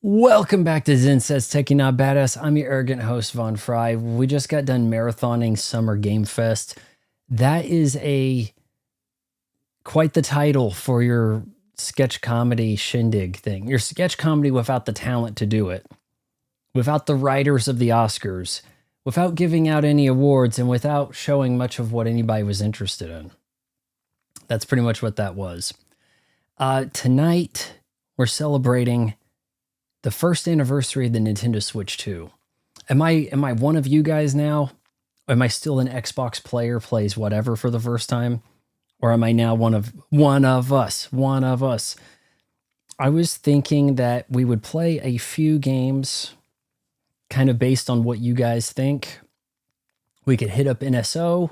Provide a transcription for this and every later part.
Welcome back to Zen Says Techie Not Badass. I'm your arrogant host, Von Fry. We just got done marathoning Summer Game Fest. That is quite the title for your sketch comedy shindig thing. Your sketch comedy without the talent to do it, without the writers of the Oscars, without giving out any awards, and without showing much of what anybody was interested in. That's pretty much what that was. Tonight, we're celebrating the first anniversary of the Nintendo Switch 2. Am I one of you guys now? Am I still an Xbox player, plays whatever for the first time? Or am I now one of us? I was thinking that we would play a few games kind of based on what you guys think. We could hit up NSO.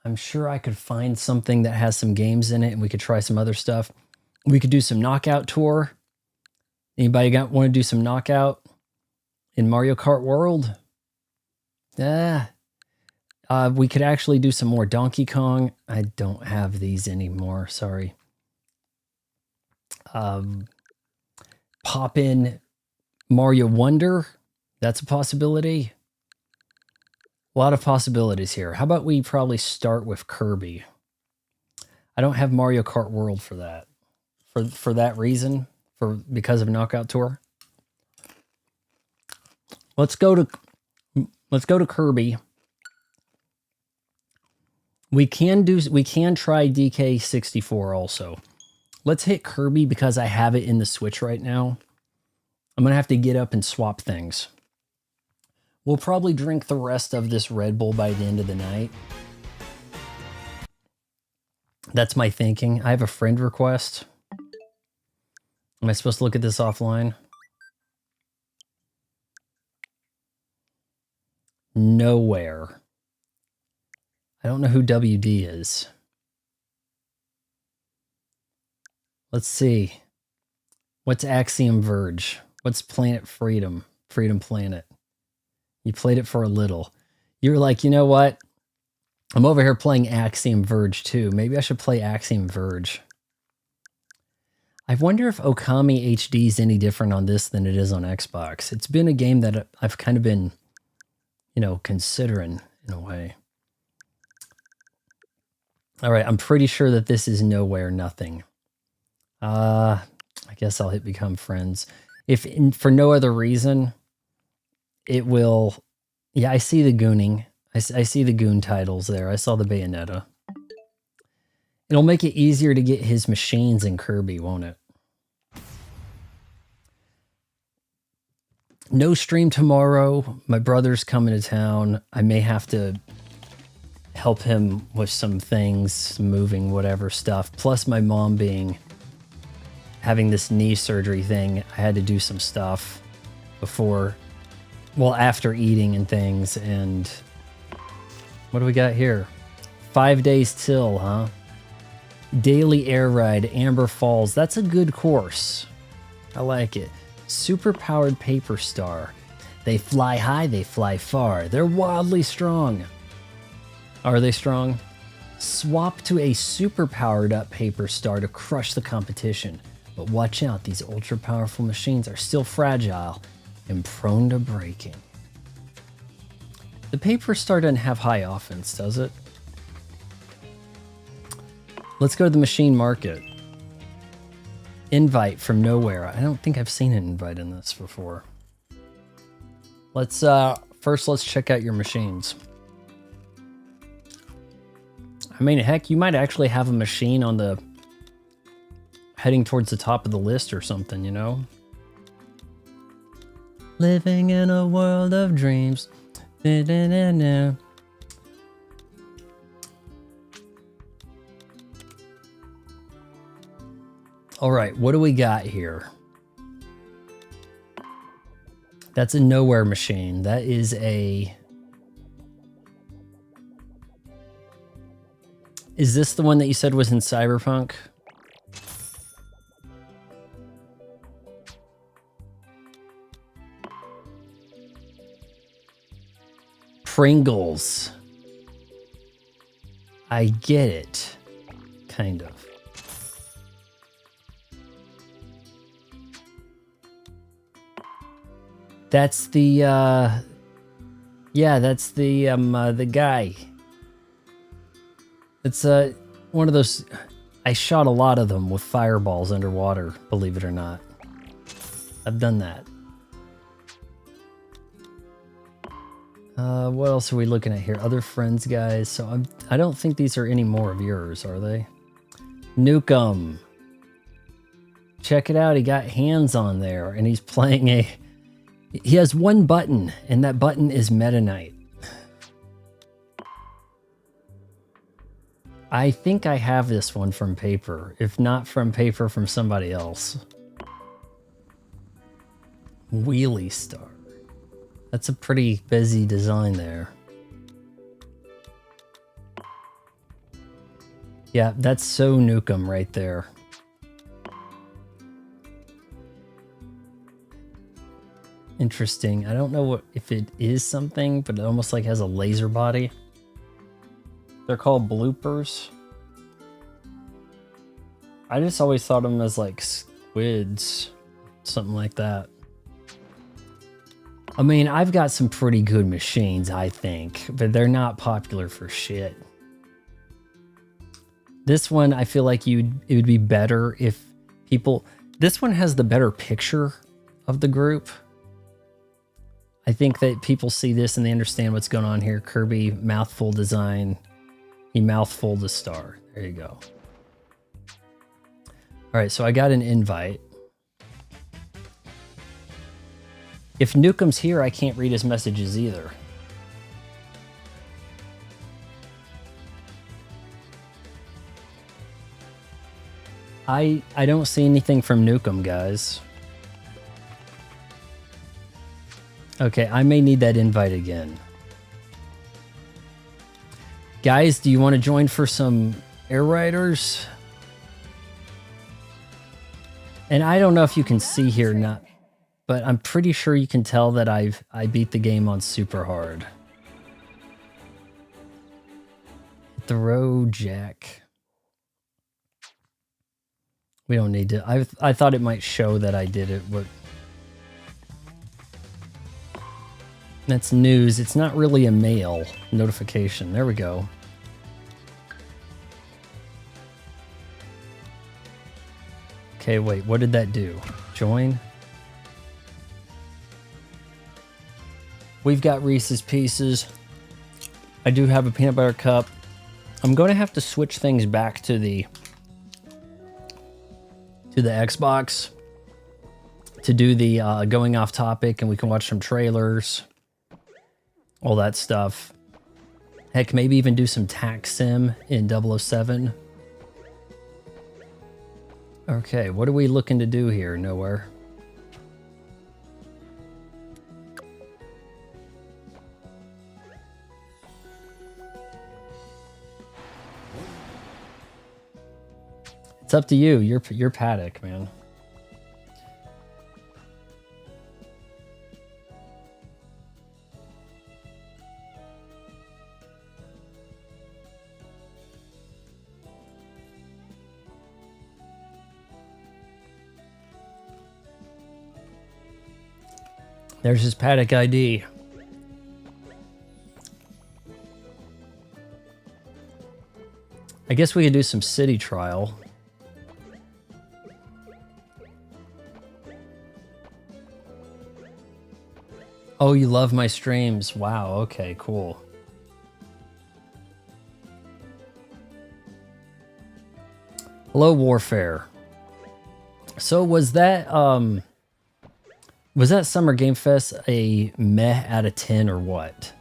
I'm sure I could find something that has some games in it and we could try some other stuff. We could do some Knockout Tour. Anybody want to do some Knockout in Mario Kart World? We could actually do some more Donkey Kong. I don't have these anymore. Sorry. Pop in Mario Wonder. That's a possibility. A lot of possibilities here. How about we probably start with Kirby? I don't have Mario Kart World for that. For that reason. Because of Knockout Tour. Let's go to Kirby. We can try DK64 also. Let's hit Kirby because I have it in the Switch right now. I'm gonna have to get up and swap things. We'll probably drink the rest of this Red Bull by the end of the night. That's my thinking. I have a friend request. Am I supposed to look at this offline? Nowhere. I don't know who WD is. Let's see. What's Axiom Verge? What's Planet Freedom? Freedom Planet. You played it for a little. You were like, you know what? I'm over here playing Axiom Verge too. Maybe I should play Axiom Verge. I wonder if Okami HD is any different on this than it is on Xbox. It's been a game that I've kind of been, considering in a way. All right, I'm pretty sure that this is Nowhere Nothing. I guess I'll hit Become Friends. For no other reason, it will... Yeah, I see the gooning. I see the goon titles there. I saw the Bayonetta. It'll make it easier to get his machines in Kirby, won't it? No stream tomorrow. My brother's coming to town. I may have to help him with some things, moving, whatever stuff. Plus my mom having this knee surgery thing. I had to do some stuff after eating and things. And what do we got here? 5 days till, huh? Daily air ride, Amber Falls. That's a good course. I like it. Super-powered Paper Star. They fly high, they fly far. They're wildly strong. Are they strong? Swap to a super-powered up Paper Star to crush the competition. But watch out, these ultra-powerful machines are still fragile and prone to breaking. The Paper Star doesn't have high offense, does it? Let's go to the machine market. Invite from Nowhere. I don't think I've seen an invite in this before. Let's check out your machines. I mean, heck, you might actually have a machine on the heading towards the top of the list or something, you know? Living in a world of dreams. Da-da-da-da. All right, what do we got here? That's a Nowhere machine. That is a... Is this the one that you said was in Cyberpunk? Pringles. I get it. Kind of. That's the yeah, that's the guy. It's one of those. I shot a lot of them with fireballs underwater, believe it or not. I've done that. What else are we looking at here? Other friends, guys. So I don't think these are any more of yours, are they? Nukem. Check it out. He got hands on there, and he's playing a... He has one button, and that button is Meta Knight. I think I have this one from paper. If not from paper, from somebody else. Wheelie Star. That's a pretty busy design there. Yeah, that's so Nukem right there. Interesting. I don't know if it is something, but it almost like has a laser body. They're called bloopers. I just always thought of them as like squids, something like that. I mean, I've got some pretty good machines, I think, but they're not popular for shit. This one, I feel like it would be better if people... This one has the better picture of the group. I think that people see this and they understand what's going on here. Kirby, mouthful design. He mouthful the star. There you go. All right, so I got an invite. If Nukem's here, I can't read his messages either. I don't see anything from Nukem, guys. Okay, I may need that invite again. Guys, do you want to join for some Air Riders? And I don't know if you can see here or not, but I'm pretty sure you can tell that I beat the game on super hard. Throw Jack. We don't need to. I thought it might show that I did it. What? That's news. It's not really a mail notification. There we go. Okay, wait. What did that do? Join? We've got Reese's Pieces. I do have a peanut butter cup. I'm going to have to switch things back to the Xbox to do the going off topic, and we can watch some trailers, all that stuff. Heck, maybe even do some tax sim in 007. Okay, what are we looking to do here? Nowhere. It's up to you. You're Paddock, man. There's his Paddock ID. I guess we could do some city trial. Oh, you love my streams. Wow, okay, cool. Hello, Warfare. So was that Summer Game Fest a meh out of 10 or what?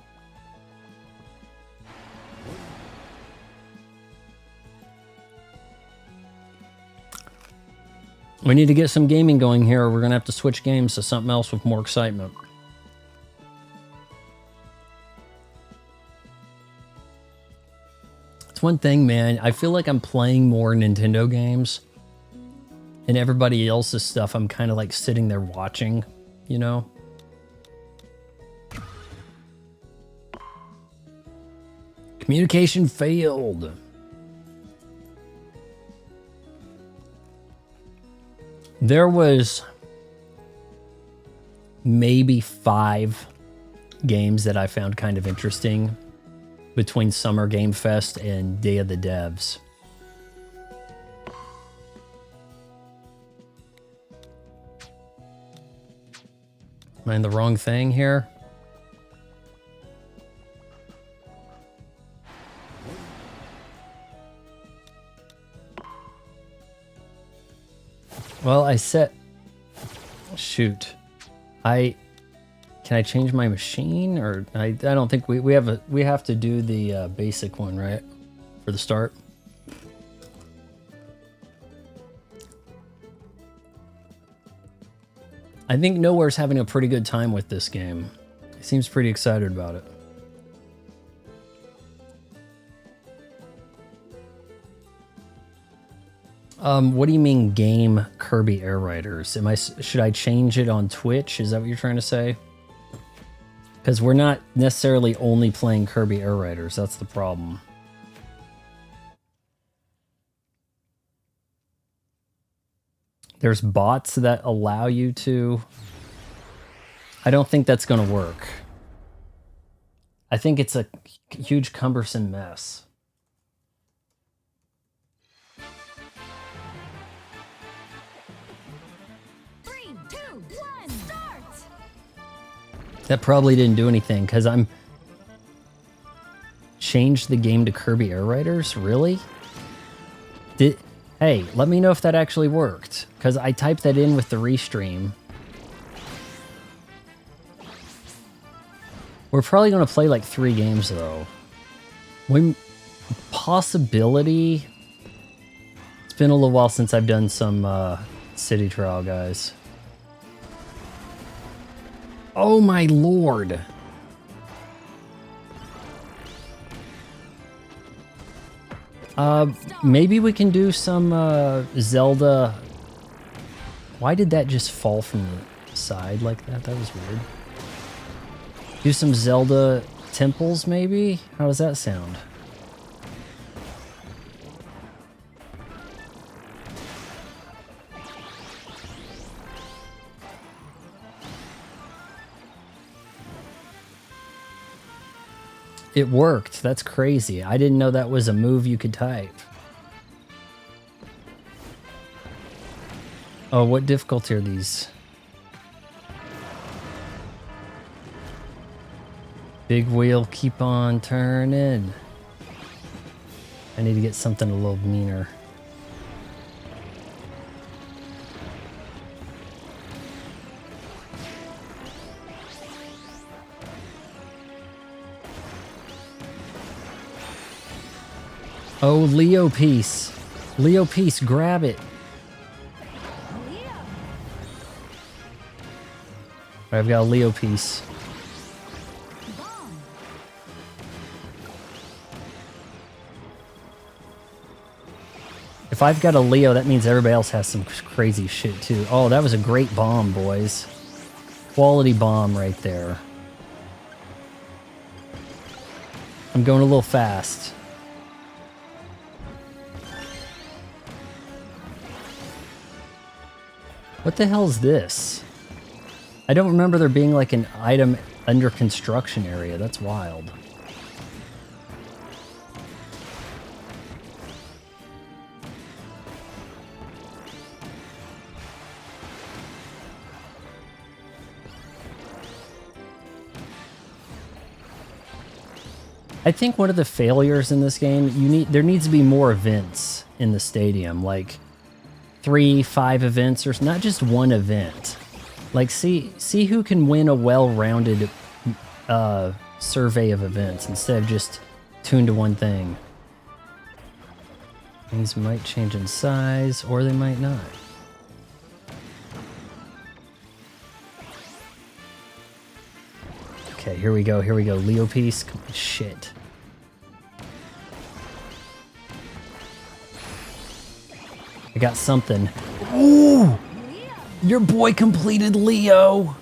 We need to get some gaming going here, or we're gonna have to switch games to something else with more excitement. It's one thing, man. I feel like I'm playing more Nintendo games, and everybody else's stuff I'm kind of like sitting there watching, you know? Communication failed. maybe 5 games that I found kind of interesting between Summer Game Fest and Day of the Devs. Am I in the wrong thing here? Well, I set... Shoot. Can I change my machine? Or I don't think we have to do the basic one, right? For the start. I think Nowhere's having a pretty good time with this game. He seems pretty excited about it. What do you mean game Kirby Air Riders? Should I change it on Twitch? Is that what you're trying to say? Because we're not necessarily only playing Kirby Air Riders. That's the problem. There's bots that allow you to... I don't think that's going to work. I think it's a huge cumbersome mess. That probably didn't do anything, because I'm... Changed the game to Kirby Air Riders? Really? Hey, let me know if that actually worked, because I typed that in with the restream. We're probably going to play like 3 games, though. Possibility... It's been a little while since I've done some city trial, guys. Oh my lord. Maybe we can do some Zelda. Why did that just fall from the side like that? That was weird. Do some Zelda temples, maybe? How does that sound? It worked. That's crazy. I didn't know that was a move you could type. Oh, what difficulty are these? Big wheel, keep on turning. I need to get something a little meaner. Oh, Leo piece. Leo piece, grab it. I've got a Leo piece. If I've got a Leo, that means everybody else has some crazy shit too. Oh, that was a great bomb, boys. Quality bomb right there. I'm going a little fast. What the hell is this? I don't remember there being like an item under construction area. That's wild. I think one of the failures in this game, there needs to be more events in the stadium, like 3, 5 events, or not just one event. Like, see who can win a well-rounded survey of events instead of just tuned to one thing. These might change in size, or they might not. Okay, here we go, here we go. Leo piece. Shit. I got something. Ooh! Your boy completed Leo!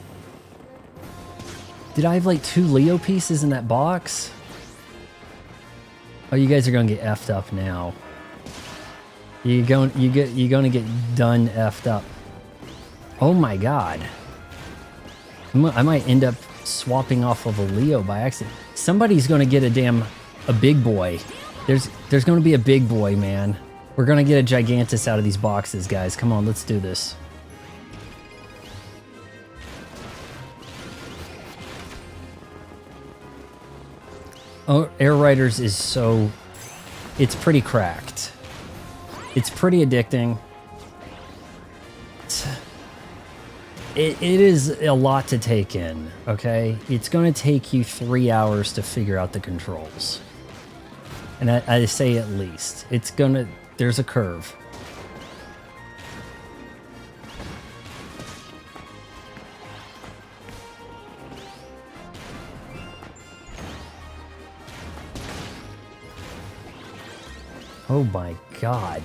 Did I have like 2 Leo pieces in that box? Oh, you guys are gonna get effed up now. You're gonna get done effed up. Oh my god. I might end up swapping off of a Leo by accident. Somebody's going to get a big boy. There's going to be a big boy, man. We're going to get a Gigantus out of these boxes, guys. Come on, let's do this. Oh, Air Riders is so... It's pretty cracked. It's pretty addicting. It is a lot to take in, okay? It's going to take you 3 hours to figure out the controls. And I say at least. It's going to... There's a curve. Oh my god.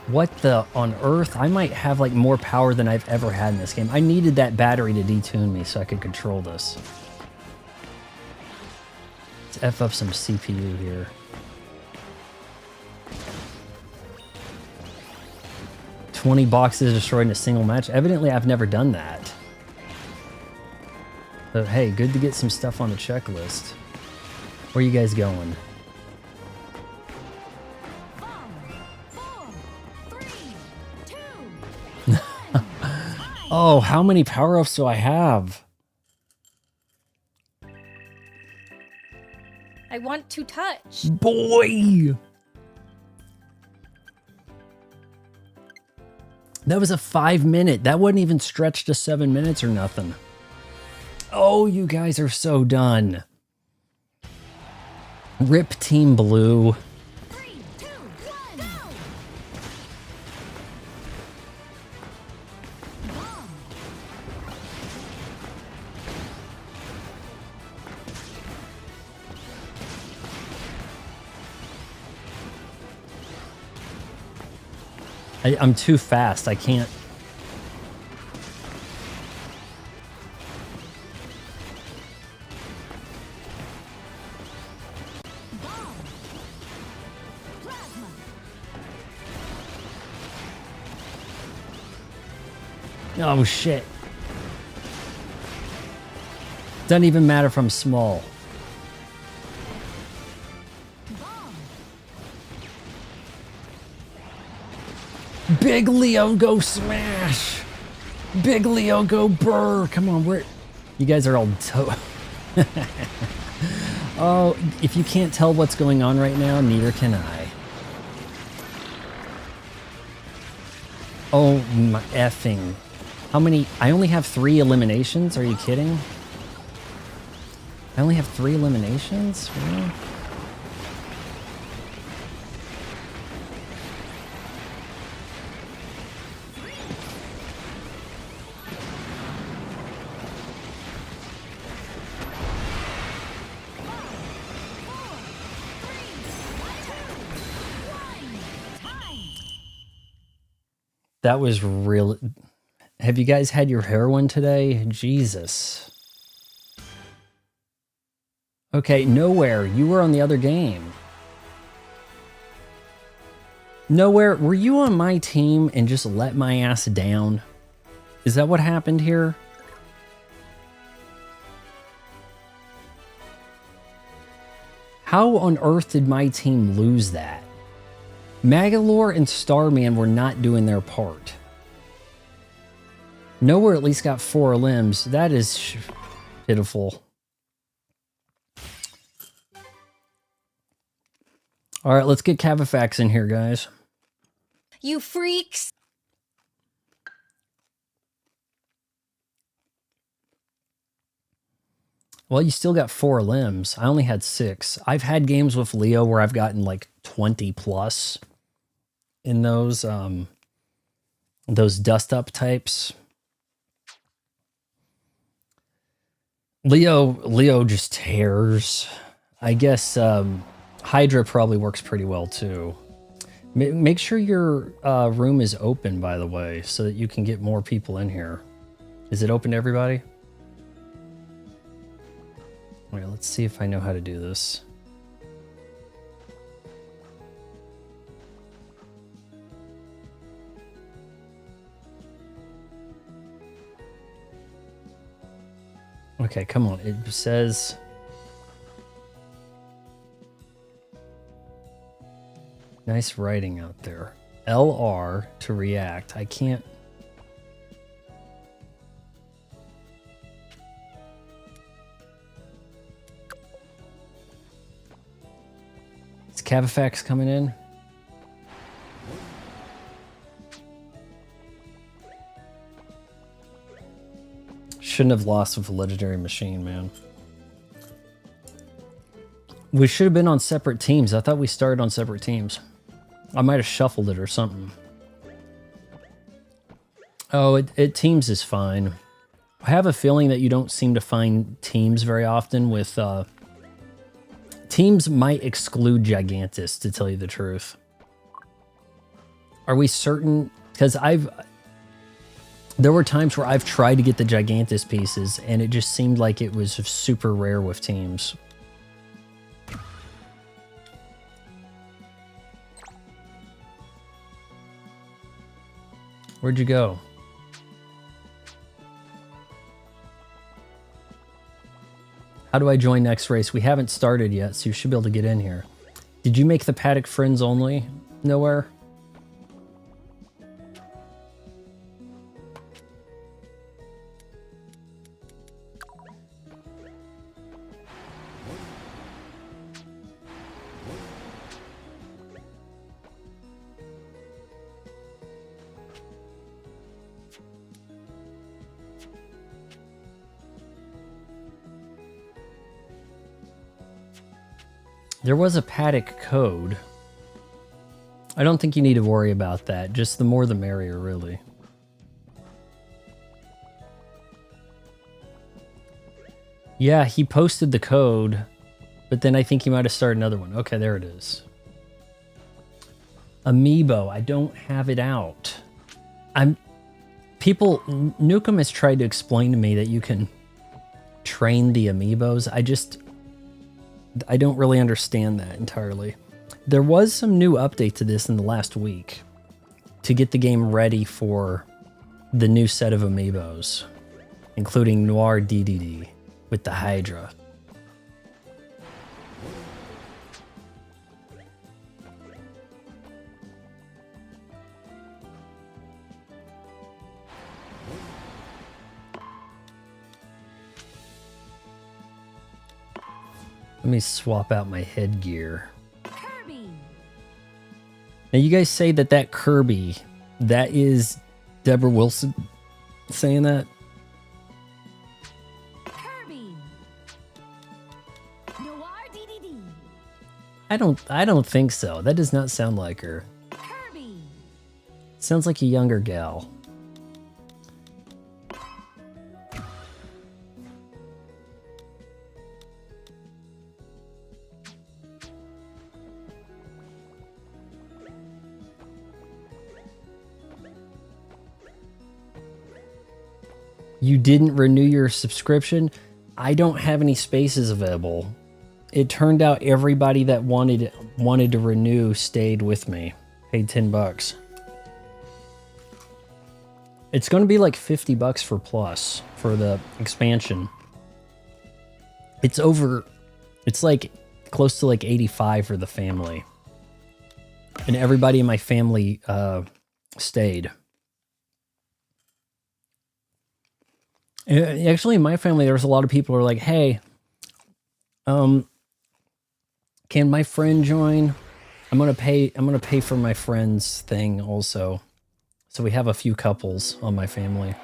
What the on earth? I might have like more power than I've ever had in this game. I needed that battery to detune me so I could control this. Let's F up some CPU here. 20 boxes destroyed in a single match. Evidently, I've never done that. But hey, good to get some stuff on the checklist. Where you guys going? Oh, how many power-ups do I have? I want to touch. Boy! That was a 5-minute. That wasn't even stretched to 7 minutes or nothing. Oh, you guys are so done. Rip Team Blue. 3, 2, 1, go! I'm too fast. I can't. Oh shit. Doesn't even matter if I'm small. Big Leo, go smash! Big Leo, go burr! Come on, you guys are all Oh, if you can't tell what's going on right now, neither can I. Oh my effing. How many? I only have 3 eliminations? Are you kidding? I only have 3 eliminations? Really? That was real. Have you guys had your heroin today? Jesus. Okay, Nowhere. You were on the other game. Nowhere, were you on my team and just let my ass down? Is that what happened here? How on earth did my team lose that? Magalore and Starman were not doing their part. Nowhere at least got 4 limbs. That is pitiful. All right, let's get Cavafax in here, guys. You freaks! Well, you still got 4 limbs. I only had 6. I've had games with Leo where I've gotten like 20 plus in those dust up types. Leo just tears. I guess Hydra probably works pretty well too. Make sure your room is open, by the way, so that you can get more people in here. Is it open to everybody? Wait, let's see if I know how to do this. Okay, come on. It says... Nice writing out there. LR to react. I can't... Is Cavafax coming in? Shouldn't have lost with a legendary machine, man. We should have been on separate teams. I thought we started on separate teams. I might have shuffled it or something. Oh, it teams is fine. I have a feeling that you don't seem to find teams very often with... teams might exclude Gigantus, to tell you the truth. Are we certain? Because there were times where I've tried to get the Gigantus pieces, and it just seemed like it was super rare with teams. Where'd you go? How do I join next race? We haven't started yet, so you should be able to get in here. Did you make the paddock friends only? Nowhere? There was a paddock code. I don't think you need to worry about that. Just the more the merrier, really. Yeah, he posted the code, but then I think he might have started another one. Okay, there it is. Amiibo. I don't have it out. Nukem has tried to explain to me that you can train the Amiibos. I don't really understand that entirely. There was some new update to this in the last week to get the game ready for the new set of Amiibos, including Noir DDD with the Hydra. Let me swap out my headgear. Kirby. Now you guys say that Kirby, that is Deborah Wilson saying that? Kirby. Noir DDD. I don't think so. That does not sound like her. Kirby. Sounds like a younger gal. You didn't renew your subscription? I don't have any spaces available. It turned out everybody that wanted to renew stayed with me. Paid $10. It's going to be like $50 for Plus for the expansion. It's like close to like 85 for the family. And everybody in my family stayed. Actually, in my family, there was a lot of people who were like, hey, can my friend join? I'm gonna pay for my friend's thing also. So we have a few couples on my family.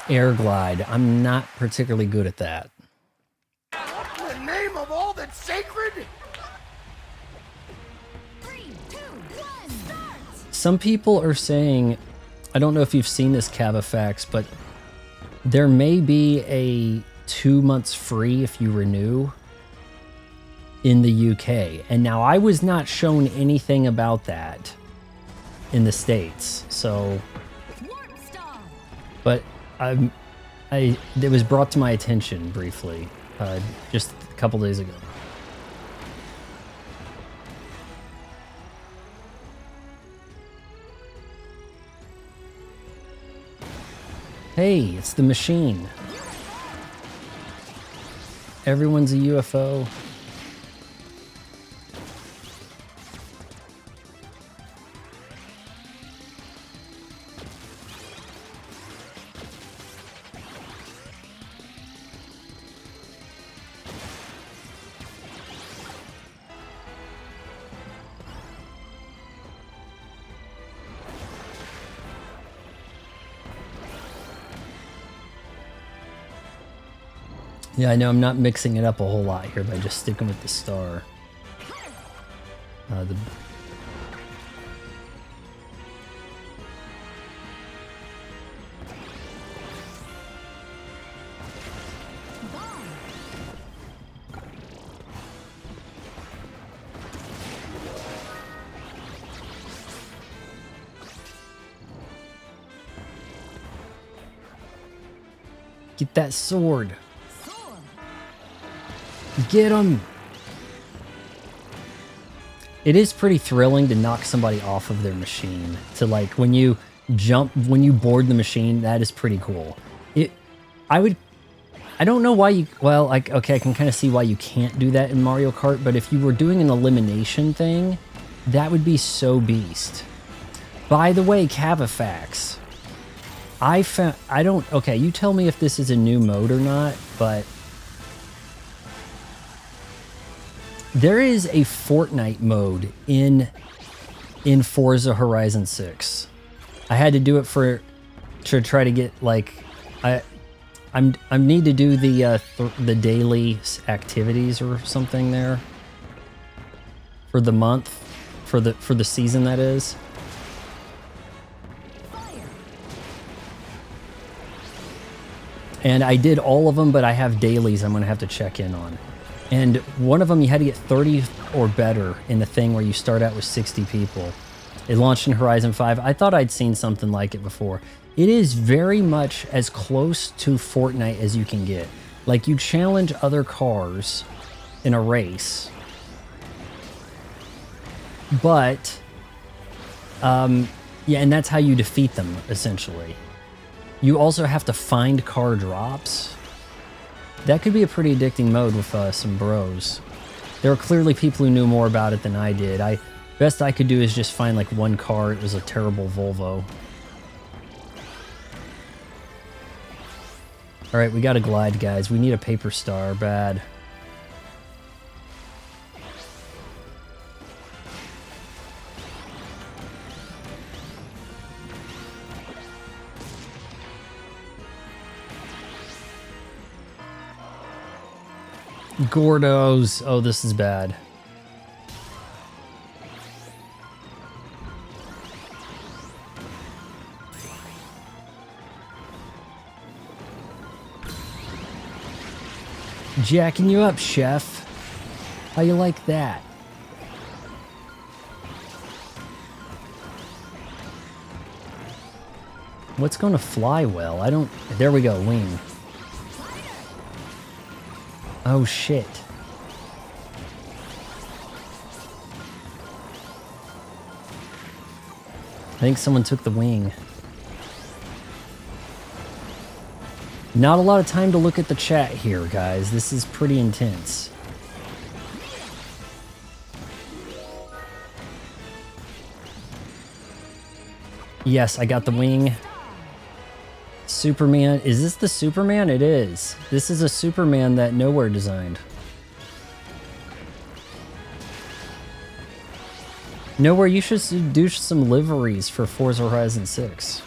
Air glide. I'm not particularly good at that. In the name of all that's sacred? 3, 2, 1, start! Some people are saying, I don't know if you've seen this Cavafax, but there may be a 2 months free if you renew in the UK. And now I was not shown anything about that in the States. So, Warp Star. but it was brought to my attention briefly, just a couple days ago. Hey, it's the machine. You Everyone's a UFO. Yeah, I know I'm not mixing it up a whole lot here by just sticking with the star. The Get that sword. Get him! It is pretty thrilling to knock somebody off of their machine. To like when you board the machine, that is pretty cool. I don't know why you, well, like, okay, I can kind of see why you can't do that in Mario Kart, but if you were doing an elimination thing, that would be so beast. By the way, Cavafax, okay, you tell me if this is a new mode or not, but there is a Fortnite mode in Forza Horizon 6. I had to do it to try to get like I need to do the daily activities or something there for the month, for the season, that is. And I did all of them, but I have dailies I'm gonna have to check in on. And one of them, you had to get 30 or better in the thing where you start out with 60 people. It launched in Horizon 5. I thought I'd seen something like it before. It is very much as close to Fortnite as you can get. Like, you challenge other cars in a race. But, yeah, and that's how you defeat them, essentially. You also have to find car drops. That could be a pretty addicting mode with some bros. There are clearly people who knew more about it than I did. Best I could do is just find like one car. It was a terrible Volvo. All right, we got to glide, guys. We need a paper star, bad. Gordos. Oh, this is bad. Jacking you up, chef. How you like that? What's going to fly well? I don't... There we go, wing. Oh, shit. I think someone took the wing. Not a lot of time to look at the chat here, guys. This is pretty intense. Yes, I got the wing. Superman. Is this the Superman? It is. This is a Superman that Nowhere designed. Nowhere, you should do some liveries for Forza Horizon 6.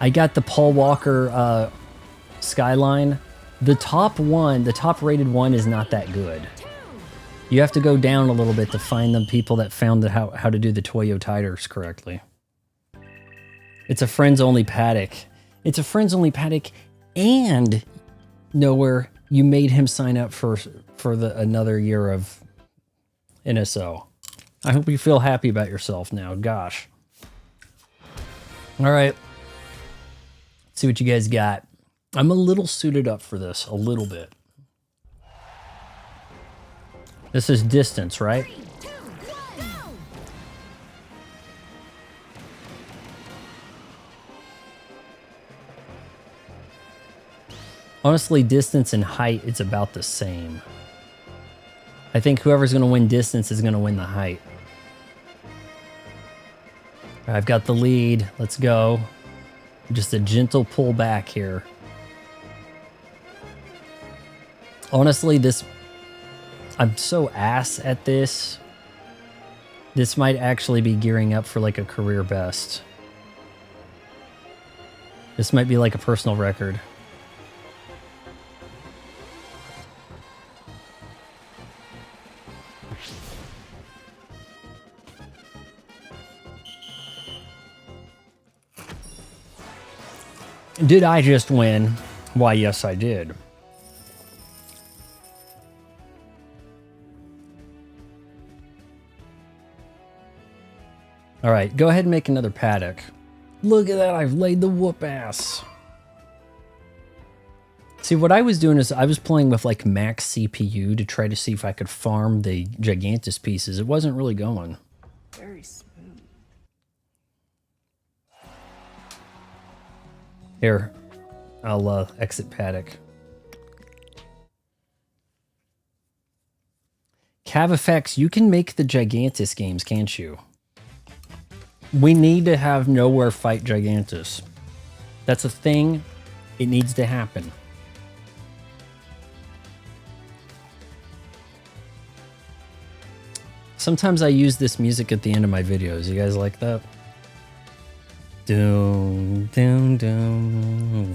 I got the Paul Walker Skyline. The top rated one is not that good. You have to go down a little bit to find the people that found how to do the Toyo Titers correctly. It's a friends-only paddock. It's a friends-only paddock, and Nowhere, you made him sign up for another year of NSO. I hope you feel happy about yourself now. Gosh. All right. Let's see what you guys got. I'm a little suited up for this, a little bit. This is distance, right? 3, 2, 1, go! Honestly, distance and height, it's about the same. I think whoever's going to win distance is going to win the height. I've got the lead. Let's go. Just a gentle pull back here. Honestly, I'm so ass at this. This might actually be gearing up for like a career best. This might be like a personal record. Did I just win? Why, yes, I did. All right, go ahead and make another paddock. Look at that, I've laid the whoop ass. See, what I was doing is I was playing with like max CPU to try to see if I could farm the Gigantus pieces. It wasn't really going. Very smooth. Here, I'll exit paddock. Cavafex, you can make the Gigantus games, can't you? We need to have Nowhere fight Gigantus. That's a thing. It needs to happen. Sometimes I use this music at the end of my videos. You guys like that? Doom, doom, doom,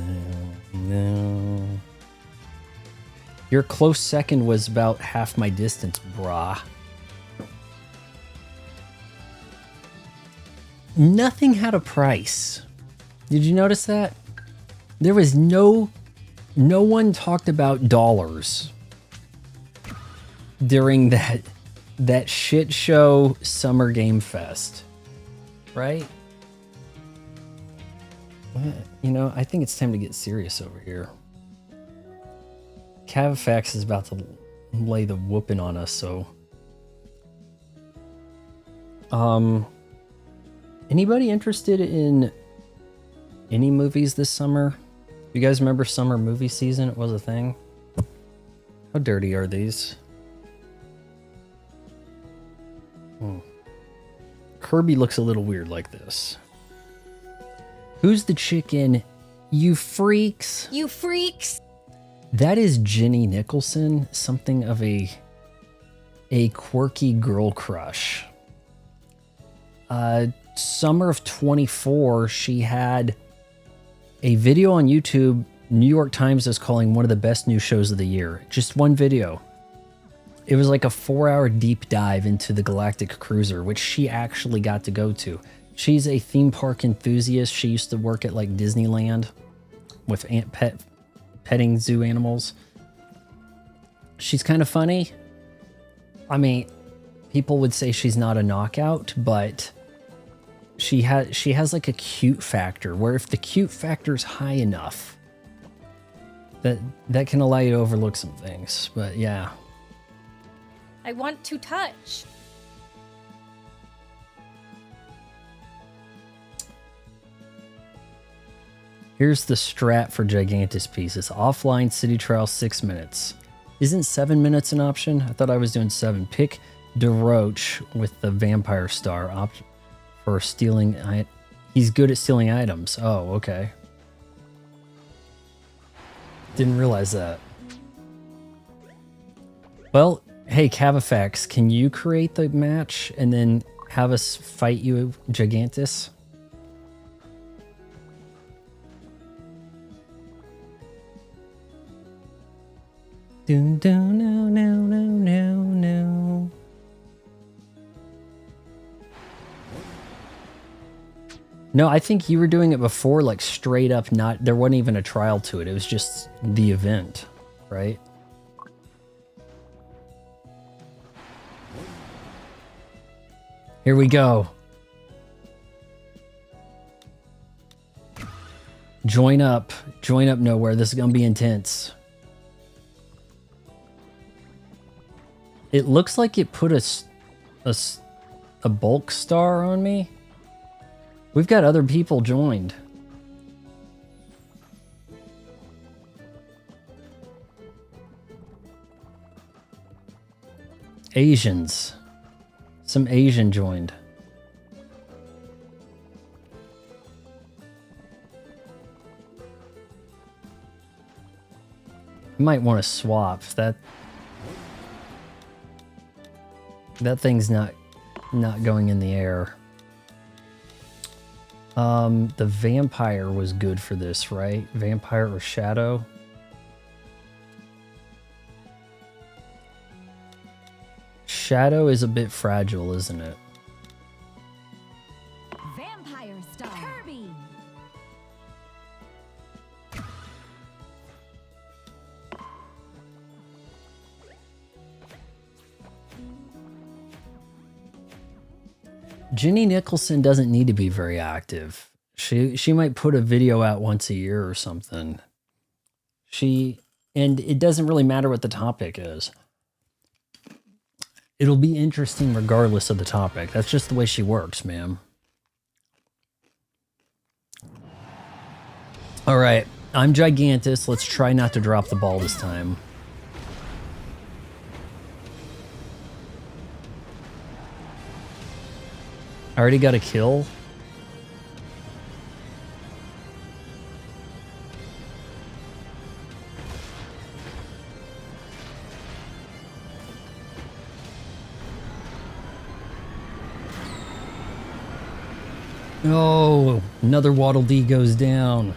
doom, doom. Your close second was about half my distance, brah. Nothing had a price. Did you notice that? There was no one talked about dollars during that shit show Summer Game Fest, right? You know, I think it's time to get serious over here. Cavafex is about to lay the whooping on us, so anybody interested in any movies this summer? You guys remember summer movie season? It was a thing. How dirty are these? Kirby looks a little weird like this. Who's the chicken? You freaks. You freaks. That is Jenny Nicholson, something of a quirky girl crush. Summer of 24, she had a video on YouTube. New York Times is calling one of the best new shows of the year. Just one video. It was like a 4-hour deep dive into the Galactic Cruiser, which she actually got to go to. She's a theme park enthusiast. She used to work at like Disneyland with petting zoo animals. She's kind of funny. I mean, people would say she's not a knockout, but she has like a cute factor where if the cute factor is high enough, that can allow you to overlook some things. But yeah. I want to touch. Here's the strat for Gigantus pieces. Offline city trial 6 minutes. Isn't 7 minutes an option? I thought I was doing 7. Pick DeRoach with the Vampire Star for stealing. He's good at stealing items. Oh, okay. Didn't realize that. Well, hey, Cavafex, can you create the match and then have us fight you, Gigantus? Doom, doom, no, no, no, no, no. No, I think you were doing it before, like straight up, there wasn't even a trial to it. It was just the event, right? Here we go. Join up Nowhere. This is gonna be intense. It looks like it put a bulk star on me. We've got other people joined. Asians. Some Asian joined. You might want to swap. That thing's not going in the air. The vampire was good for this, right? Vampire or shadow? Shadow is a bit fragile, isn't it? Vampire star. Kirby. Jenny Nicholson doesn't need to be very active. She might put a video out once a year or something. And it doesn't really matter what the topic is. It'll be interesting regardless of the topic. That's just the way she works, man. All right, I'm Gigantus. Let's try not to drop the ball this time. I already got a kill. Oh, another Waddle Dee goes down.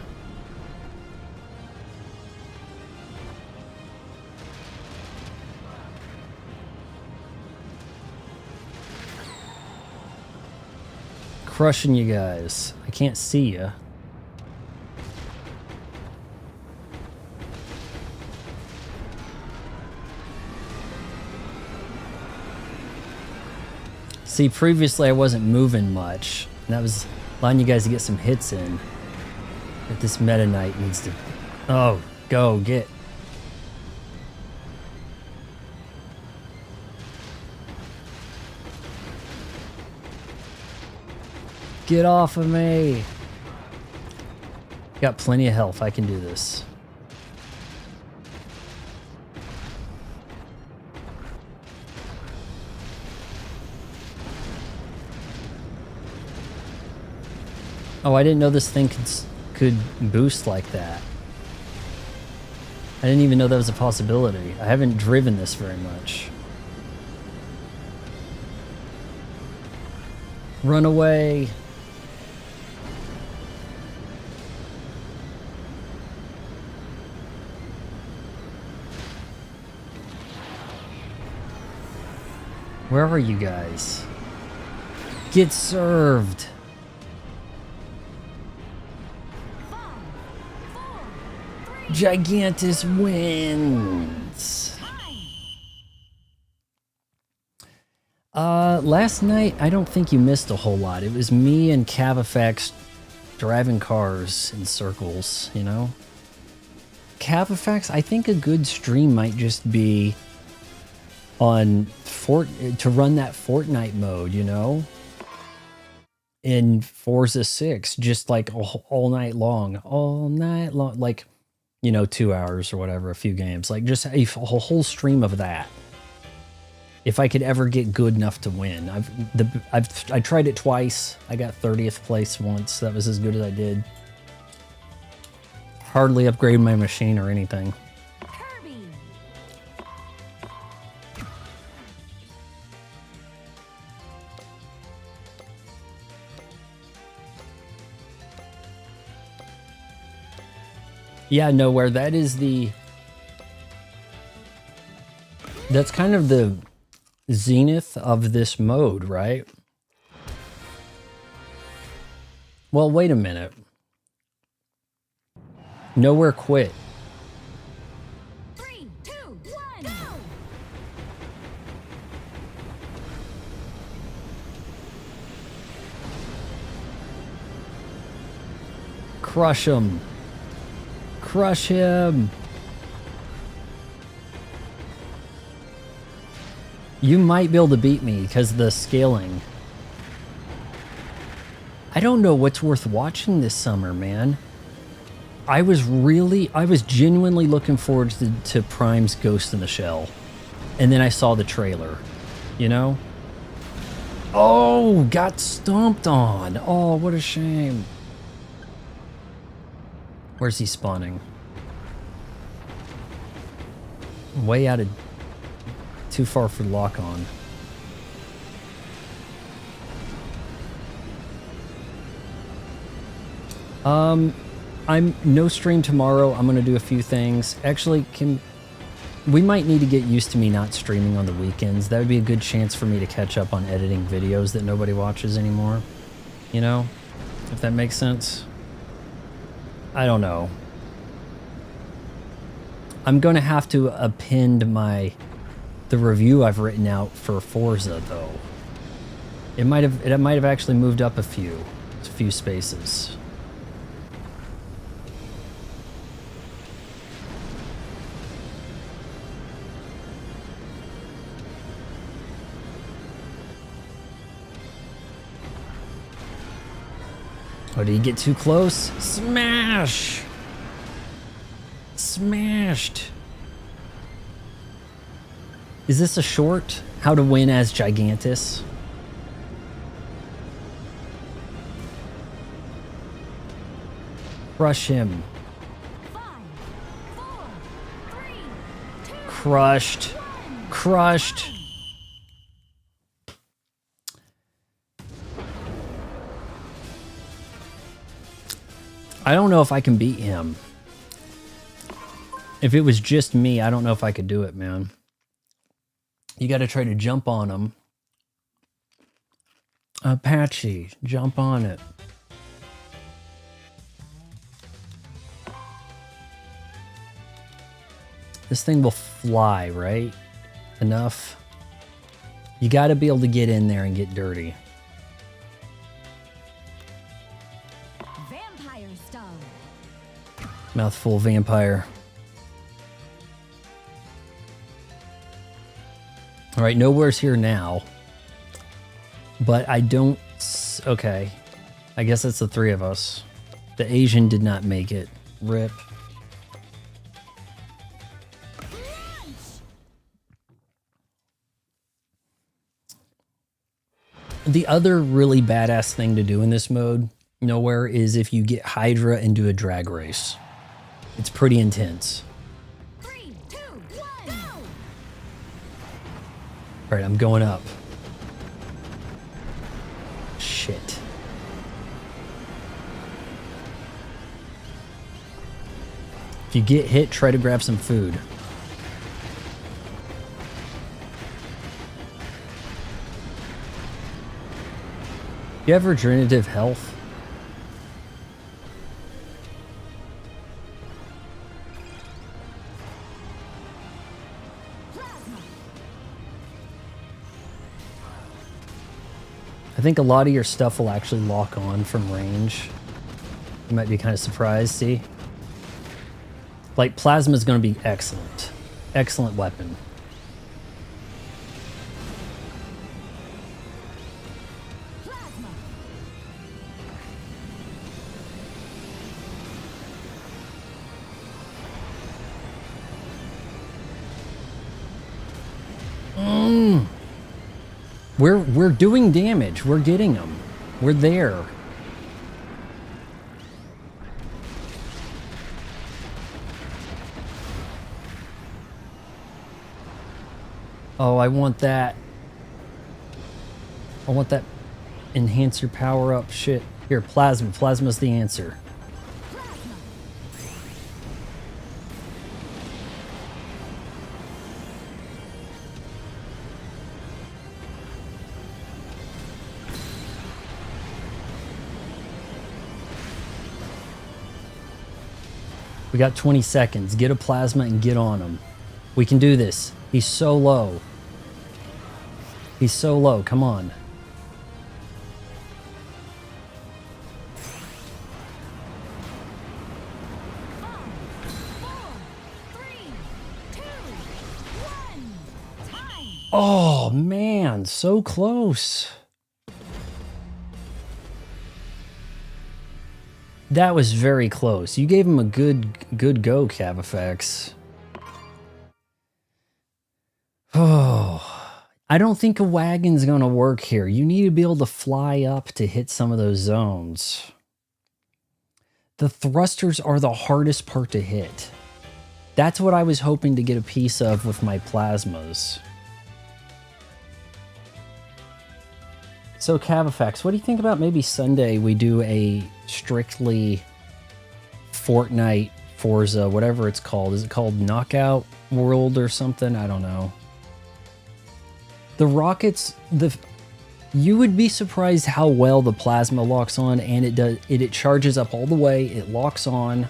Crushing you guys. I can't see ya. See, previously I wasn't moving much. And that was allowing you guys to get some hits in. But this Meta Knight needs to... Oh, go, get... Get off of me! Got plenty of health, I can do this. Oh, I didn't know this thing could boost like that. I didn't even know that was a possibility. I haven't driven this very much. Run away! Where are you guys? Get served! 5, 4, 3, Gigantus wins! Last night, I don't think you missed a whole lot. It was me and Cavafex driving cars in circles, you know? Cavafex, I think a good stream might just be on to run that Fortnite mode, you know? In Forza 6, just like all night long, like, you know, 2 hours or whatever, a few games, like just a whole stream of that. If I could ever get good enough to win. I tried it twice. I got 30th place once. That was as good as I did. Hardly upgraded my machine or anything. Kirby. Yeah, Nowhere, that is that's kind of the zenith of this mode, right? Well, wait a minute. Nowhere quit. 3, 2, 1, go! Crush him. Crush him. You might be able to beat me because of the scaling. I don't know what's worth watching this summer, man. I was genuinely looking forward to Prime's Ghost in the Shell. And then I saw the trailer. You know? Oh, got stomped on. Oh, what a shame. Where's he spawning? Way out of... Too far for lock on. I'm no stream tomorrow. I'm gonna do a few things. Actually, we might need to get used to me not streaming on the weekends. That would be a good chance for me to catch up on editing videos that nobody watches anymore. You know? If that makes sense. I don't know. I'm gonna have to append the review I've written out for Forza though. It might have actually moved up a few spaces. Oh, did he get too close? Smash! Smashed! Is this a short? How to win as Gigantus? Crush him. 5, 4, 3, 2, Crushed. 1. Crushed. I don't know if I can beat him. If it was just me, I don't know if I could do it, man. You got to try to jump on him. Apache, jump on it. This thing will fly, right? Enough. You got to be able to get in there and get dirty. Vampire Star. Mouthful vampire. All right, nowhere's here now. But I don't... Okay. I guess that's the three of us. The Asian did not make it. Rip. The other really badass thing to do in this mode, nowhere, is if you get Hydra and do a drag race. It's pretty intense. 3, 2, 1, go! All right, I'm going up. Shit. If you get hit, try to grab some food. You have regenerative health? Plasma. I think a lot of your stuff will actually lock on from range. You might be kind of surprised, see? Like, plasma is going to be excellent. Excellent weapon. Plasma. We're doing damage. We're getting them. We're there. Oh, I want that. I want that enhance your power up shit. Here, plasma. Plasma's the answer. Plasma. We got 20 seconds. Get a plasma and get on him. We can do this. He's so low. He's so low. Come on. Oh, man. So close. That was very close. You gave him a good go, Cavafex. Oh, I I don't think a wagon's going to work here. You need to be able to fly up to hit some of those zones. The thrusters are the hardest part to hit. That's what I was hoping to get a piece of with my plasmas. So Cavafax, what do you think about maybe Sunday we do a strictly Fortnite, Forza, whatever it's called. Is it called Knockout World or something? I don't know. The rockets, you would be surprised how well the plasma locks on, and it charges up all the way, it locks on.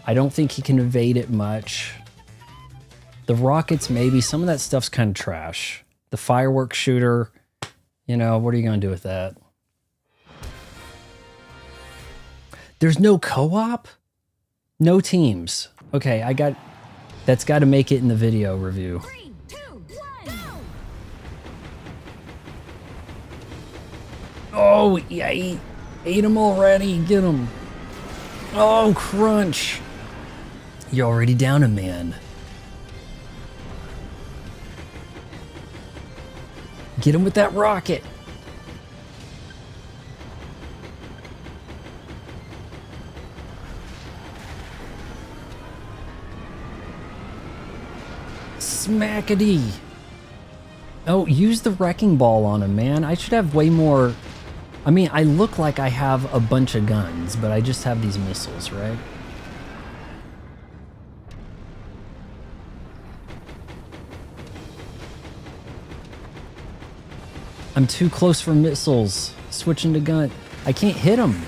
I don't think he can evade it much. The rockets, maybe. Some of that stuff's kind of trash. The fireworks shooter, you know, what are you going to do with that? There's no co-op? No teams. Okay, that's got to make it in the video review. 3, 2, 1, go! Oh, yeah, he ate him already. Get him. Oh, crunch. You're already down a man. Get him with that rocket. Smackety. Oh, use the wrecking ball on him, man. I should have way more... I mean, I look like I have a bunch of guns, but I just have these missiles, right? I'm too close for missiles. Switching to gun. I can't hit him.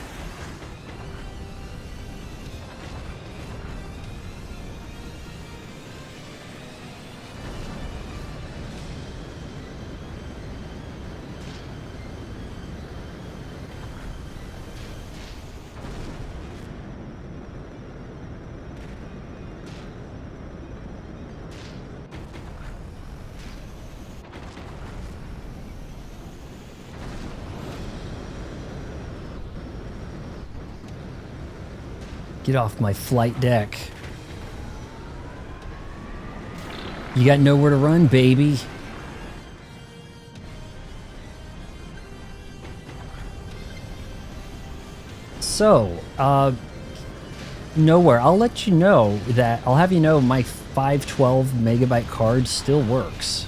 Get off my flight deck. You got nowhere to run, baby. So, nowhere. I'll let you know that, I'll have you know my 512 megabyte card still works.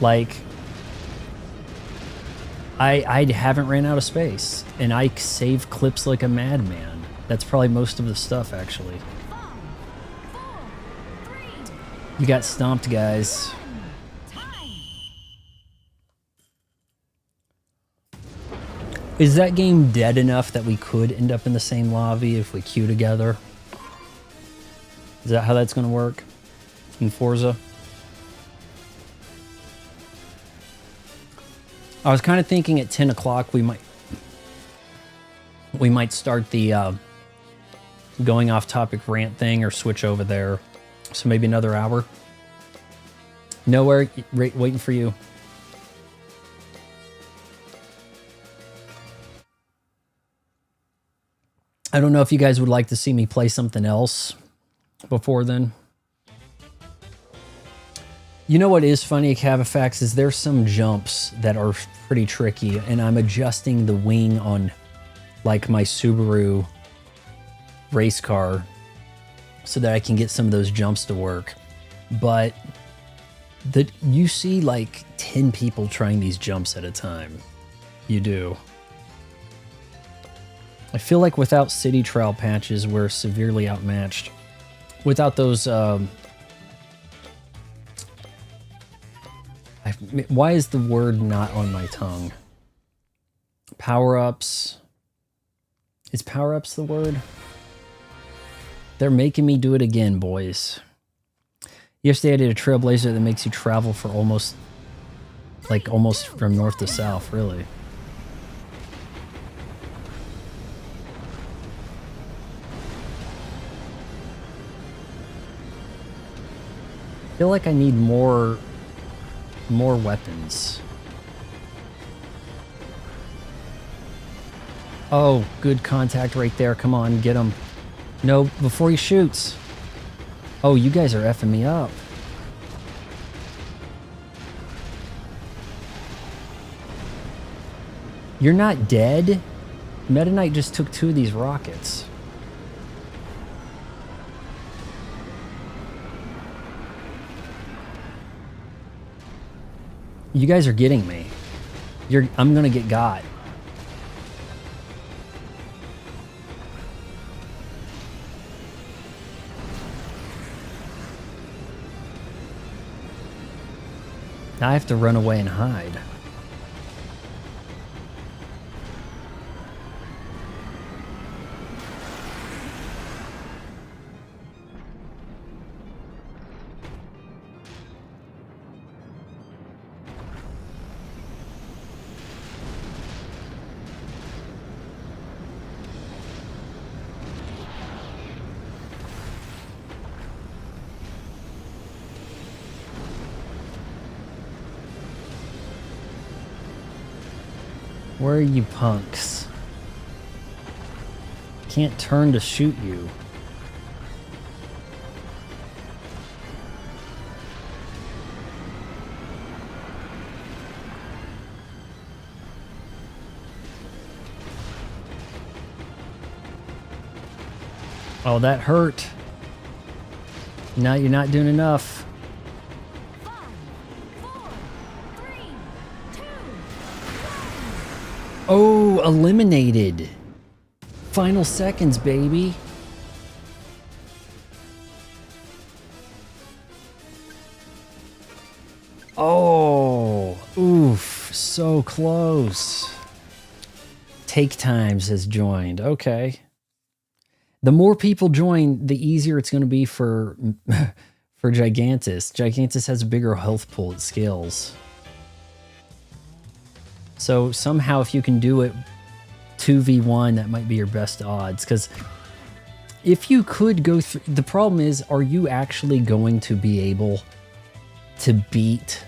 Like, I haven't ran out of space, and I save clips like a madman. That's probably most of the stuff, actually. 5, 4, 3, You got stomped, guys. time! Is that game dead enough that we could end up in the same lobby if we queue together? Is that how that's going to work in Forza? I was kind of thinking at 10 o'clock we might start the going off topic rant thing or switch over there. So maybe another hour. Nowhere, waiting for you. I don't know if you guys would like to see me play something else before then. You know what is funny, Cavafax, is there's some jumps that are pretty tricky, and I'm adjusting the wing on like my Subaru race car so that I can get some of those jumps to work. But you see like 10 people trying these jumps at a time. You do. I feel like without city trial patches, we're severely outmatched. Without those... why is the word not on my tongue? Power-ups. Is power-ups the word? They're making me do it again, boys. Yesterday I did a Trailblazer that makes you travel for almost from north to south, really. I feel like I need more weapons. Oh, good contact right there. Come on, get him. No, before he shoots. Oh, you guys are effing me up. You're not dead? Meta Knight just took 2 of these rockets. You guys are getting me. I'm gonna get got. Now I have to run away and hide. Where are you punks? Can't turn to shoot you. Oh, that hurt. No, you're not doing enough. 5, 4, 3, 2, 1. Oh, eliminated. Final seconds, baby. Oh, oof, so close. Take Times has joined. Okay. The more people join, the easier it's going to be for for Gigantus. Gigantus has a bigger health pool at scales. So somehow if you can do it 2v1, that might be your best odds. Because if you could go through... The problem is, are you actually going to be able to beat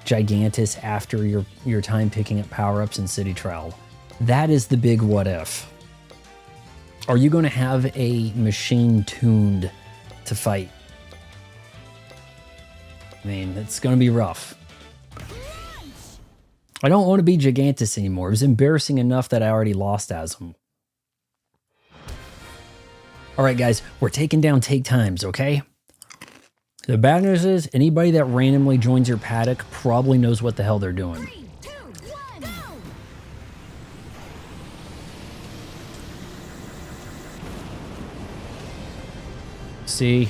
Gigantus after your time picking up power-ups in City Trial? That is the big what if. Are you going to have a machine tuned to fight? I mean, it's going to be rough. I don't want to be Gigantus anymore. It was embarrassing enough that I already lost as him. Alright guys, we're taking down Take Times, okay? The bad news is, anybody that randomly joins your paddock probably knows what the hell they're doing. 3, 2, 1, go! See?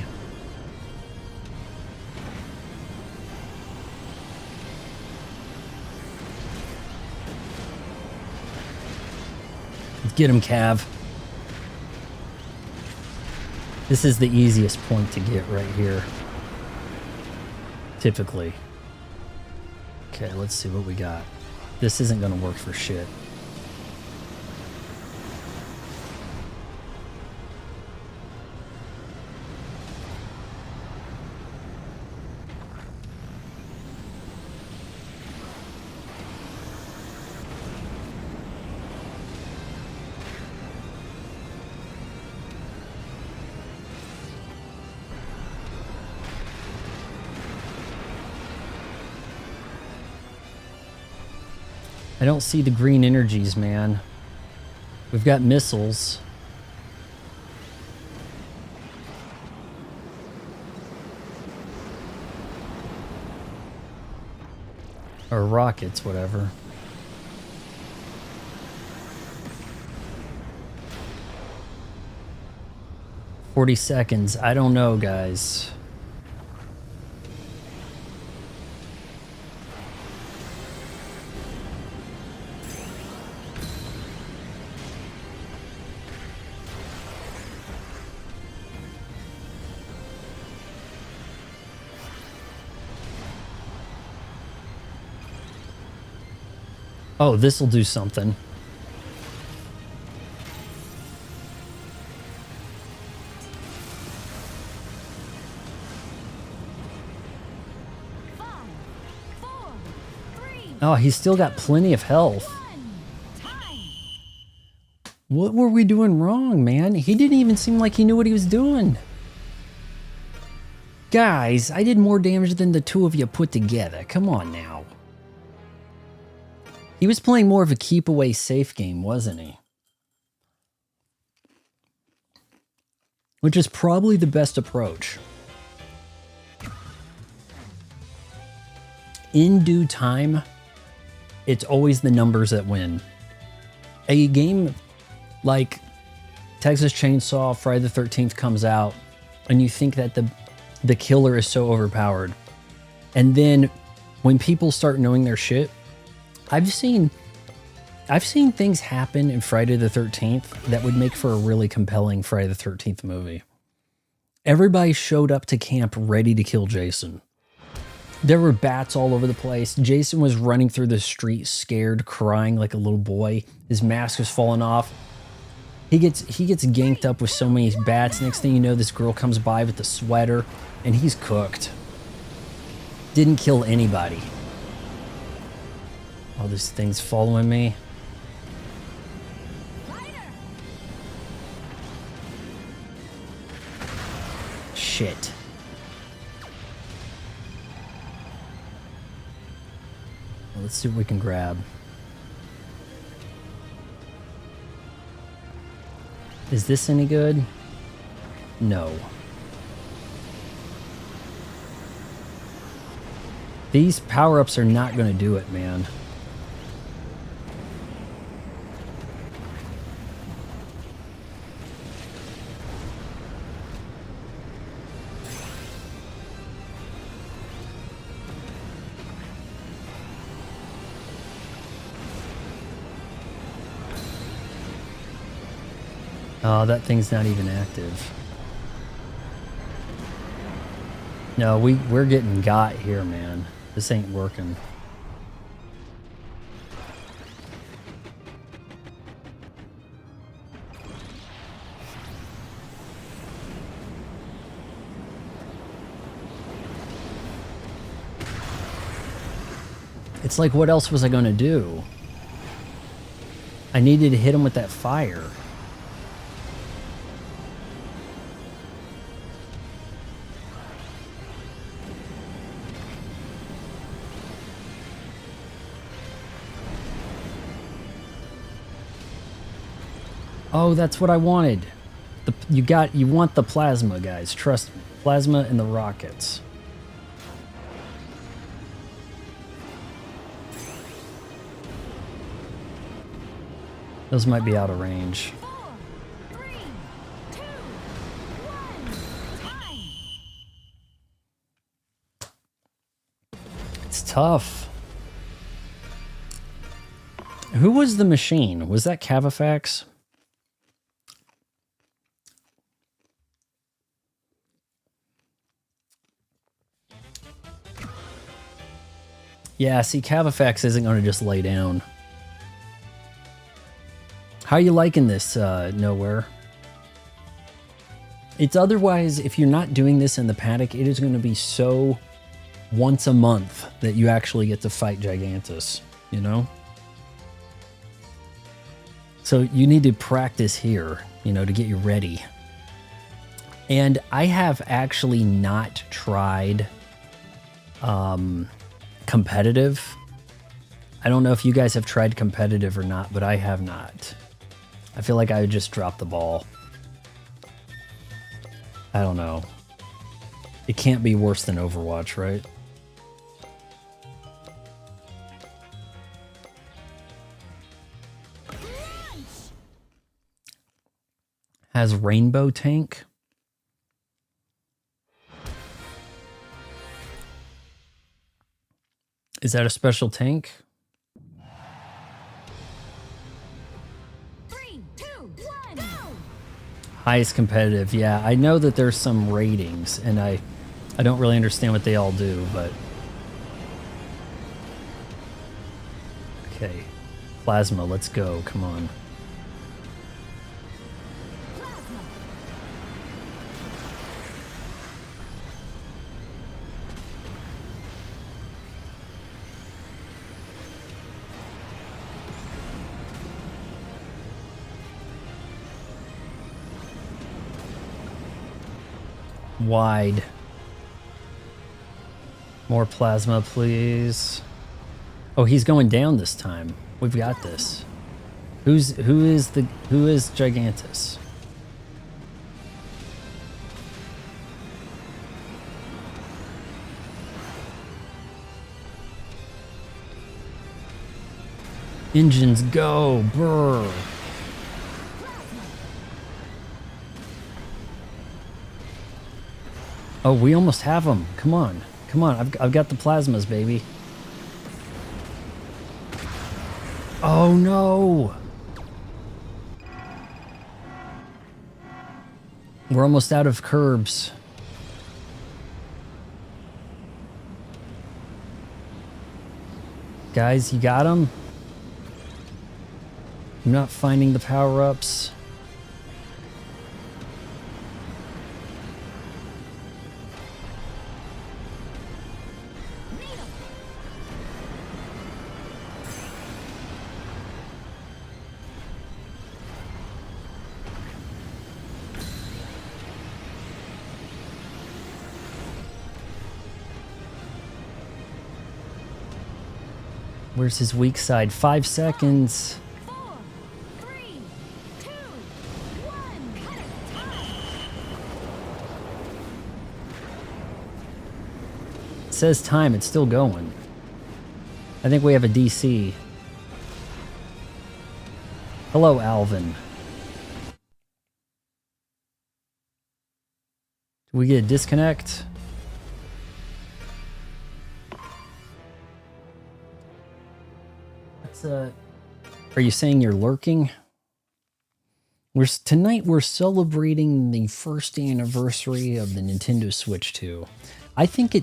Get him, Cav. This is the easiest point to get right here. Typically. Okay, let's see what we got. This isn't going to work for shit. I don't see the green energies, man. We've got missiles. Or rockets, whatever. "40 seconds. I don't know, guys. Oh, this'll do something. Five, four, three, Oh, he's still got plenty of health. 1. Time. What were we doing wrong, man? He didn't even seem like he knew what he was doing. Guys, I did more damage than the two of you put together. Come on now. He was playing more of a keep away safe game, wasn't he? Which is probably the best approach. In due time, it's always the numbers that win. A game like Texas Chainsaw Friday the 13th comes out, and you think that the killer is so overpowered. And then when people start knowing their shit, I've seen things happen in Friday the 13th that would make for a really compelling Friday the 13th movie. Everybody showed up to camp ready to kill Jason. There were bats all over the place. Jason was running through the street, scared, crying like a little boy. His mask was falling off. He gets ganked up with so many bats. Next thing you know, this girl comes by with the sweater, and he's cooked. Didn't kill anybody. All these things following me. Shit. Well, let's see what we can grab. Is this any good? No. These power-ups are not going to do it, man. Oh, that thing's not even active. No, we're getting got here, man. This ain't working. It's like, what else was I gonna do? I needed to hit him with that fire. Oh, that's what I wanted. You want the plasma, guys. Trust me. Plasma and the rockets. Those might be out of range. 4, 3, 2, 1. Time. It's tough. Who was the machine? Was that Cavafax? Yeah, see, Cavafax isn't going to just lay down. How are you liking this, Nowhere? It's otherwise, if you're not doing this in the paddock, it is going to be so once a month that you actually get to fight Gigantus, you know? So you need to practice here, you know, to get you ready. And I have actually not tried competitive. I don't know if you guys have tried competitive or not, but I have not. I feel like I would just drop the ball. I don't know. It can't be worse than Overwatch, right? Has Rainbow Tank. Is that a special tank? 3, 2, 1. Go. Highest competitive. Yeah, I know that there's some ratings, and I don't really understand what they all do, but... Okay. Plasma, let's go. Come on. Plasma. Wide. More plasma, please. Oh, he's going down this time. We've got this. Who is Gigantus? Engines go, brr. Oh, we almost have them. Come on. Come on. I've got the plasmas, baby. Oh, no. We're almost out of curbs. Guys, you got them? I'm not finding the power-ups. Where's his weak side? 5 seconds. 4, 3, 2, 1. Cut it. Time. It says time, it's still going. I think we have a DC. Hello, Alvin. Do we get a disconnect? Are you saying you're lurking? Tonight we're celebrating the first anniversary of the Nintendo Switch 2. I think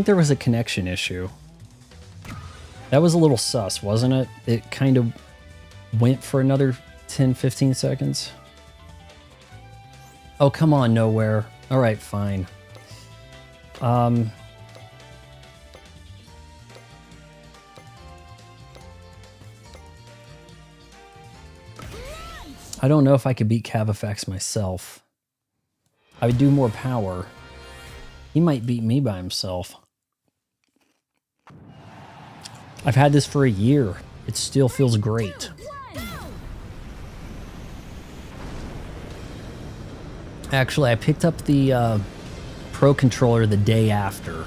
there was a connection issue. That was a little sus, wasn't it? It kind of went for another 10-15 seconds. Oh, come on, nowhere. All right, fine. I don't know if I could beat Cavafax myself. I would do more power. He might beat me by himself. I've had this for a year. It still feels great. Actually, I picked up the Pro Controller the day after.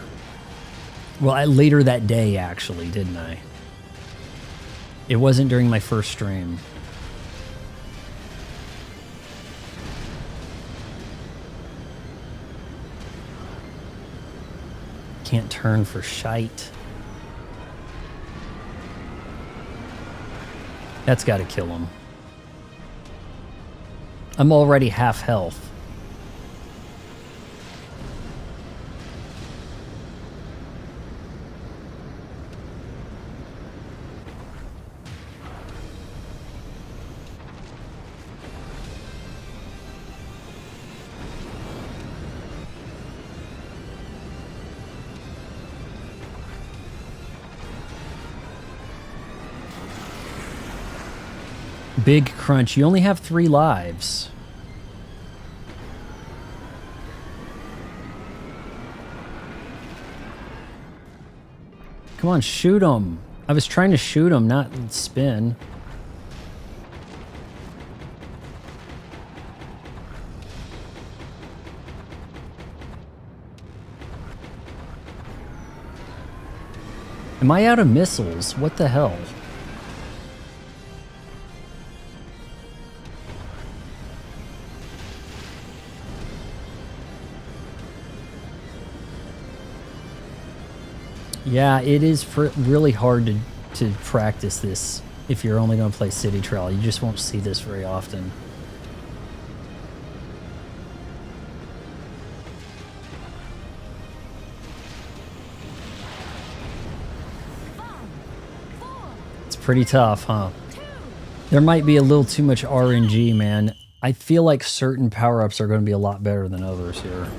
Well, later that day, actually, didn't I? It wasn't during my first stream. Can't turn for shite. That's got to kill him. I'm already half health. Big crunch. You only have 3 lives. Come on, shoot him. I was trying to shoot him, not spin. Am I out of missiles? What the hell? Yeah, it is really hard to practice this if you're only going to play City Trail. You just won't see this very often. It's pretty tough, huh? There might be a little too much RNG, man. I feel like certain power-ups are going to be a lot better than others here.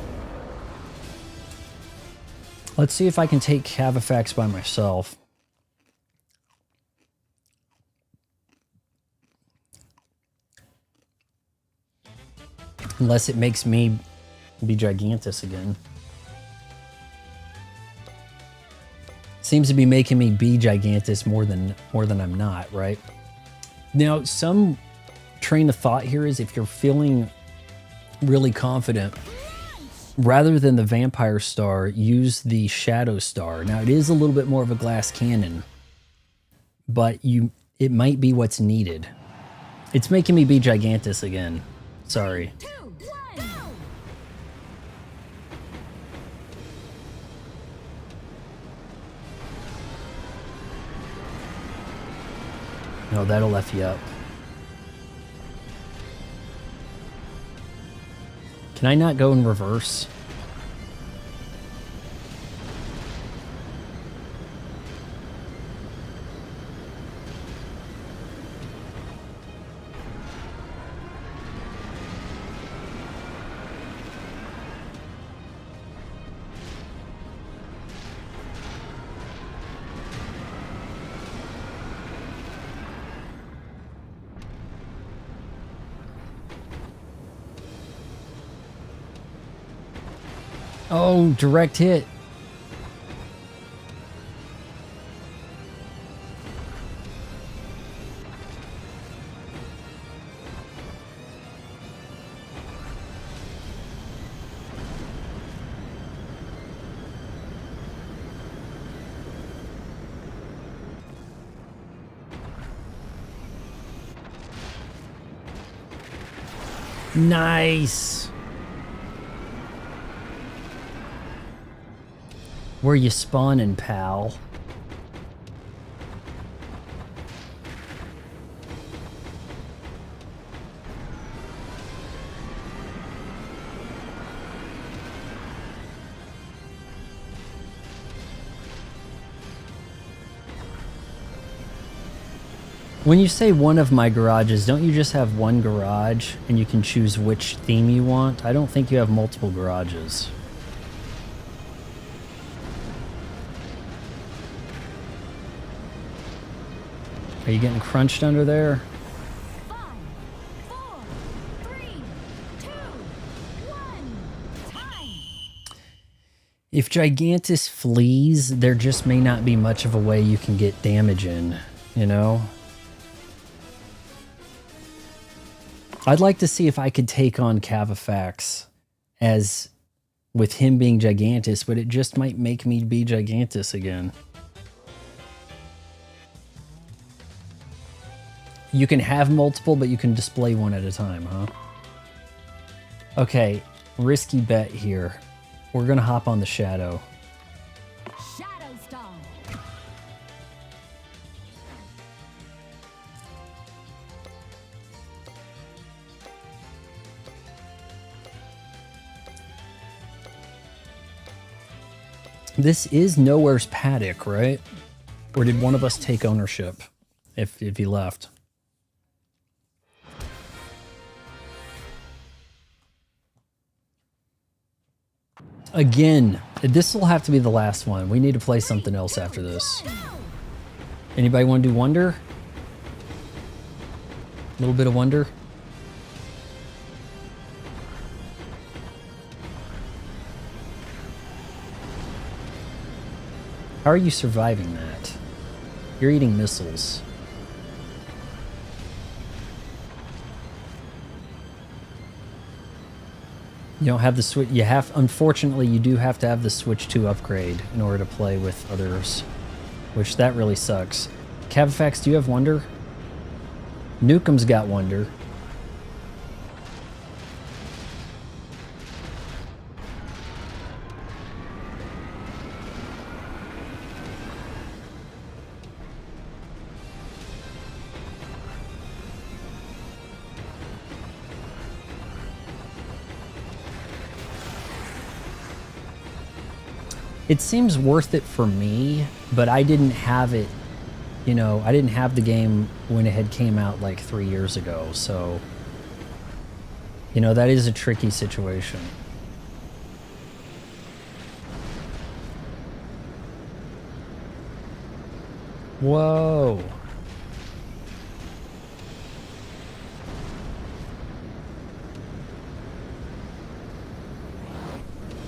Let's see if I can take Cavafax by myself. Unless it makes me be Gigantus again. Seems to be making me be Gigantus more than I'm not, right? Now, some train of thought here is if you're feeling really confident, rather than the Vampire Star, use the Shadow Star. Now, it is a little bit more of a glass cannon, but it might be what's needed. It's making me be Gigantus again. Sorry. 2, 1, go! No, that'll F you up. Can I not go in reverse? Oh, direct hit. Nice. Where you spawning, pal? When you say one of my garages, don't you just have one garage and you can choose which theme you want? I don't think you have multiple garages. Are you getting crunched under there? 5, 4, 3, 2, 1, time! If Gigantus flees, there just may not be much of a way you can get damage in, you know? I'd like to see if I could take on Cavafax as with him being Gigantus, but it just might make me be Gigantus again. You can have multiple, but you can display one at a time, huh? Okay, risky bet here. We're gonna hop on the Shadow. Shadow Star! This is Nowhere's Paddock, right? Or did one of us take ownership if he left? Again, this will have to be the last one. We need to play something else after this. Anybody want to do Wonder? A little bit of Wonder? How are you surviving that? You're eating missiles. You don't have the switch. You have, unfortunately, you do have to have the Switch 2 upgrade in order to play with others, which that really sucks. Cavafax, do you have Wonder? Nukem's got Wonder. It seems worth it for me, but I didn't have it, you know, I didn't have the game when it had came out like 3 years ago, so, you know, that is a tricky situation. Whoa.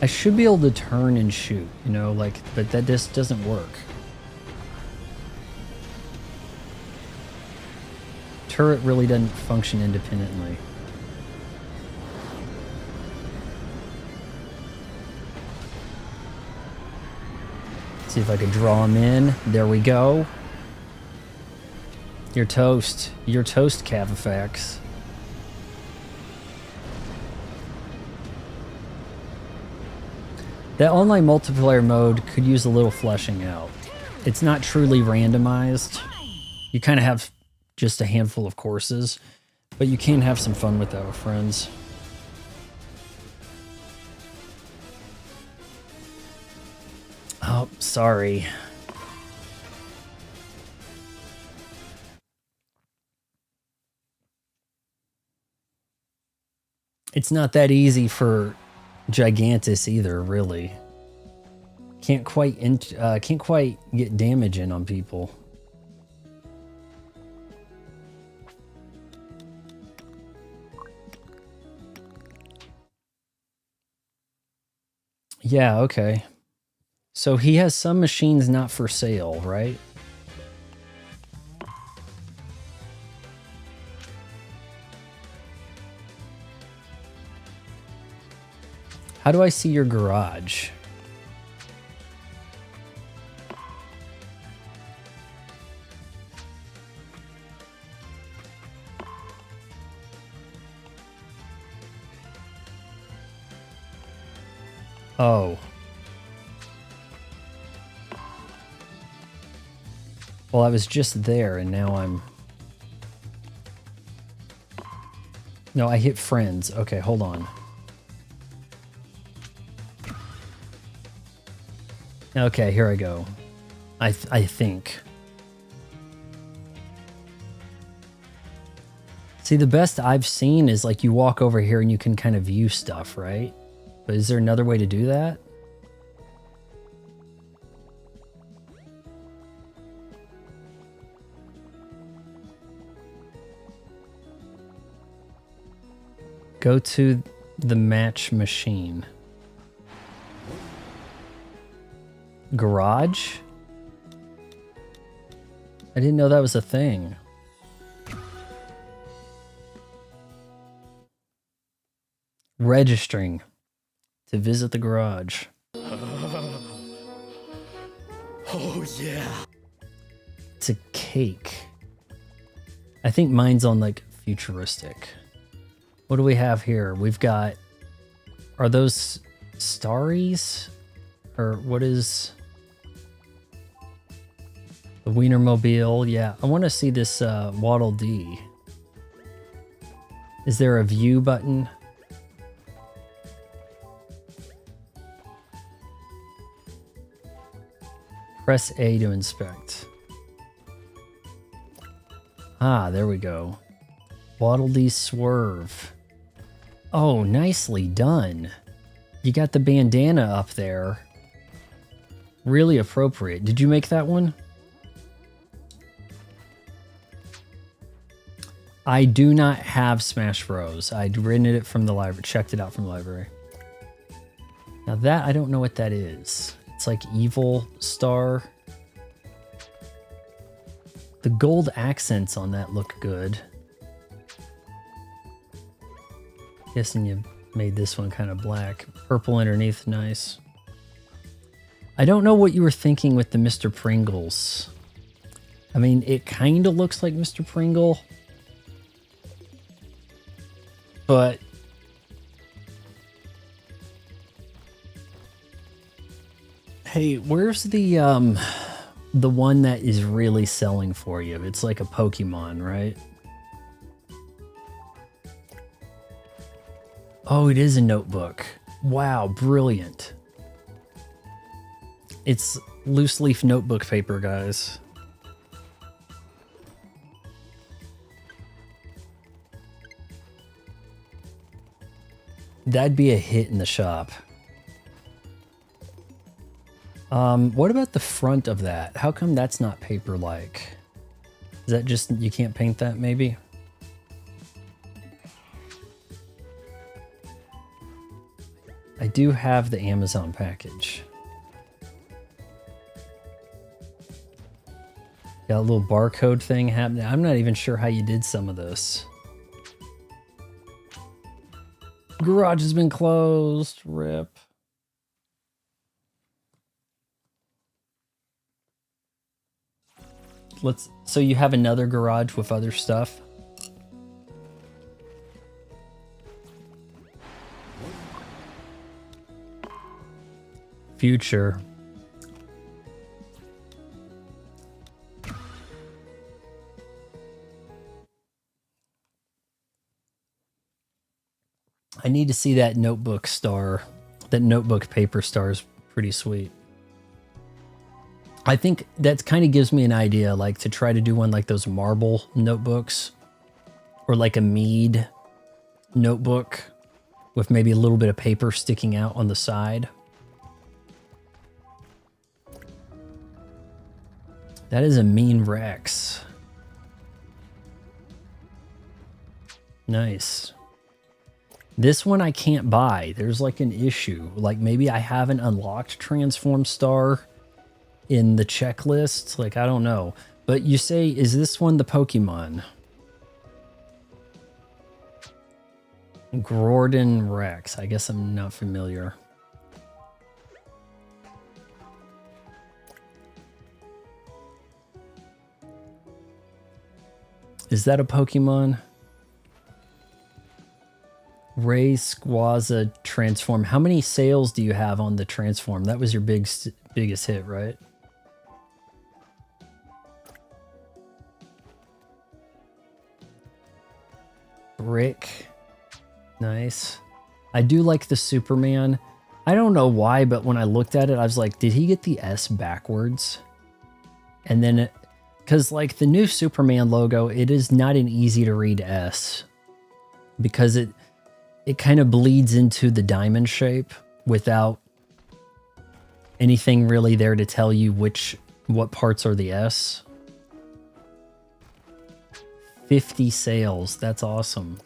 I should be able to turn and shoot, you know, like, but that just doesn't work. turret really doesn't function independently. See if I could draw him in. There we go. You're toast. You're toast, Cavafax. That online multiplayer mode could use a little fleshing out. It's not truly randomized. You kind of have just a handful of courses, but you can have some fun with that with friends. Oh, sorry. It's not that easy for Gigantus either, really. Can't quite get damage in on people. Yeah, okay. So he has some machines not for sale, right? How do I see your garage? Oh. Well, I was just there and now I'm... No, I hit friends. Okay, hold on. Okay, here I go. I think. See, the best I've seen is like you walk over here and you can kind of view stuff, right? But is there another way to do that? Go to the match machine. Garage? I didn't know that was a thing. Registering to visit the garage. Oh, yeah. It's a cake. I think mine's on like futuristic. What do we have here? We've got... Are those Starries? Or what is... The Wienermobile? Yeah, I want to see this Waddle Dee. Is there a view button? Press A to inspect. Ah, there we go. Waddle Dee Swerve. Oh, nicely done. You got the bandana up there. Really appropriate. Did you make that one? I do not have Smash Bros. I'd rented it from the library, checked it out from the library. Now that, I don't know what that is. It's like Evil Star. The gold accents on that look good. Guessing you made this one kind of black. Purple underneath, nice. I don't know what you were thinking with the Mr. Pringles. I mean, it kind of looks like Mr. Pringle. But... Hey, where's the one that is really selling for you? It's like a Pokemon, right? Oh, it is a notebook. Wow, brilliant. It's loose leaf notebook paper, guys. That'd be a hit in the shop. What about the front of that? How come that's not paper-like? Is that just, you can't paint that, maybe? I do have the Amazon package. Got a little barcode thing happening. I'm not even sure how you did some of this. Garage has been closed. Rip. So you have another garage with other stuff? Future. I need to see that notebook star. That notebook paper star is pretty sweet. I think that kind of gives me an idea, like to try to do one like those marble notebooks or like a mead notebook with maybe a little bit of paper sticking out on the side. That is a mean Rex. Nice. This one I can't buy. There's like an issue. Like maybe I haven't unlocked Transform Star in the checklist. Like, I don't know. But you say, is this one the Pokemon? Gordon Rex. I guess I'm not familiar. Is that a Pokemon? Ray Squaza Transform. How many sales do you have on the Transform? That was your biggest hit, right? Brick. Nice. I do like the Superman. I don't know why, but when I looked at it, I was like, did he get the S backwards? And then, because like the new Superman logo, it is not an easy to read S. Because it kind of bleeds into the diamond shape without anything really there to tell you what parts are the S. 50 sales. That's awesome.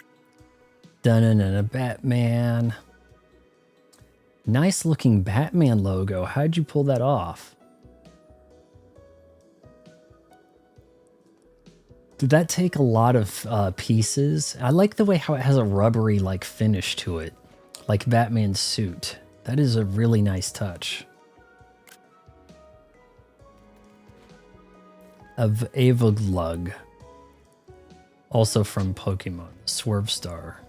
Dun-dun-dun, Batman. Nice looking Batman logo. How'd you pull that off? Did that take a lot of pieces? I like the way how it has a rubbery like finish to it. Like Batman's suit. That is a really nice touch. Of Avaglug. Also from Pokemon. Swerve Star.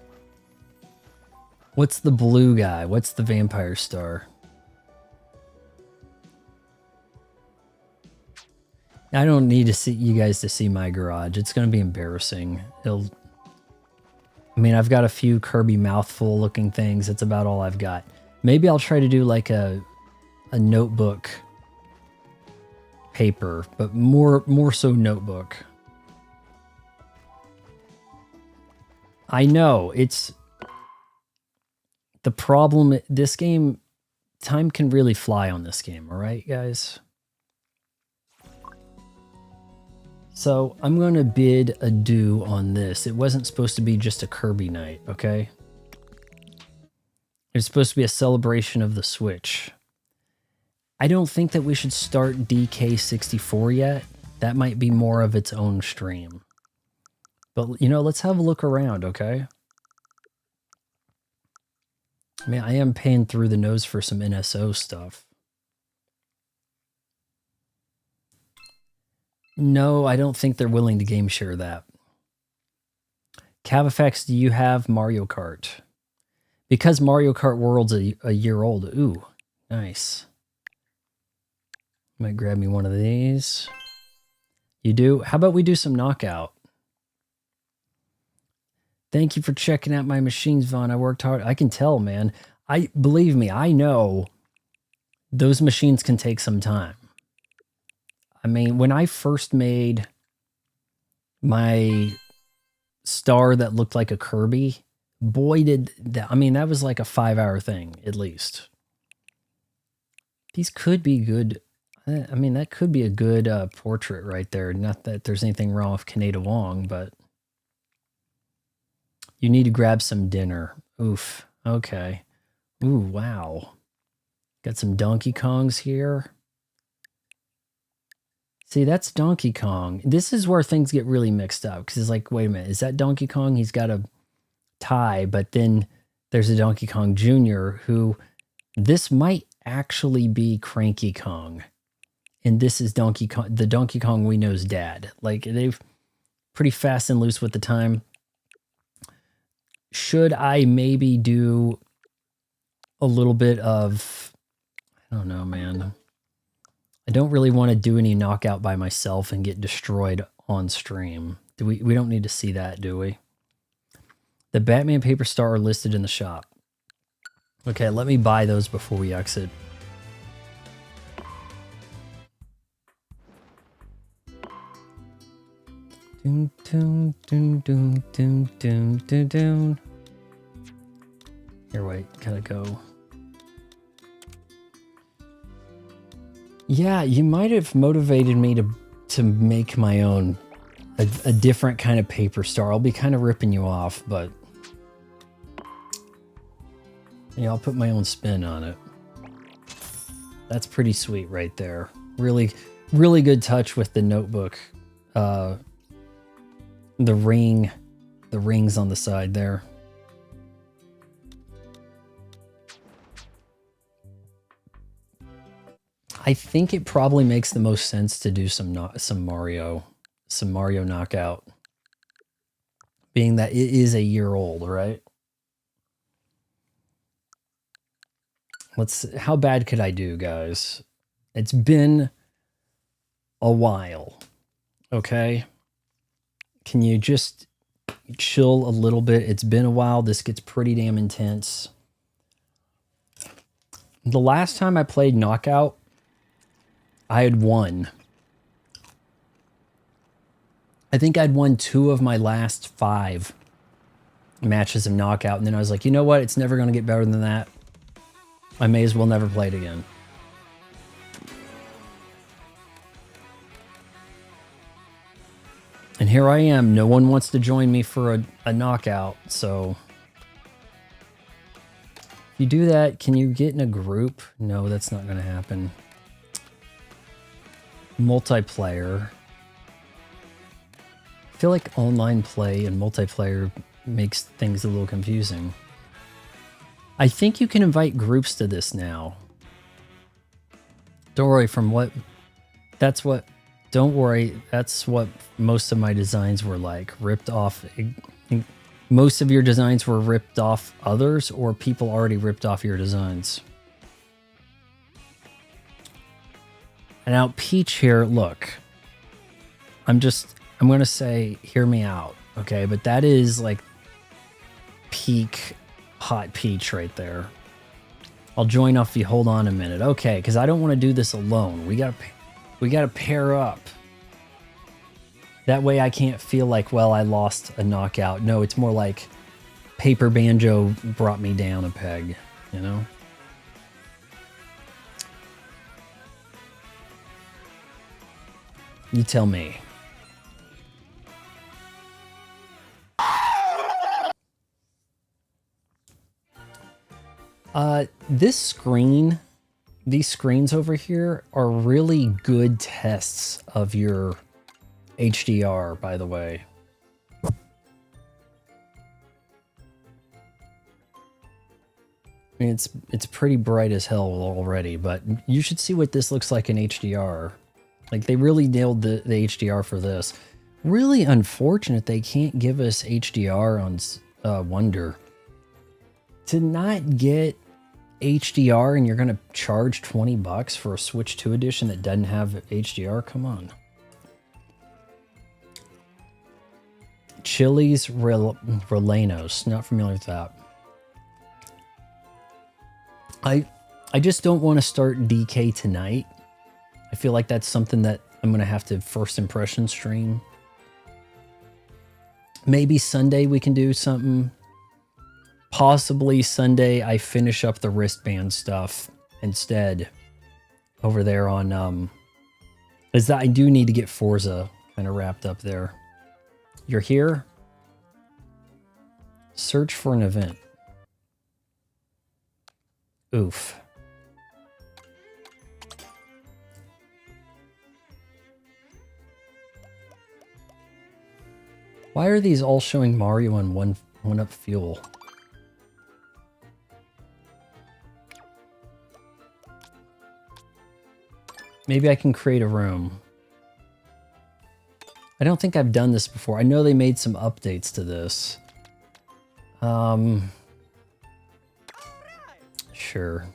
What's the blue guy? What's the Vampire Star? I don't need to see you guys to see my garage. It's going to be embarrassing. I mean, I've got a few Kirby mouthful looking things. That's about all I've got. Maybe I'll try to do like a notebook paper, but more so notebook. I know it's the problem. This game, time can really fly on this game. All right, guys. So I'm going to bid adieu on this. It wasn't supposed to be just a Kirby night, okay? It's supposed to be a celebration of the Switch. I don't think that we should start DK64 yet. That might be more of its own stream. But, you know, let's have a look around, okay? I mean, I am paying through the nose for some NSO stuff. No, I don't think they're willing to game share that. Cavafex, do you have Mario Kart? Because Mario Kart World's a year old. Ooh, nice. Might grab me one of these. You do? How about we do some Knockout? Thank you for checking out my machines, Vaughn. I worked hard. I can tell, man. Believe me, I know those machines can take some time. I mean, when I first made my star that looked like a Kirby, boy, did that. I mean, that was like a 5-hour thing, at least. These could be good. I mean, that could be a good portrait right there. Not that there's anything wrong with Kaneda Wong, but you need to grab some dinner. Oof. Okay. Ooh, wow. Got some Donkey Kongs here. See, that's Donkey Kong. This is where things get really mixed up because it's like, wait a minute, is that Donkey Kong? He's got a tie, but then there's a Donkey Kong Jr. who this might actually be Cranky Kong. And this is Donkey Kong, the Donkey Kong we know's dad. Like, they've pretty fast and loose with the time. Should I maybe do a little bit of, I don't know, man. I don't really want to do any knockout by myself and get destroyed on stream. We don't need to see that, do we? The Batman Paper Star are listed in the shop. Okay, let me buy those before we exit. Doon, doon, doon, doon, doon, doon, doon, doon. Here, wait, gotta go. Yeah, you might have motivated me to make my own, a different kind of paper star. I'll be kind of ripping you off, but yeah, I'll put my own spin on it. That's pretty sweet right there. Really, really good touch with the notebook. The rings on the side there. I think it probably makes the most sense to do some Mario Knockout, being that it is a year old, right? How bad could I do, guys? It's been a while, okay? Can you just chill a little bit? It's been a while. This gets pretty damn intense. The last time I played Knockout, I had won. I think I'd won 2 of my last 5 matches of Knockout, and then I was like, you know what? It's never going to get better than that. I may as well never play it again. And here I am. No one wants to join me for a knockout, so if you do that, can you get in a group? No, that's not going to happen. Multiplayer. I feel like online play and multiplayer makes things a little confusing. I think you can invite groups to this now. Don't worry, don't worry, that's what most of my designs were like. Ripped off. Most of your designs were ripped off others, or people already ripped off your designs. And now Peach here, look. I'm going to say, hear me out, okay? But that is like peak hot Peach right there. I'll join off if you hold on a minute. Okay, because I don't want to do this alone. We gotta pair up. That way I can't feel like, well, I lost a knockout. No, it's more like Paper Banjo brought me down a peg, you know? You tell me. These screens over here are really good tests of your HDR, by the way. I mean, it's pretty bright as hell already, but you should see what this looks like in HDR. Like, they really nailed the HDR for this. Really unfortunate they can't give us HDR on Wonder. To not get HDR and you're going to charge $20 for a Switch 2 edition that doesn't have HDR? Come on. Chili's Relanos. Not familiar with that. I just don't want to start DK tonight. I feel like that's something that I'm going to have to first impression stream. Maybe Sunday we can do something. Possibly Sunday I finish up the wristband stuff instead over there on is that I do need to get Forza kind of wrapped up there. You're here? Search for an event. Oof. Why are these all showing Mario on one up fuel? Maybe I can create a room. I don't think I've done this before. I know they made some updates to this. Sure.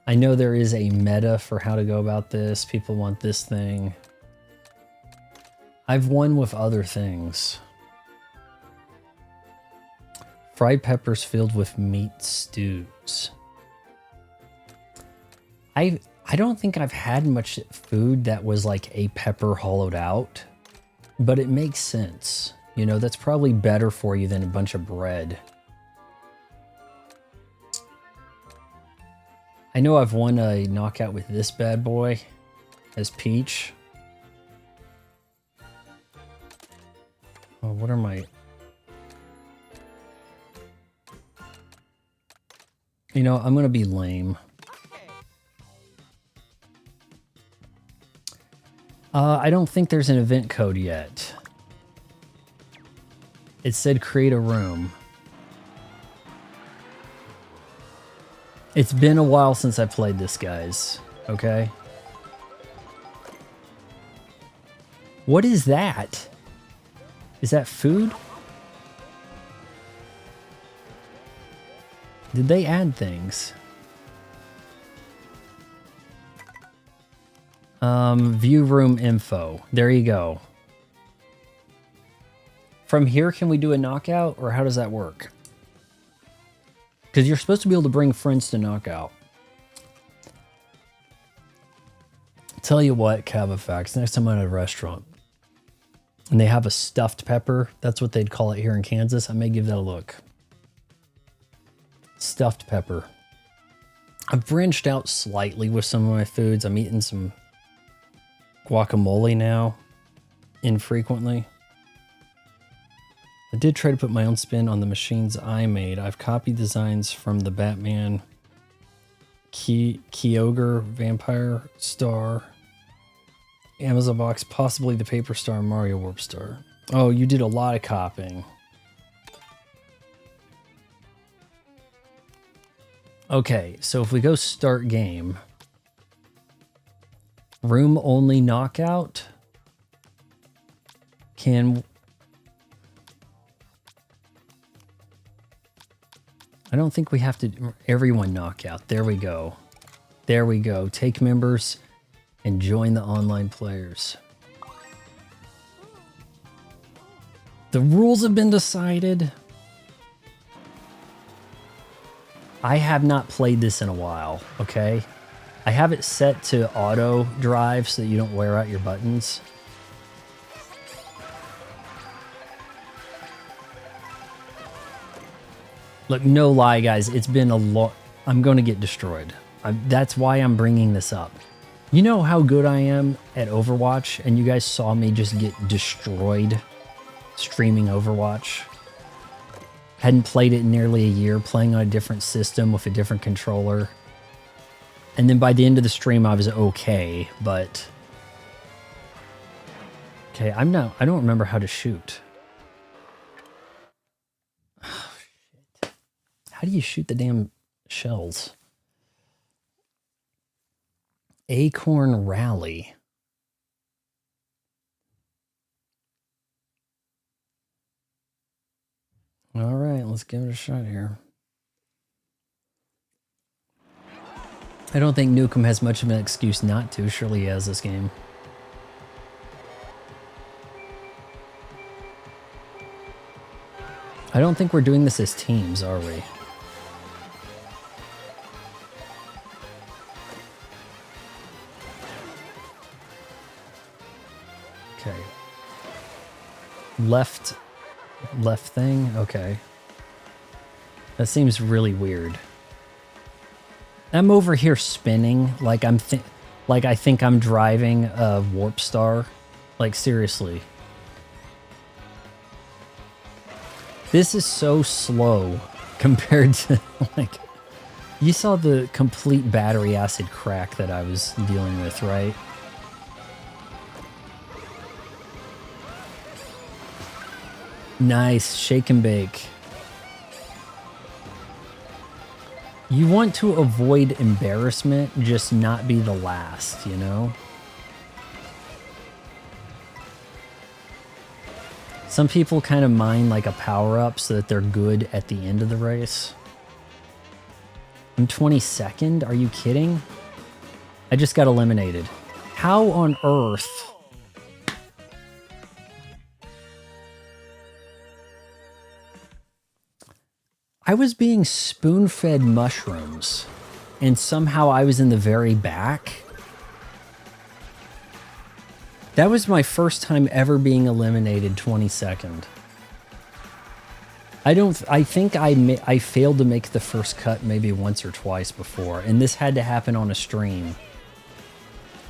I know there is a meta for how to go about this. People want this thing. I've won with other things. Fried peppers filled with meat stews. I don't think I've had much food that was like a pepper hollowed out, but it makes sense. You know, that's probably better for you than a bunch of bread. I know I've won a knockout with this bad boy as Peach. Oh, what are my... You know, I'm gonna be lame. I don't think there's an event code yet. It said create a room. It's been a while since I played this, guys. Okay? What is that? Is that food? Did they add things? View room info. There you go. From here, can we do a knockout, or how does that work? Because you're supposed to be able to bring friends to knockout. Tell you what, Cabifacts, next time I'm at a restaurant and they have a stuffed pepper, that's what they'd call it here in Kansas, I may give that a look. Stuffed pepper. I've branched out slightly with some of my foods. I'm eating some guacamole now, infrequently. I did try to put my own spin on the machines I made. I've copied designs from the Batman, Kyogre, Vampire Star, Amazon Box, possibly the Paper Star, Mario Warp Star. Oh, you did a lot of copying. Okay, so if we go start game, room only knockout, can... I don't think we have to everyone knockout. There we go. There we go. Take members and join the online players. The rules have been decided. I have not played this in a while, okay? I have it set to auto drive so that you don't wear out your buttons. Look, no lie, guys. It's been a lot. I'm going to get destroyed. That's why I'm bringing this up. You know how good I am at Overwatch, and you guys saw me just get destroyed streaming Overwatch. Hadn't played it in nearly a year, playing on a different system with a different controller. And then by the end of the stream, I was okay, but... Okay, I don't remember how to shoot. How do you shoot the damn shells? Acorn Rally. All right, let's give it a shot here. I don't think Nukem has much of an excuse not to. Surely he has this game. I don't think we're doing this as teams, are we? Okay. Left thing? Okay. That seems really weird. I'm over here spinning like I think I'm driving a Warp Star. Like, seriously. This is so slow compared to, like, you saw the complete battery acid crack that I was dealing with, right? Nice. Shake and bake. You want to avoid embarrassment, just not be the last, you know? Some people kind of mine like a power-up so that they're good at the end of the race. I'm 22nd? Are you kidding? I just got eliminated. How on earth? I was being spoon-fed mushrooms, and somehow I was in the very back. That was my first time ever being eliminated 22nd. I think I failed to make the first cut maybe once or twice before, and this had to happen on a stream.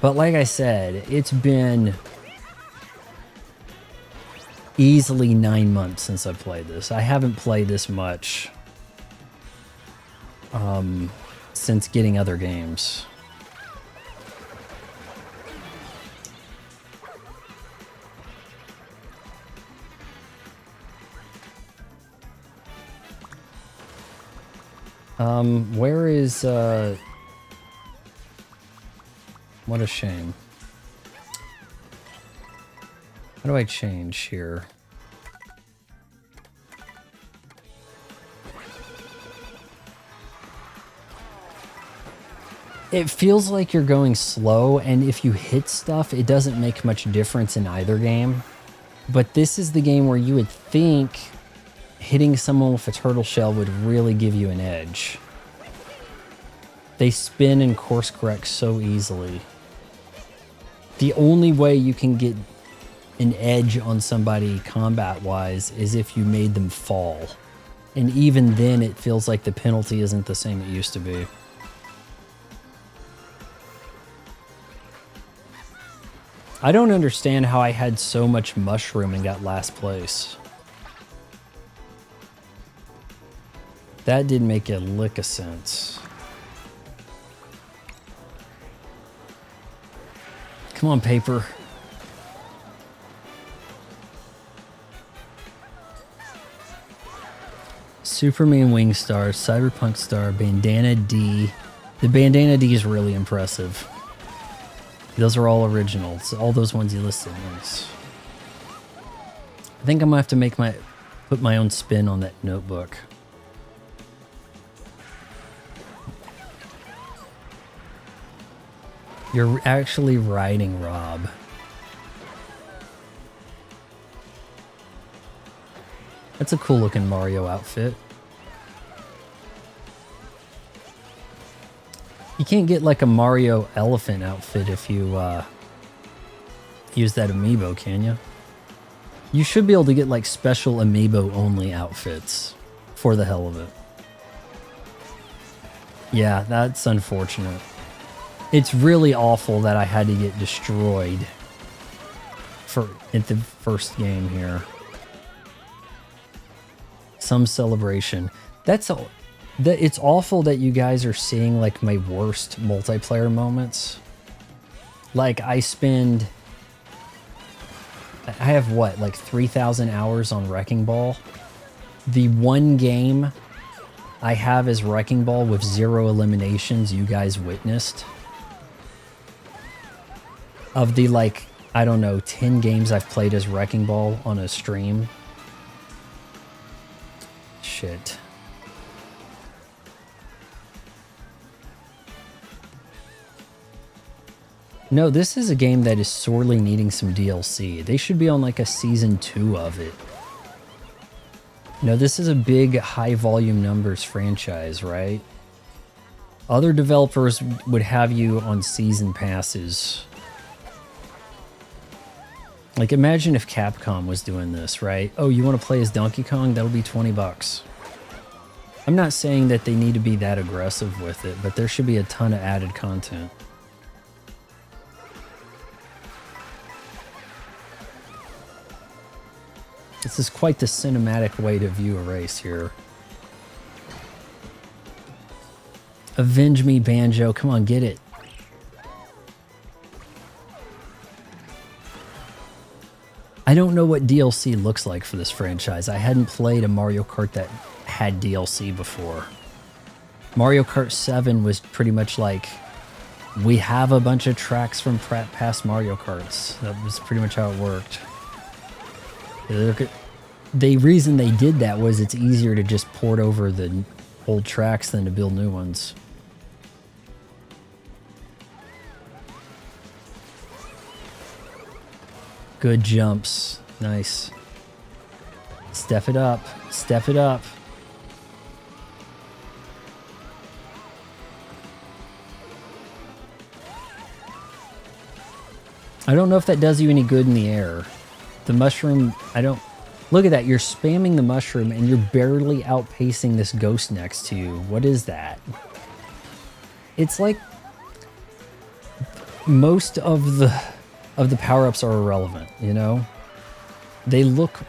But like I said, it's been easily 9 months since I played this. I haven't played this much since getting other games. Where is, what a shame. How do I change here? It feels like you're going slow, and if you hit stuff, it doesn't make much difference in either game. But this is the game where you would think hitting someone with a turtle shell would really give you an edge. They spin and course correct so easily. The only way you can get an edge on somebody combat-wise is if you made them fall. And even then, it feels like the penalty isn't the same it used to be. I don't understand how I had so much mushroom and got last place. That didn't make a lick of sense. Come on, paper. Superman Wing Star, Cyberpunk Star, Bandana D. The Bandana D is really impressive. Those are all originals. All those ones you listed. Nice. I think I'm gonna have to put my own spin on that notebook. You're actually riding Rob. That's a cool looking Mario outfit. You can't get like a Mario elephant outfit if you use that amiibo, can you? You should be able to get like special amiibo only outfits for the hell of it. Yeah, that's unfortunate. It's really awful that I had to get destroyed at the first game here. Some celebration. It's awful that you guys are seeing like my worst multiplayer moments. Like I have what, like 3,000 hours on Wrecking Ball. The one game I have as Wrecking Ball with 0 eliminations you guys witnessed. Of the like, I don't know, 10 games I've played as Wrecking Ball on a stream. Shit. No, this is a game that is sorely needing some DLC. They should be on like a season 2 of it. No, this is a big high volume numbers franchise, right? Other developers would have you on season passes. Like imagine if Capcom was doing this, right? Oh, you want to play as Donkey Kong? That'll be $20. I'm not saying that they need to be that aggressive with it, but there should be a ton of added content. This is quite the cinematic way to view a race here. Avenge me, Banjo. Come on, get it. I don't know what DLC looks like for this franchise. I hadn't played a Mario Kart that had DLC before. Mario Kart 7 was pretty much like, we have a bunch of tracks from past Mario Karts. That was pretty much how it worked. The reason they did that was it's easier to just port over the old tracks than to build new ones. Good jumps. Nice. Step it up. Step it up. I don't know if that does you any good in the air. The mushroom, I don't... Look at that, you're spamming the mushroom and you're barely outpacing this ghost next to you. What is that? It's like... Most of the power-ups are irrelevant, you know? They look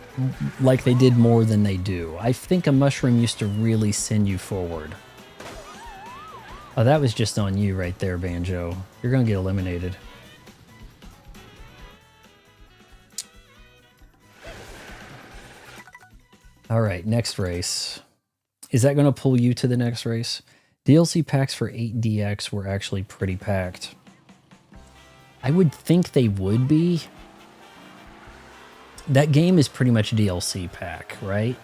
like they did more than they do. I think a mushroom used to really send you forward. Oh, that was just on you right there, Banjo. You're gonna get eliminated. All right, next race. Is that going to pull you to the next race? DLC packs for 8DX were actually pretty packed. I would think they would be. That game is pretty much DLC pack, right?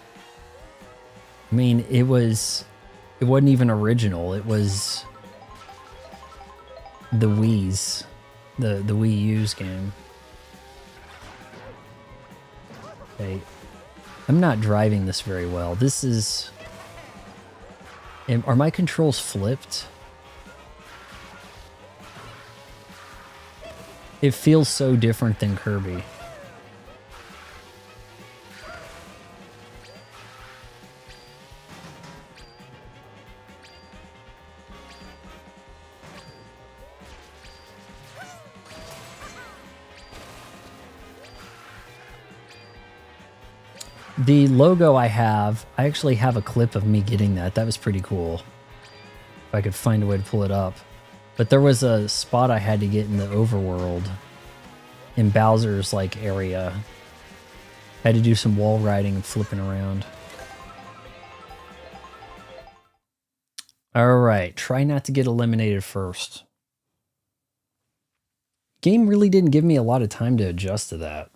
I mean, it wasn't even original. It was the Wii's, the Wii U's game. Okay. I'm not driving this very well. This is... Are my controls flipped? It feels so different than Kirby. The logo I actually have a clip of me getting that. That was pretty cool. If I could find a way to pull it up. But there was a spot I had to get in the overworld. In Bowser's, like, area. I had to do some wall riding and flipping around. Alright, try not to get eliminated first. Game really didn't give me a lot of time to adjust to that.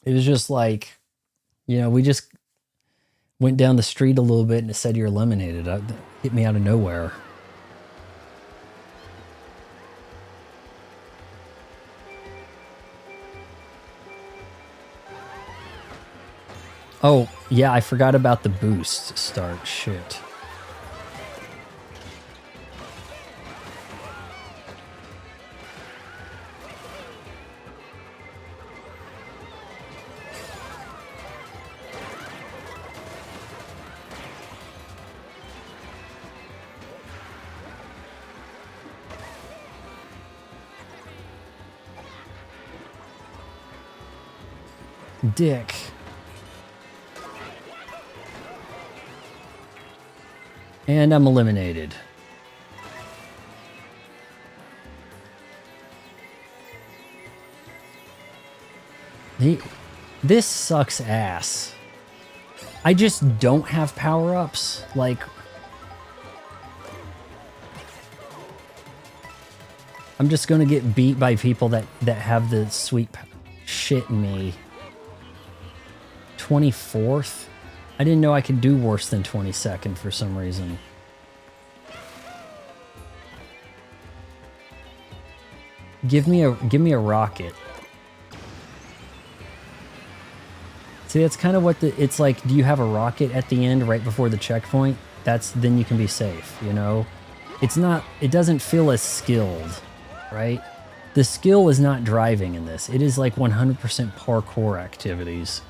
It was just like... You know, we just went down the street a little bit and it said you're eliminated. It hit me out of nowhere. Oh, yeah, I forgot about the boost start. Shit. Dick. And I'm eliminated. This sucks ass. I just don't have power-ups. Like... I'm just gonna get beat by people that have the sweet shit in me. 24th? I didn't know I could do worse than 22nd for some reason. Give me a rocket. See, that's kind of what it's like. Do you have a rocket at the end right before the checkpoint? Then you can be safe, you know? It doesn't feel as skilled, right? The skill is not driving in this. It is like 100% parkour activities.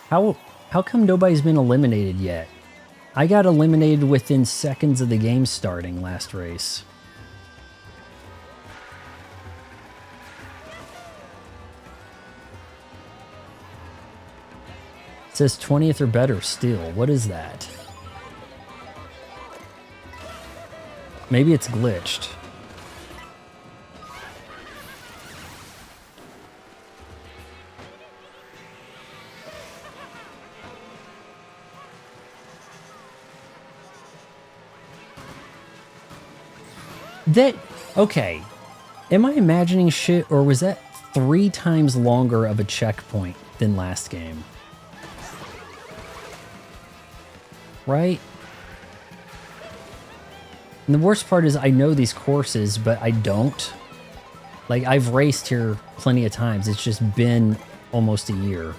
How come nobody's been eliminated yet? I got eliminated within seconds of the game starting last race. It says 20th or better still. What is that? Maybe it's glitched. That, okay. Am I imagining shit, or was that 3 times longer of a checkpoint than last game? Right? And the worst part is I know these courses, but I don't. Like, I've raced here plenty of times. It's just been almost a year.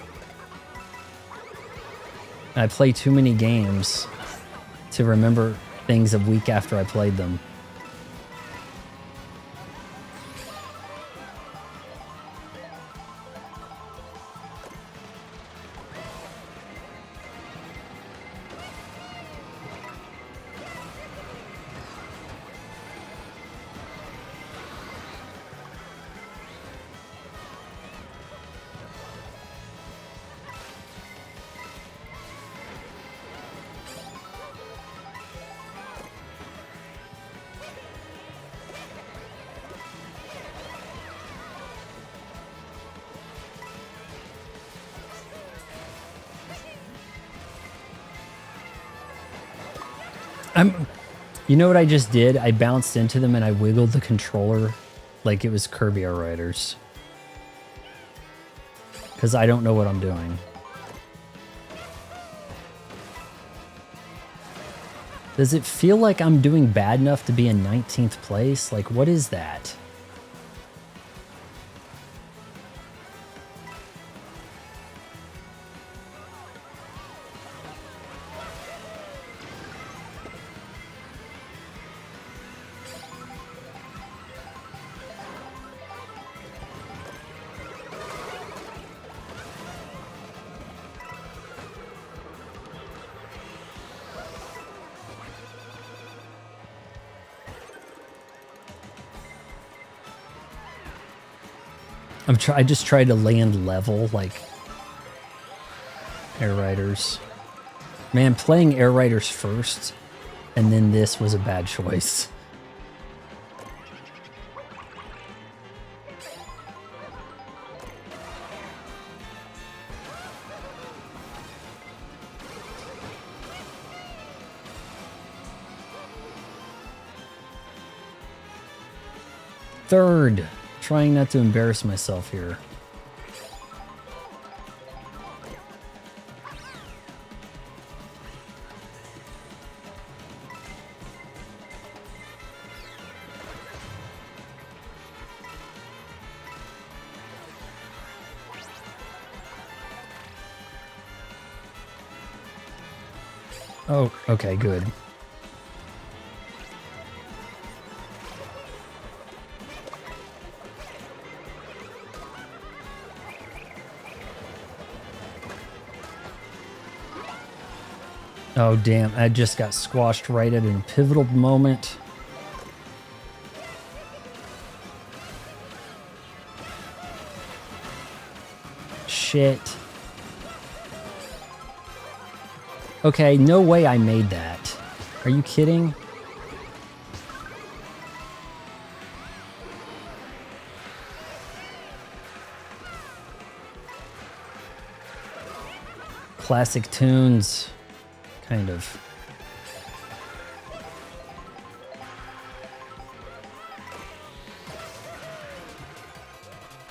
I play too many games to remember things a week after I played them. You know what I just did? I bounced into them and I wiggled the controller like it was Kirby Air Riders. Because I don't know what I'm doing. Does it feel like I'm doing bad enough to be in 19th place? Like, what is that? I just tried to land level like Air Riders. Man, playing Air Riders first and then this was a bad choice. Third. Trying not to embarrass myself here. Oh, okay, good. Oh, damn. I just got squashed right at a pivotal moment. Shit. Okay, no way I made that. Are you kidding? Classic tunes. Kind of.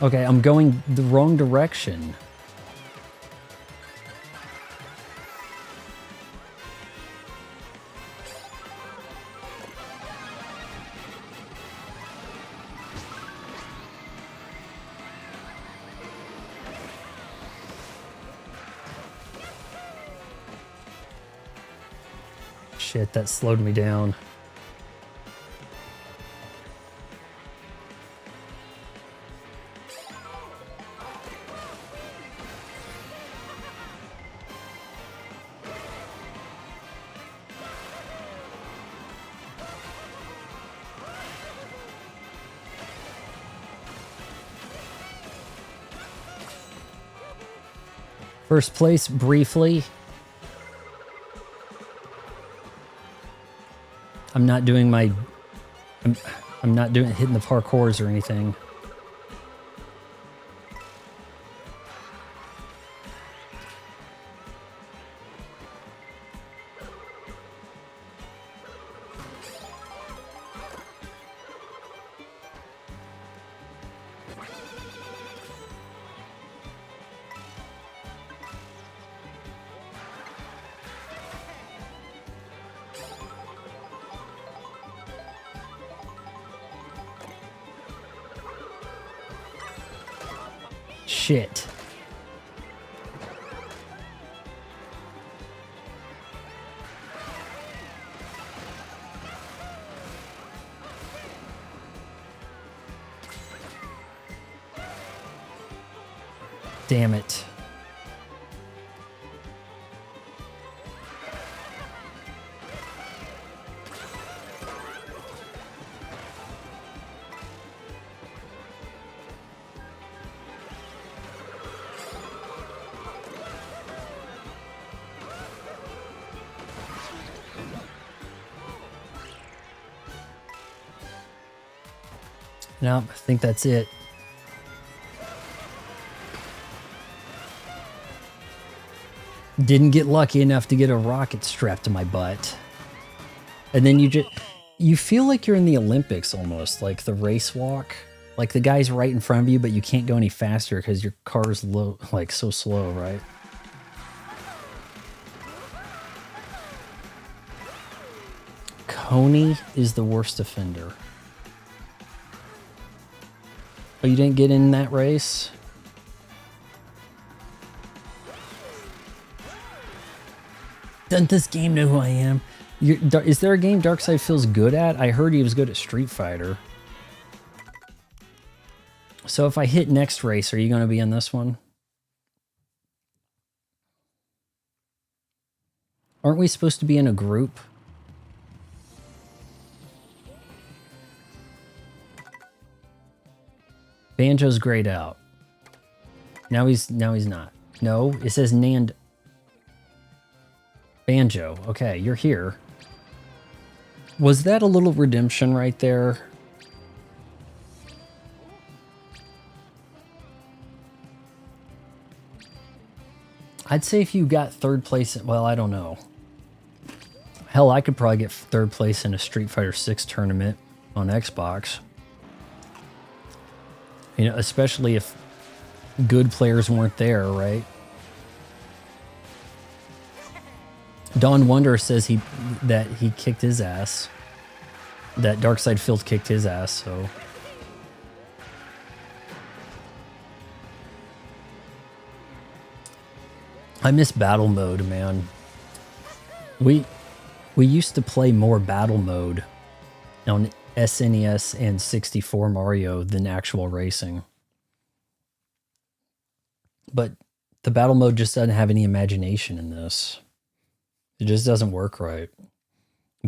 Okay, I'm going the wrong direction. Shit, that slowed me down. First place briefly. I'm not doing my... I'm not doing hitting the parkours or anything. Shit. Damn it. No, I think that's it. Didn't get lucky enough to get a rocket strapped to my butt. And then you feel like you're in the Olympics almost, like the race walk. Like the guy's right in front of you, but you can't go any faster because your car's low, like so slow, right? Coney is the worst offender. Oh, you didn't get in that race? Doesn't this game know who I am? Is there a game Darkseid feels good at? I heard he was good at Street Fighter. So if I hit next race, are you going to be in this one? Aren't we supposed to be in a group? Banjo's grayed out. Now he's not. No, it says Nand. Banjo. Okay, you're here. Was that a little redemption right there? I'd say if you got third place, well, I don't know. Hell, I could probably get third place in a Street Fighter 6 tournament on Xbox. You know, especially if good players weren't there, right? Don Wonder says that he kicked his ass. That Darkseid Field kicked his ass, so... I miss battle mode, man. We used to play more battle mode on SNES and 64 Mario than actual racing. But the battle mode just doesn't have any imagination in this. It just doesn't work right.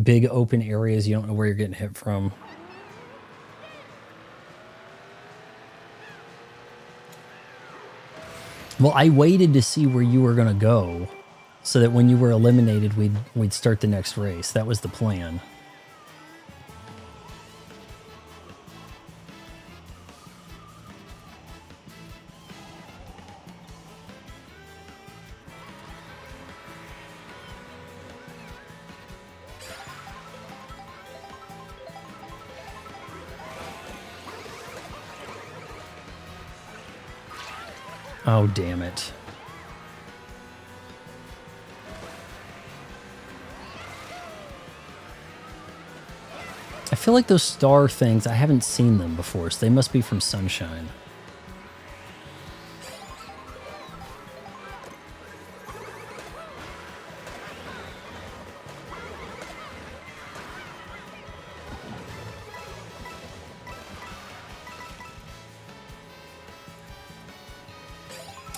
Big open areas, you don't know where you're getting hit from. Well, I waited to see where you were going to go so that when you were eliminated, we'd start the next race. That was the plan. Oh, damn it. I feel like those star things, I haven't seen them before, so they must be from Sunshine.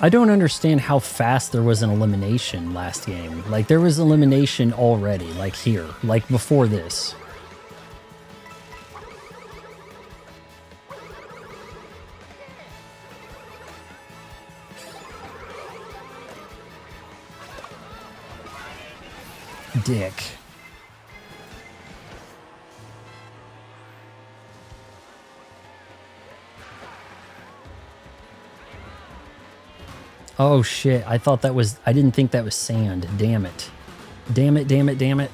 I don't understand how fast there was an elimination last game. Like, there was elimination already, like here, like before this. Dick. Oh shit, I thought that was, I didn't think that was sand. Damn it. Damn it, damn it, damn it.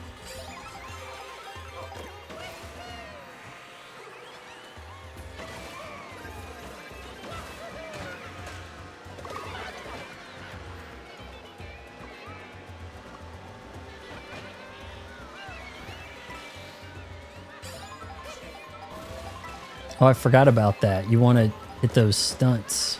Oh, I forgot about that. You want to hit those stunts.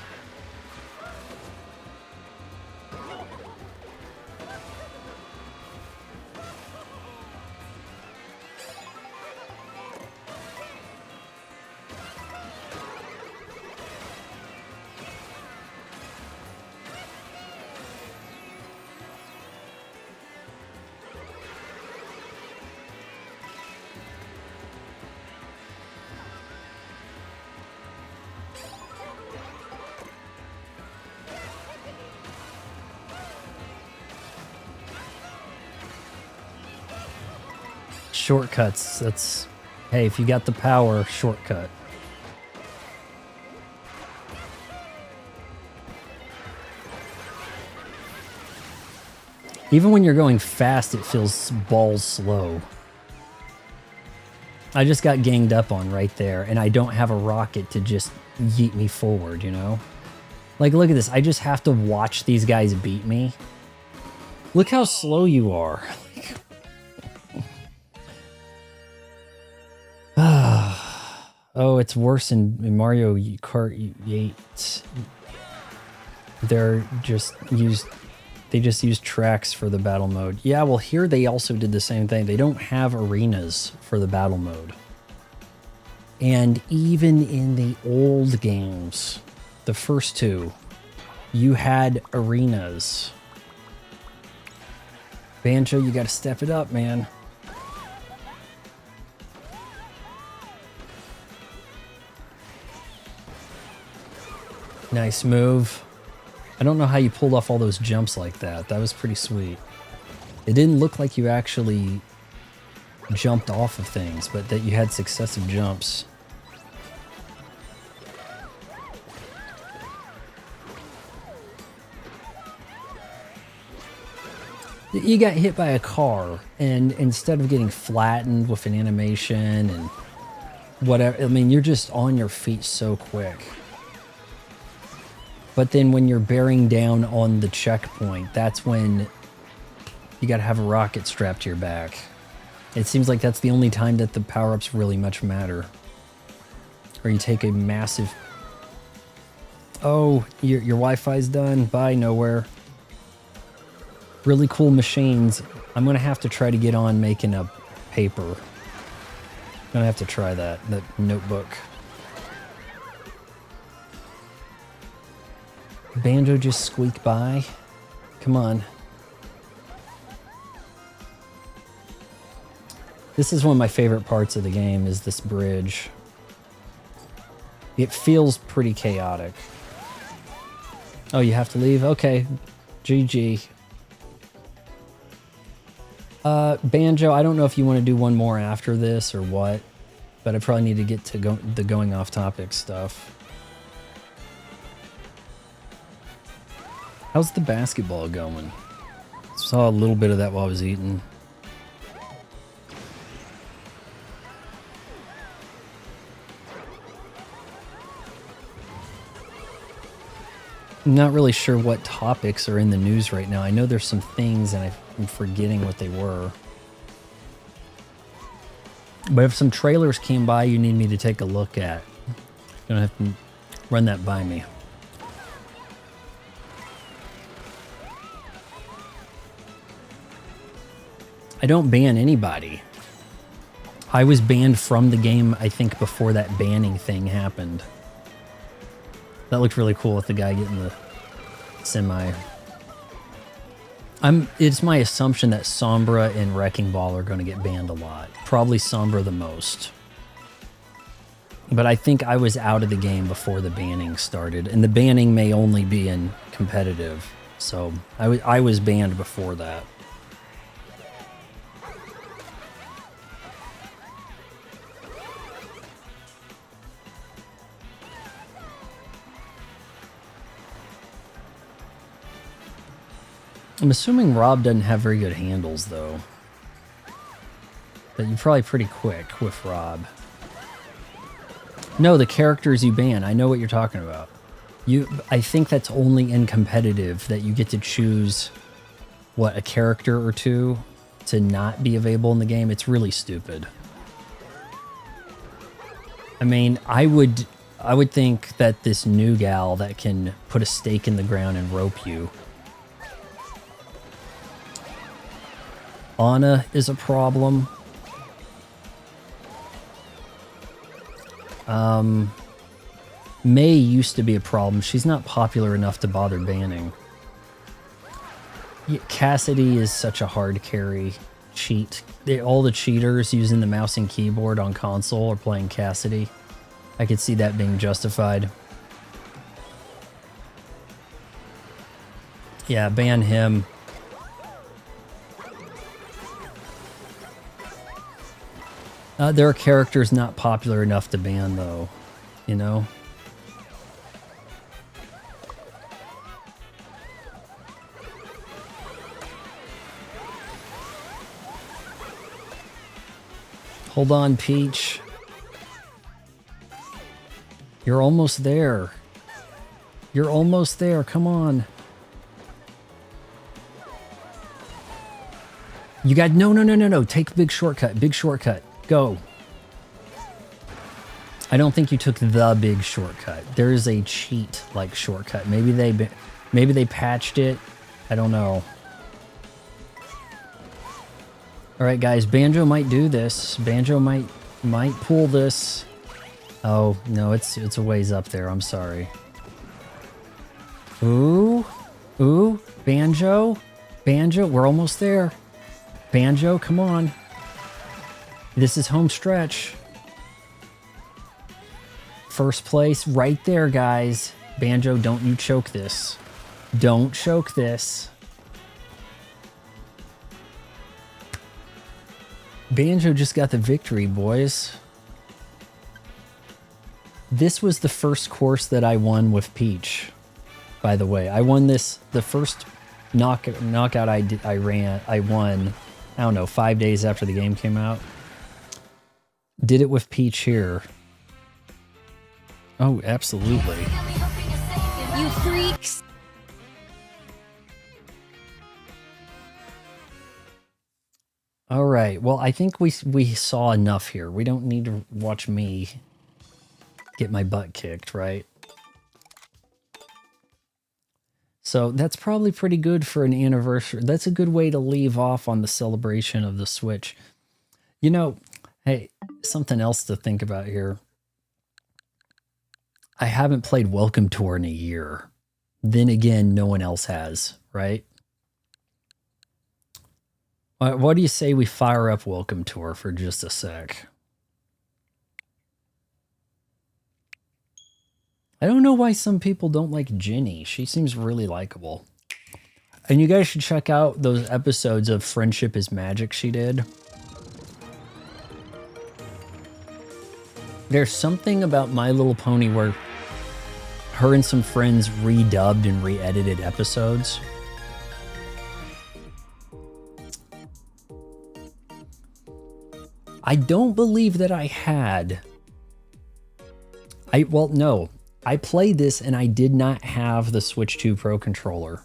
Shortcuts. That's, hey, if you got the power, shortcut. Even when you're going fast, it feels balls slow. I just got ganged up on right there, and I don't have a rocket to just yeet me forward, you know? Like, look at this. I just have to watch these guys beat me. Look how slow you are. Oh, it's worse in Mario Kart 8. They just use tracks for the battle mode. Yeah, well here they also did the same thing. They don't have arenas for the battle mode. And even in the old games, the first two, you had arenas. Banjo, you gotta step it up, man. Nice move. I don't know how you pulled off all those jumps like that. That was pretty sweet. It didn't look like you actually jumped off of things, but that you had successive jumps. You got hit by a car, and instead of getting flattened with an animation and whatever, I mean, you're just on your feet so quick. But then when you're bearing down on the checkpoint, that's when you gotta have a rocket strapped to your back. It seems like that's the only time that the power-ups really much matter. Or you take a massive... Oh, your Wi-Fi's done. Bye, nowhere. Really cool machines. I'm gonna have to try to get on making a paper. I'm gonna have to try that notebook. Banjo just squeak by. Come on. This is one of my favorite parts of the game, is this bridge. It feels pretty chaotic. Oh, you have to leave? Okay. GG. Banjo, I don't know if you want to do one more after this or what, but I probably need to get to the going off topic stuff. How's the basketball going? Saw a little bit of that while I was eating. I'm not really sure what topics are in the news right now. I know there's some things and I'm forgetting what they were. But if some trailers came by you need me to take a look at, you're gonna have to run that by me. I don't ban anybody. I was banned from the game, I think, before that banning thing happened. That looked really cool with the guy getting the semi. It's my assumption that Sombra and Wrecking Ball are going to get banned a lot. Probably Sombra the most. But I think I was out of the game before the banning started. And the banning may only be in competitive. So I was banned before that. I'm assuming Rob doesn't have very good handles, though. But you're probably pretty quick with Rob. No, the characters you ban. I know what you're talking about. I think that's only in competitive that you get to choose, what, a character or two to not be available in the game. It's really stupid. I mean, I would think that this new gal that can put a stake in the ground and rope you. Anna is a problem. May used to be a problem. She's not popular enough to bother banning. Cassidy is such a hard carry cheat. All the cheaters using the mouse and keyboard on console are playing Cassidy. I could see that being justified. Yeah, ban him. There are characters not popular enough to ban, though. You know? Hold on, Peach. You're almost there. You're almost there. Come on. You got... No. Take big shortcut. Big shortcut. Go. I don't think you took the big shortcut. There is a cheat-like shortcut. Maybe they patched it. I don't know. All right, guys. Banjo might do this. Banjo might pull this. Oh no, it's a ways up there. I'm sorry. Ooh, Banjo. We're almost there. Banjo, come on. This is home stretch. First place right there, guys. Banjo, don't you choke this. Don't choke this. Banjo just got the victory, boys. This was the first course that I won with Peach, by the way. I won this, the first knockout I won, I don't know, 5 days after the game came out. Did it with Peach here. Oh, absolutely. You freaks! All right. Well, I think we saw enough here. We don't need to watch me get my butt kicked, right? So that's probably pretty good for an anniversary. That's a good way to leave off on the celebration of the Switch. You know, hey, something else to think about here. I haven't played Welcome Tour in a year. Then again, no one else has, right? What do you say we fire up Welcome Tour for just a sec? I don't know why some people don't like Jenny. She seems really likable. And you guys should check out those episodes of Friendship is Magic she did. There's something about My Little Pony where her and some friends redubbed and re-edited episodes. I don't believe that I had... Well, no. I played this and I did not have the Switch 2 Pro controller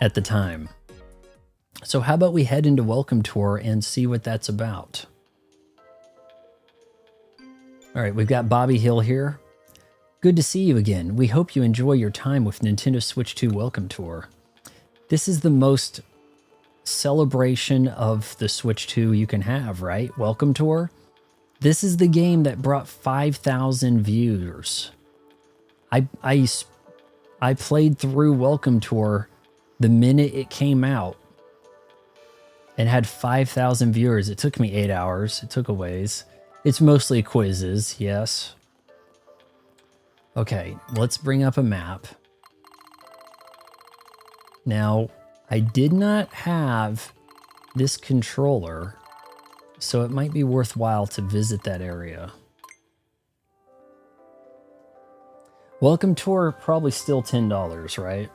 at the time. So how about we head into Welcome Tour and see what that's about? All right, we've got Bobby Hill here. Good to see you again. We hope you enjoy your time with Nintendo Switch 2 Welcome Tour. This is the most celebration of the Switch 2 you can have, right? Welcome Tour. This is the game that brought 5,000 viewers. I played through Welcome Tour the minute it came out and had 5,000 viewers. It took me 8 hours. It took a ways. It's mostly quizzes, yes. Okay, let's bring up a map. Now, I did not have this controller, so it might be worthwhile to visit that area. Welcome Tour, probably still $10, right?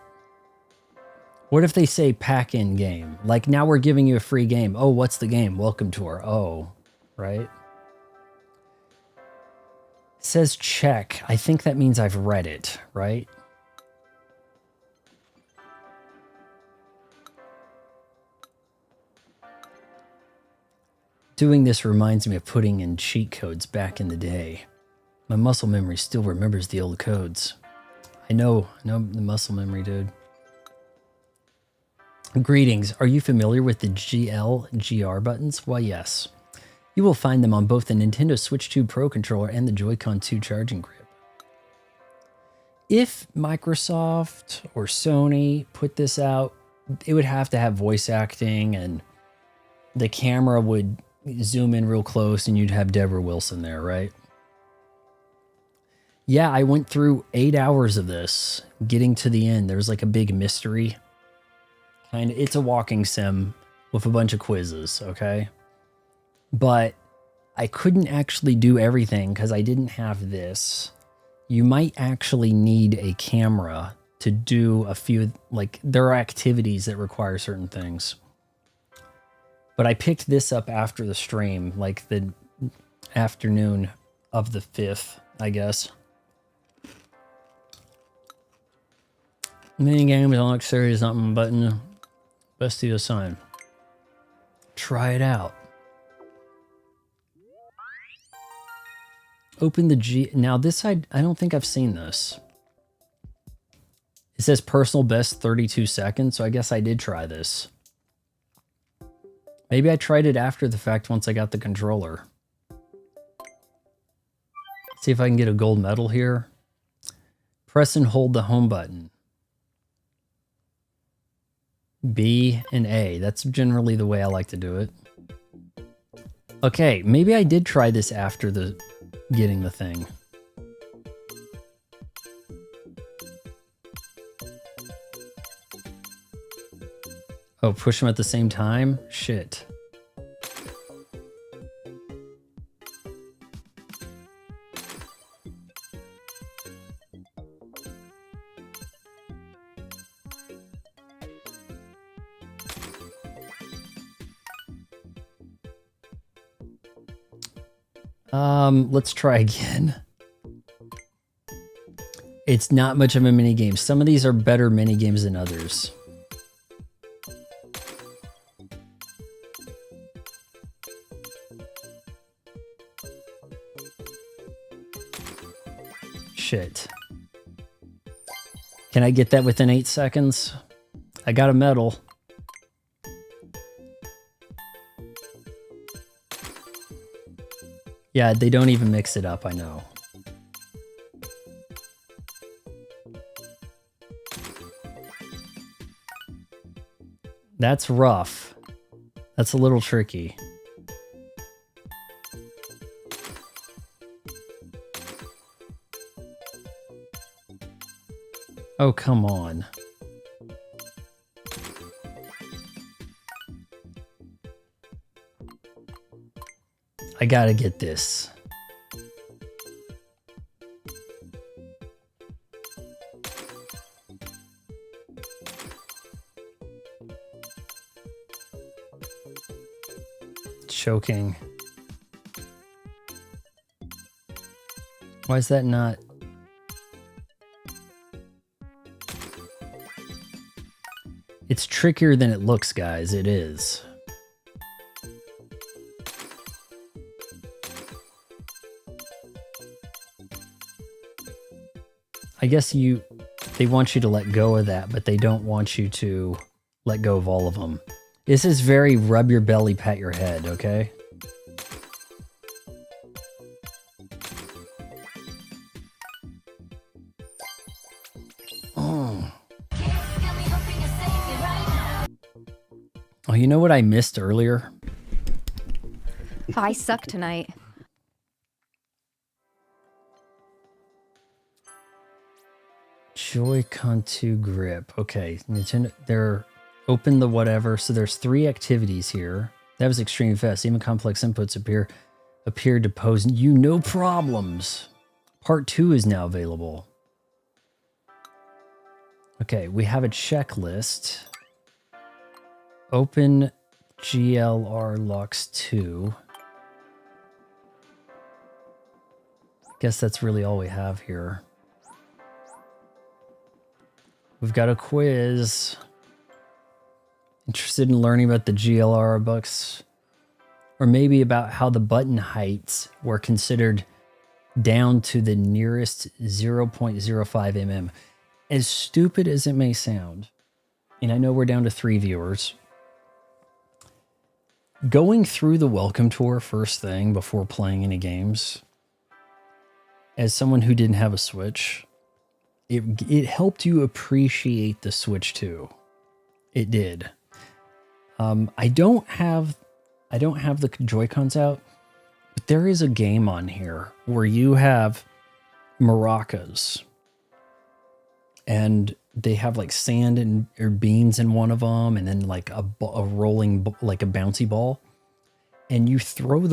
What if they say pack in game? Like, now we're giving you a free game. Oh, what's the game? Welcome to our right? It says check. I think that means I've read it, right? Doing this reminds me of putting in cheat codes back in the day. My muscle memory still remembers the old codes. I know the muscle memory, dude. Greetings. Are you familiar with the GL/GR buttons? Why, yes. You will find them on both the Nintendo Switch 2 Pro controller and the Joy-Con 2 charging grip. If Microsoft or Sony put this out, it would have to have voice acting, and the camera would zoom in real close and you'd have Deborah Wilson there, right? Yeah, I went through 8 hours of this, getting to the end. There's like a big mystery. It's a walking sim with a bunch of quizzes, okay? But I couldn't actually do everything because I didn't have this. You might actually need a camera to do a few, like, there are activities that require certain things. But I picked this up after the stream, like the afternoon of the 5th, I guess. Mini games, unlock series, not my button. Best to assign. Try it out. Open the G. Now this side, I don't think I've seen this. It says personal best 32 seconds, so I guess I did try this. Maybe I tried it after the fact once I got the controller. See if I can get a gold medal here. Press and hold the home button. B and A. That's generally the way I like to do it. Okay, maybe I did try this after the getting the thing. Oh, push them at the same time? Shit. Let's try again. It's not much of a mini game. Some of these are better mini games than others. Shit. Can I get that within 8 seconds? I got a medal. Yeah, they don't even mix it up, I know. That's rough. That's a little tricky. Oh, come on. I gotta get this. Choking. Why is that not? It's trickier than it looks, guys. It is. I guess they want you to let go of that, but they don't want you to let go of all of them. This is very rub your belly, pat your head, okay? Oh. Oh, you know what I missed earlier? I suck tonight. Joy-Con 2 grip. Okay, Nintendo, they're open the whatever. So there's 3 activities here. That was extreme fast. Even complex inputs appear to pose you no problems. Part 2 is now available. Okay, we have a checklist. Open GLR Lux 2. Guess that's really all we have here. We've got a quiz. Interested in learning about the GLR books, or maybe about how the button heights were considered down to the nearest 0.05 mm. As stupid as it may sound, and I know we're down to 3 viewers, going through the welcome tour first thing before playing any games, as someone who didn't have a Switch, it helped you appreciate the Switch 2. It did. I don't have the Joy-Cons out, but there is a game on here where you have maracas, and they have like sand and or beans in one of them, and then like a rolling, like a bouncy ball, and you throw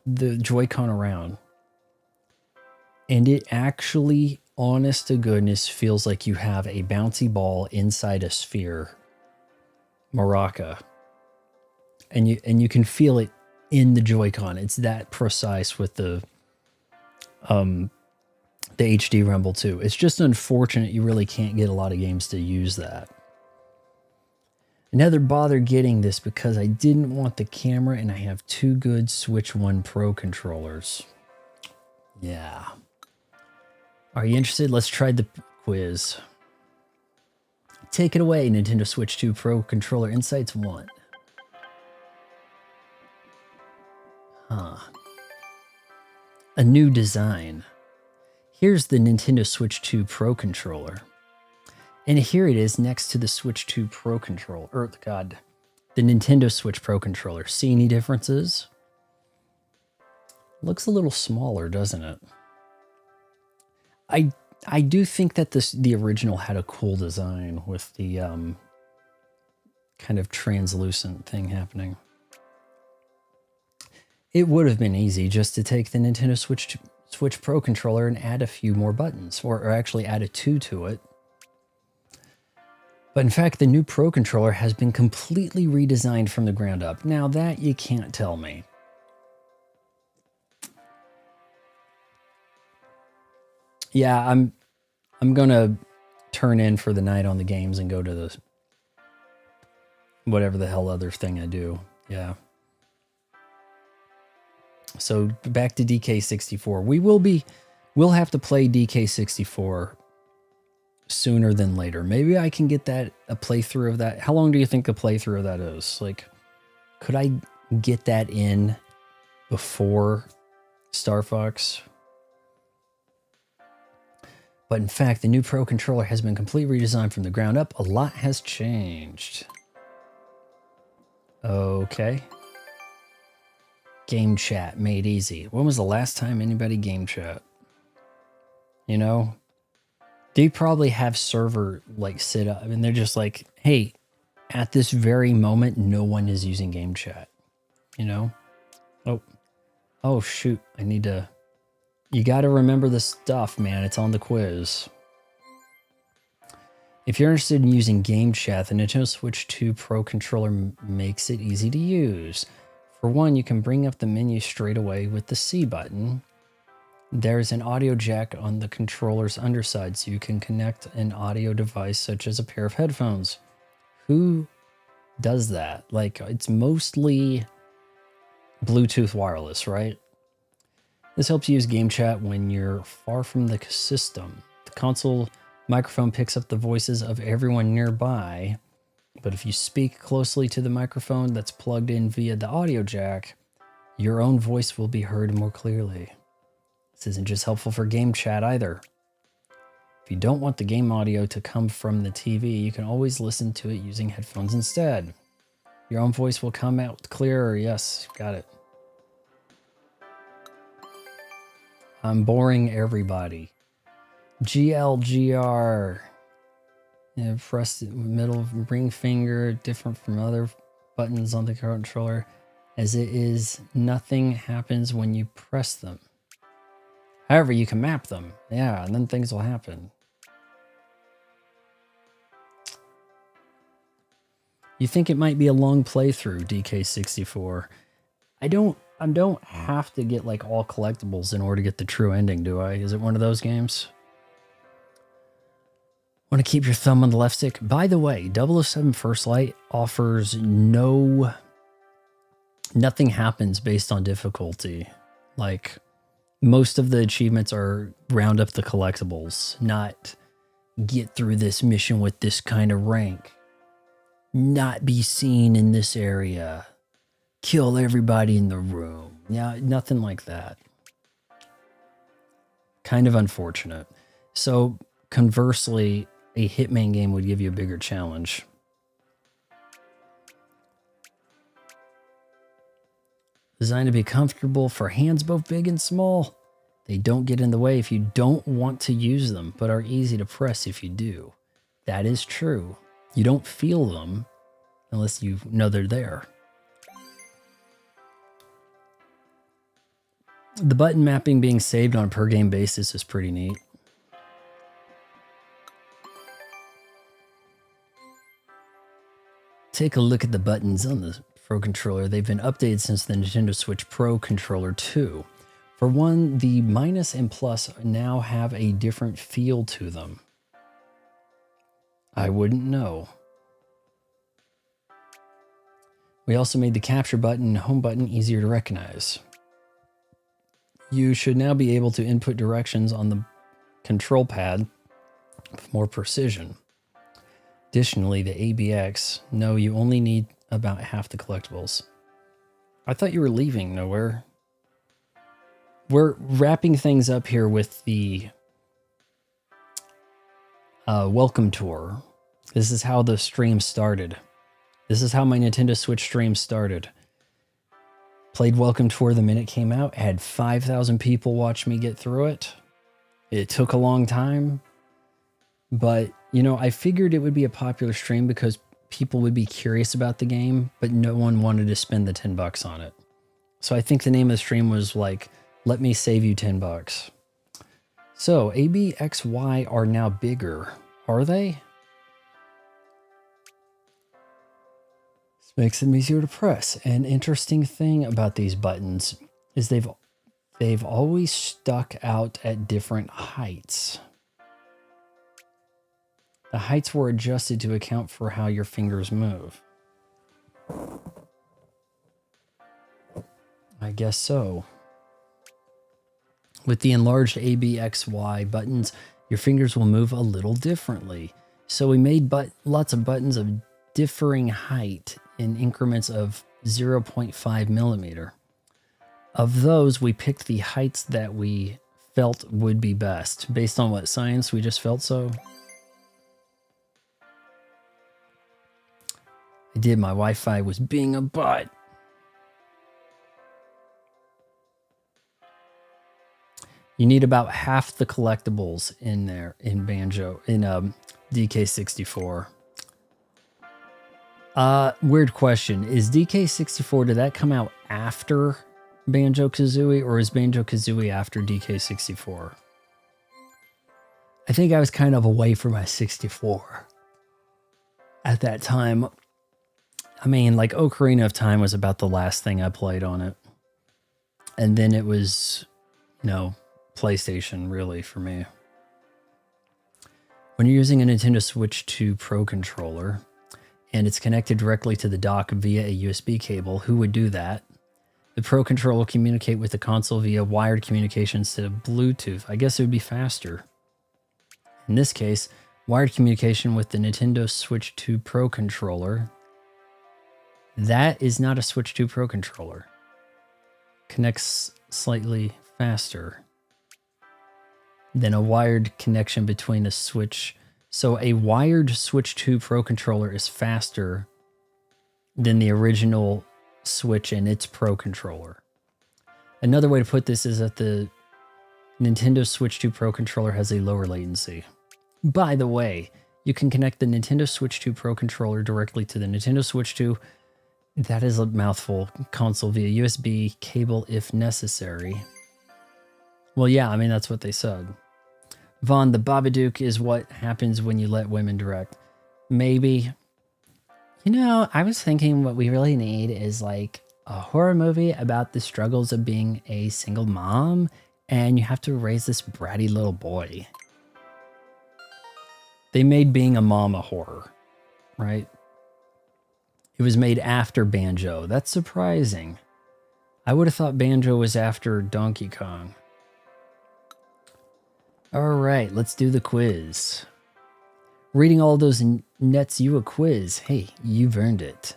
the Joy-Con around, and it actually, honest to goodness, feels like you have a bouncy ball inside a sphere maraca. And you can feel it in the Joy-Con. It's that precise with the HD Rumble 2. It's just unfortunate you really can't get a lot of games to use that. I never bothered getting this because I didn't want the camera, and I have 2 good Switch 1 Pro controllers. Yeah. Are you interested? Let's try the quiz. Take it away, Nintendo Switch 2 Pro Controller Insights 1. A new design. Here's the Nintendo Switch 2 Pro Controller. And here it is next to the Switch 2 Pro Controller. The Nintendo Switch Pro Controller. See any differences? Looks a little smaller, doesn't it? I do think that the original had a cool design with the kind of translucent thing happening. It would have been easy just to take the Nintendo Switch Pro controller and add a few more buttons, or actually add a 2 to it. But in fact, the new Pro controller has been completely redesigned from the ground up. Now that you can't tell me. Yeah, I'm gonna turn in for the night on the games and go to the whatever the hell other thing I do. Yeah. So back to DK64. We'll have to play DK64 sooner than later. Maybe I can get a playthrough of that. How long do you think a playthrough of that is? Like, could I get that in before Star Fox? But in fact, the new Pro controller has been completely redesigned from the ground up. A lot has changed. Okay. Game chat made easy. When was the last time anybody game chat? You know? They probably have server like sit up and they're just like, hey, at this very moment, no one is using game chat. You know? Oh shoot. You got to remember the stuff, man. It's on the quiz. If you're interested in using game chat, the Nintendo Switch 2 Pro controller makes it easy to use. For one, you can bring up the menu straight away with the C button. There's an audio jack on the controller's underside, so you can connect an audio device such as a pair of headphones. Who does that? Like, it's mostly Bluetooth wireless, right? This helps you use game chat when you're far from the system. The console microphone picks up the voices of everyone nearby, but if you speak closely to the microphone that's plugged in via the audio jack, your own voice will be heard more clearly. This isn't just helpful for game chat either. If you don't want the game audio to come from the TV, you can always listen to it using headphones instead. Your own voice will come out clearer. Yes, got it. I'm boring everybody. GLGR. Yeah, press the middle ring finger, different from other buttons on the controller. As it is, nothing happens when you press them. However, you can map them. Yeah, and then things will happen. You think it might be a long playthrough, DK64. I don't have to get like all collectibles in order to get the true ending, do I? Is it one of those games? Want to keep your thumb on the left stick? By the way, 007 First Light offers nothing happens based on difficulty. Like, most of the achievements are round up the collectibles, not get through this mission with this kind of rank, not be seen in this area, kill everybody in the room. Yeah, nothing like that. Kind of unfortunate. So conversely, a Hitman game would give you a bigger challenge. Designed to be comfortable for hands both big and small. They don't get in the way if you don't want to use them, but are easy to press if you do. That is true. You don't feel them unless you know they're there. The button mapping being saved on a per game basis is pretty neat. Take a look at the buttons on the Pro Controller. They've been updated since the Nintendo Switch Pro Controller 2. For one, the minus and plus now have a different feel to them. I wouldn't know. We also made the capture button and home button easier to recognize. You should now be able to input directions on the control pad with more precision. Additionally, the ABX, no, you only need about half the collectibles. I thought you were leaving nowhere. We're wrapping things up here with the welcome tour. This is how the stream started. This is how my Nintendo Switch stream started. Played Welcome Tour the minute it came out. Had 5,000 people watch me get through it. It took a long time. But, you know, I figured it would be a popular stream because people would be curious about the game, but no one wanted to spend the $10 on it. So I think the name of the stream was like, let me save you $10. So ABXY are now bigger. Are they? This makes them easier to press. An interesting thing about these buttons is they've always stuck out at different heights. The heights were adjusted to account for how your fingers move. I guess so. With the enlarged ABXY buttons, your fingers will move a little differently. So we made lots of buttons of differing height in increments of 0.5 millimeter. Of those, we picked the heights that we felt would be best. Based on what science, we just felt so. I did. My Wi-Fi was being a butt. You need about half the collectibles in there in Banjo, in DK64. Weird question. Is DK64, did that come out after Banjo-Kazooie, or is Banjo-Kazooie after DK64? I think I was kind of away from my 64 at that time. I mean, like, Ocarina of Time was about the last thing I played on it. And then it was, you know, PlayStation, really, for me. When you're using a Nintendo Switch 2 Pro Controller, and it's connected directly to the dock via a USB cable, who would do that? The Pro Controller will communicate with the console via wired communication instead of Bluetooth. I guess it would be faster. In this case, wired communication with the Nintendo Switch 2 Pro Controller. That is not a Switch 2 Pro Controller. Connects slightly faster than a wired connection between a Switch. So a wired Switch 2 Pro Controller is faster than the original Switch and its Pro Controller. Another way to put this is that the Nintendo Switch 2 Pro Controller has a lower latency. By the way, you can connect the Nintendo Switch 2 Pro Controller directly to the Nintendo Switch 2. That is a mouthful. Console via USB cable if necessary. Well, yeah, I mean, that's what they said. Vaughn, the Babadook is what happens when you let women direct. Maybe. You know, I was thinking what we really need is like a horror movie about the struggles of being a single mom, and you have to raise this bratty little boy. They made being a mom a horror, right? It was made after Banjo. That's surprising. I would have thought Banjo was after Donkey Kong. All right, let's do the quiz. Reading all those nets you a quiz. Hey, you've earned it.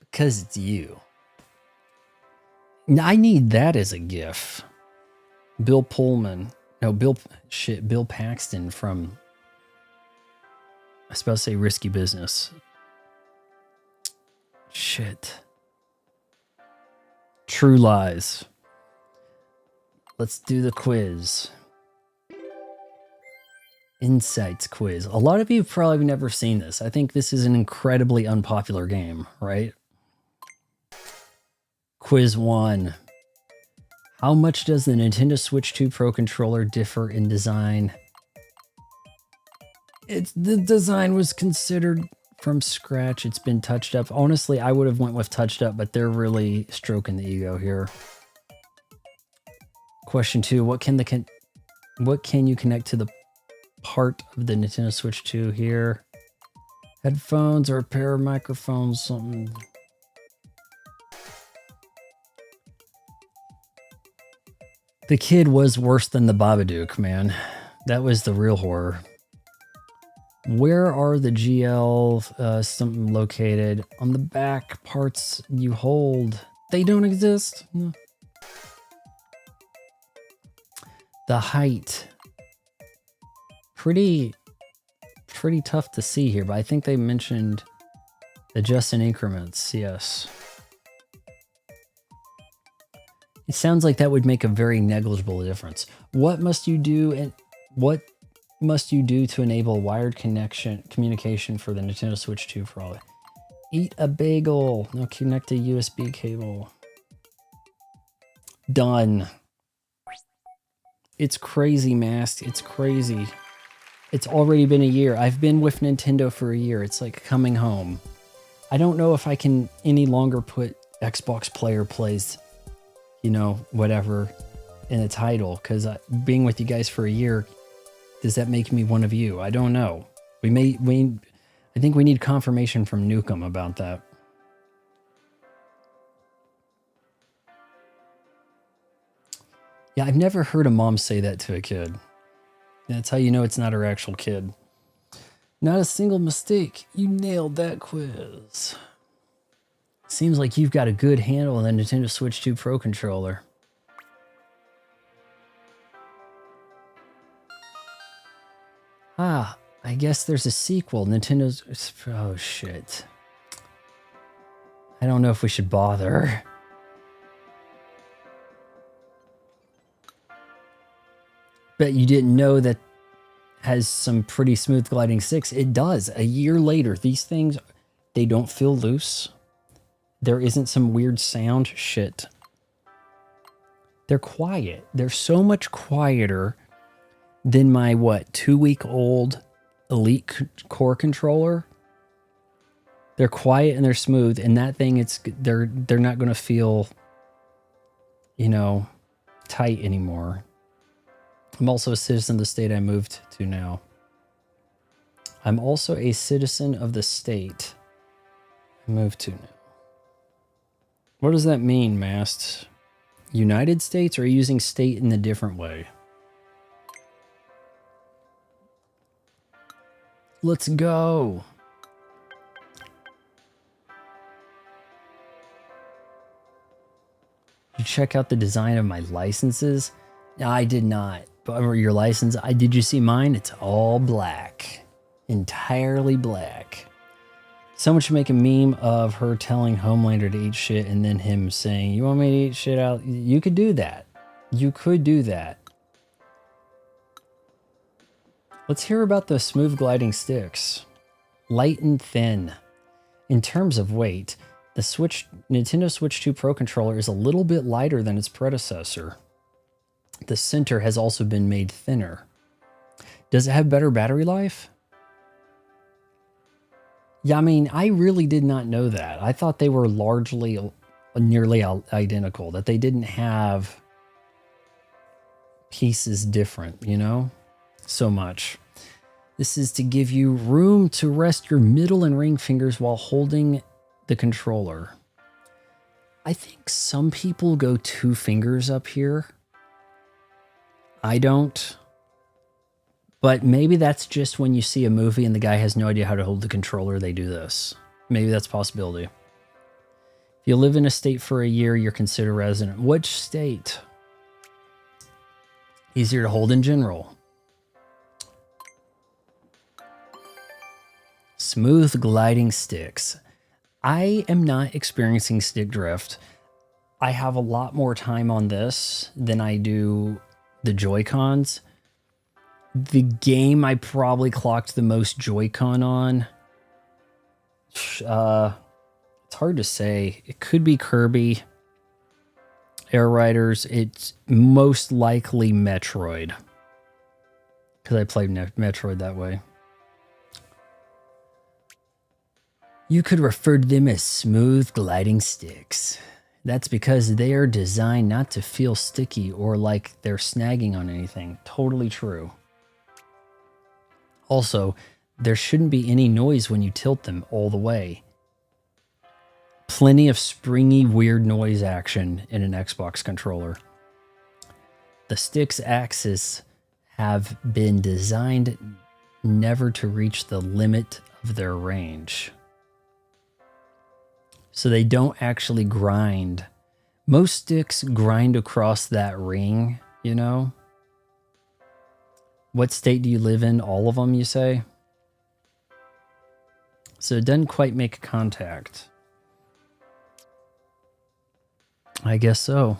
Because it's you. I need that as a gif. Bill Pullman. No, Bill Paxton from, I was about to say Risky Business. Shit. True Lies. Let's do the quiz. Insights quiz. A lot of you have probably never seen this. I think this is an incredibly unpopular game, right? Quiz 1. How much does the Nintendo Switch 2 Pro controller differ in design? The design was considered from scratch. It's been touched up. Honestly, I would have went with touched up, but they're really stroking the ego here. Question 2. What can you connect to the part of the Nintendo Switch 2 here? Headphones or a pair of microphones, something. The kid was worse than the Babadook, man. That was the real horror. Where are the GL something located? On the back parts you hold. They don't exist. No. The height. Pretty tough to see here, but I think they mentioned adjust in increments. Yes. It sounds like that would make a very negligible difference. What must you do to enable wired communication for the Nintendo Switch 2 Pro? Eat a bagel. No, connect a USB cable. Done. It's crazy, Mast. It's crazy. It's already been a year. I've been with Nintendo for a year. It's like coming home. I don't know if I can any longer put Xbox Player Plays, you know, whatever, in the title, because being with you guys for a year, does that make me one of you? I don't know. I think we need confirmation from Nukem about that. Yeah, I've never heard a mom say that to a kid. That's how you know it's not her actual kid. Not a single mistake. You nailed that quiz. Seems like you've got a good handle on the Nintendo Switch 2 Pro controller. Ah, I guess there's a sequel. Nintendo's... Oh, shit. I don't know if we should bother. Bet you didn't know that has some pretty smooth gliding sticks. It does. A year later, these things, they don't feel loose. There isn't some weird sound shit. They're quiet. They're so much quieter than my, 2-week-old Elite Core controller. They're quiet and they're smooth, and that thing, they're not going to feel, you know, tight anymore. I'm also a citizen of the state I moved to now. I'm also a citizen of the state I moved to now. What does that mean, Mast? United States, or are you using state in a different way? Let's go. Did you check out the design of my licenses? No, I did not. Or your license, did you see mine? It's all black. Entirely black. Someone should make a meme of her telling Homelander to eat shit and then him saying, you want me to eat shit out? You could do that. You could do that. Let's hear about the smooth gliding sticks. Light and thin. In terms of weight, the Nintendo Switch 2 Pro controller is a little bit lighter than its predecessor. The center has also been made thinner. Does it have better battery life? Yeah, I mean, I really did not know that. I thought they were largely nearly identical, that they didn't have pieces different, you know, so much. This is to give you room to rest your middle and ring fingers while holding the controller. I think some people go 2 fingers up here. I don't. But maybe that's just when you see a movie and the guy has no idea how to hold the controller, they do this. Maybe that's a possibility. If you live in a state for a year, you're considered resident. Which state? Easier to hold in general. Smooth gliding sticks. I am not experiencing stick drift. I have a lot more time on this than I do the Joy-Cons. The game I probably clocked the most Joy-Con on. It's hard to say. It could be Kirby, Air Riders. It's most likely Metroid, because I played Metroid that way. You could refer to them as smooth gliding sticks. That's because they are designed not to feel sticky or like they're snagging on anything. Totally true. Also, there shouldn't be any noise when you tilt them all the way. Plenty of springy, weird noise action in an Xbox controller. The stick's axes have been designed never to reach the limit of their range. So they don't actually grind. Most sticks grind across that ring, you know? What state do you live in? All of them, you say? So it doesn't quite make contact. I guess so.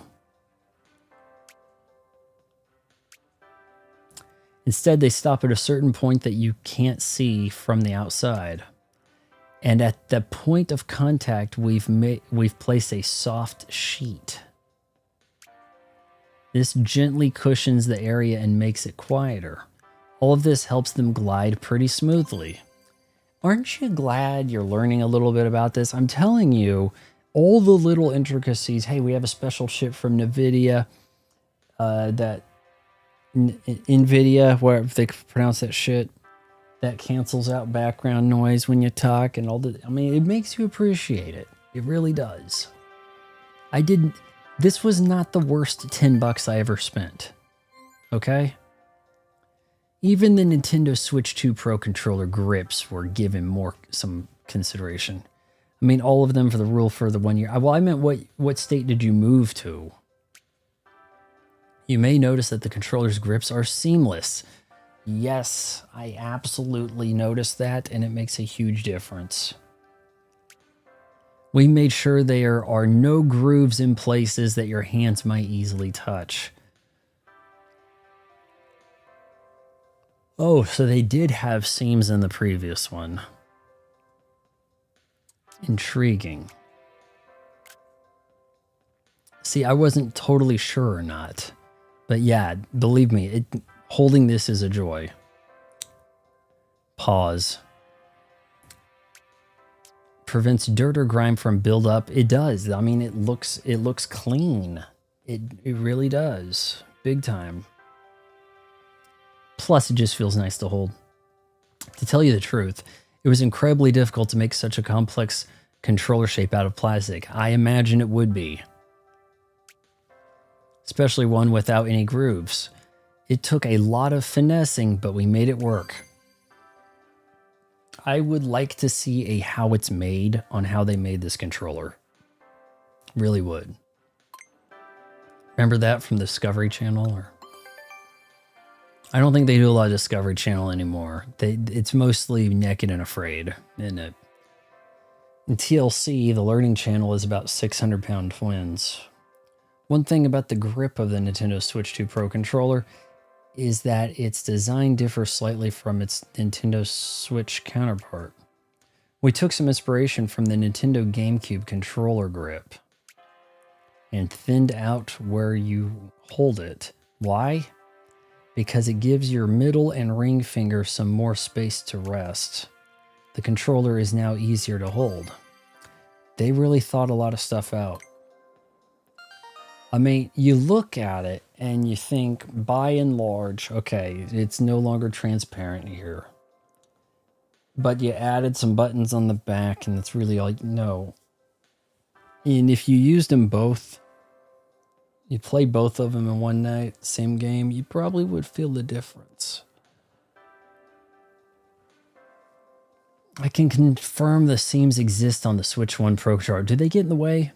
Instead, they stop at a certain point that you can't see from the outside. And at the point of contact, we've placed a soft sheet. This gently cushions the area and makes it quieter. All of this helps them glide pretty smoothly. Aren't you glad you're learning a little bit about this? I'm telling you, all the little intricacies. Hey, we have a special chip from NVIDIA, NVIDIA, whatever they pronounce that shit, that cancels out background noise when you talk and all the, I mean, it makes you appreciate it. It really does. This was not the worst $10 I ever spent. Okay? Even the Nintendo Switch 2 Pro controller grips were given some consideration. I mean, all of them for the rule for the 1 year. Well, I meant what state did you move to? You may notice that the controller's grips are seamless. Yes, I absolutely noticed that, and it makes a huge difference. We made sure there are no grooves in places that your hands might easily touch. Oh, so they did have seams in the previous one. Intriguing. See, I wasn't totally sure or not. But yeah, believe me, holding this is a joy. Pause. Prevents dirt or grime from buildup. It does. I mean, it looks clean. It really does. Big time. Plus, it just feels nice to hold. To tell you the truth, it was incredibly difficult to make such a complex controller shape out of plastic. I imagine it would be. Especially one without any grooves. It took a lot of finessing, but we made it work. I would like to see a how it's made on how they made this controller. Really would. Remember that from Discovery Channel? Or I don't think they do a lot of Discovery Channel anymore. It's mostly Naked and Afraid, isn't it? In TLC, the Learning Channel is about 600-pound twins. One thing about the grip of the Nintendo Switch 2 Pro controller is that its design differs slightly from its Nintendo Switch counterpart. We took some inspiration from the Nintendo GameCube controller grip and thinned out where you hold it. Why? Because it gives your middle and ring finger some more space to rest. The controller is now easier to hold. They really thought a lot of stuff out. I mean, you look at it and you think, by and large, okay, it's no longer transparent here. But you added some buttons on the back, and that's really all you know. And if you used them both, you play both of them in one night, same game, you probably would feel the difference. I can confirm the seams exist on the Switch 1 Pro Controller. Do they get in the way?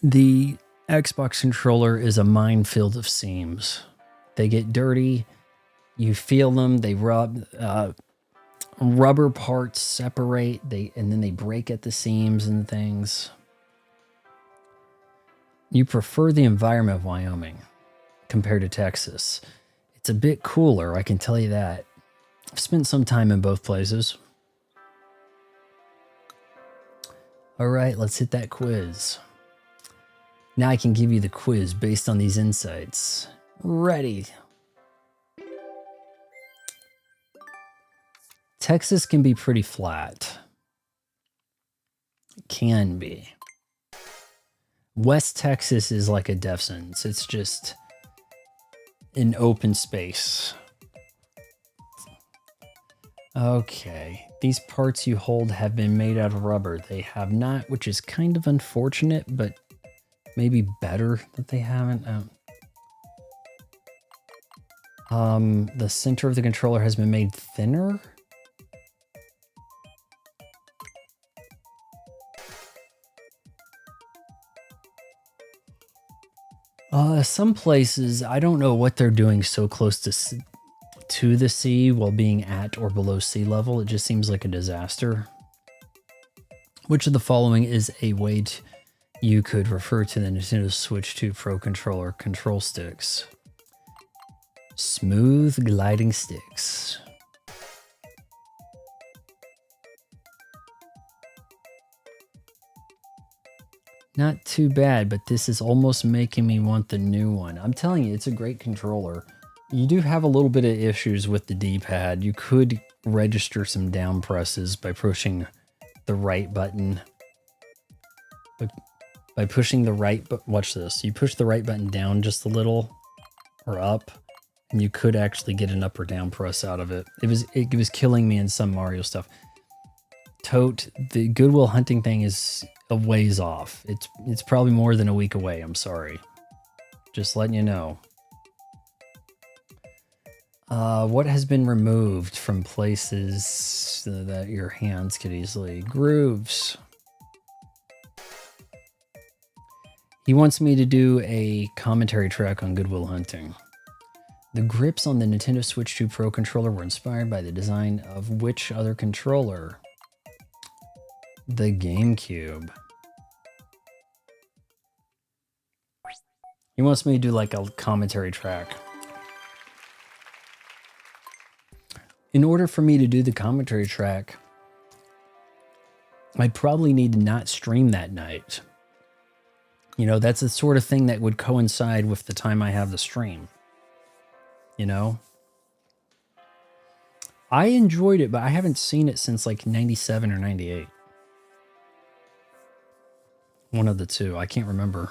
The Xbox controller is a minefield of seams. They get dirty. You feel them. They rub. Rubber parts separate. And then they break at the seams and things. You prefer the environment of Wyoming compared to Texas. It's a bit cooler, I can tell you that. I've spent some time in both places. All right, let's hit that quiz. Now I can give you the quiz based on these insights. Ready. Texas can be pretty flat. It can be. West Texas is like a death sentence. It's just an open space. Okay, these parts you hold have been made out of rubber. They have not, which is kind of unfortunate, but maybe better that they haven't. The center of the controller has been made thinner. Some places, I don't know what they're doing so close to the sea while being at or below sea level. It just seems like a disaster. Which of the following is a way you could refer to the Nintendo Switch 2 Pro Controller control sticks? Smooth gliding sticks. Not too bad, but this is almost making me want the new one. I'm telling you, it's a great controller. You do have a little bit of issues with the D-pad. You could register some down presses by pushing the right button. But by pushing the right, watch this. You push the right button down just a little, or up, and you could actually get an up or down press out of it. It was killing me in some Mario stuff. Tote, the Goodwill Hunting thing is a ways off. It's probably more than a week away. I'm sorry. Just letting you know. What has been removed from places that your hands could easily? Grooves. He wants me to do a commentary track on Goodwill Hunting. The grips on the Nintendo Switch 2 Pro controller were inspired by the design of which other controller? The GameCube. He wants me to do like a commentary track. In order for me to do the commentary track, I'd probably need to not stream that night. You know, that's the sort of thing that would coincide with the time I have the stream. You know? I enjoyed it, but I haven't seen it since like 97 or 98. One of the two. I can't remember.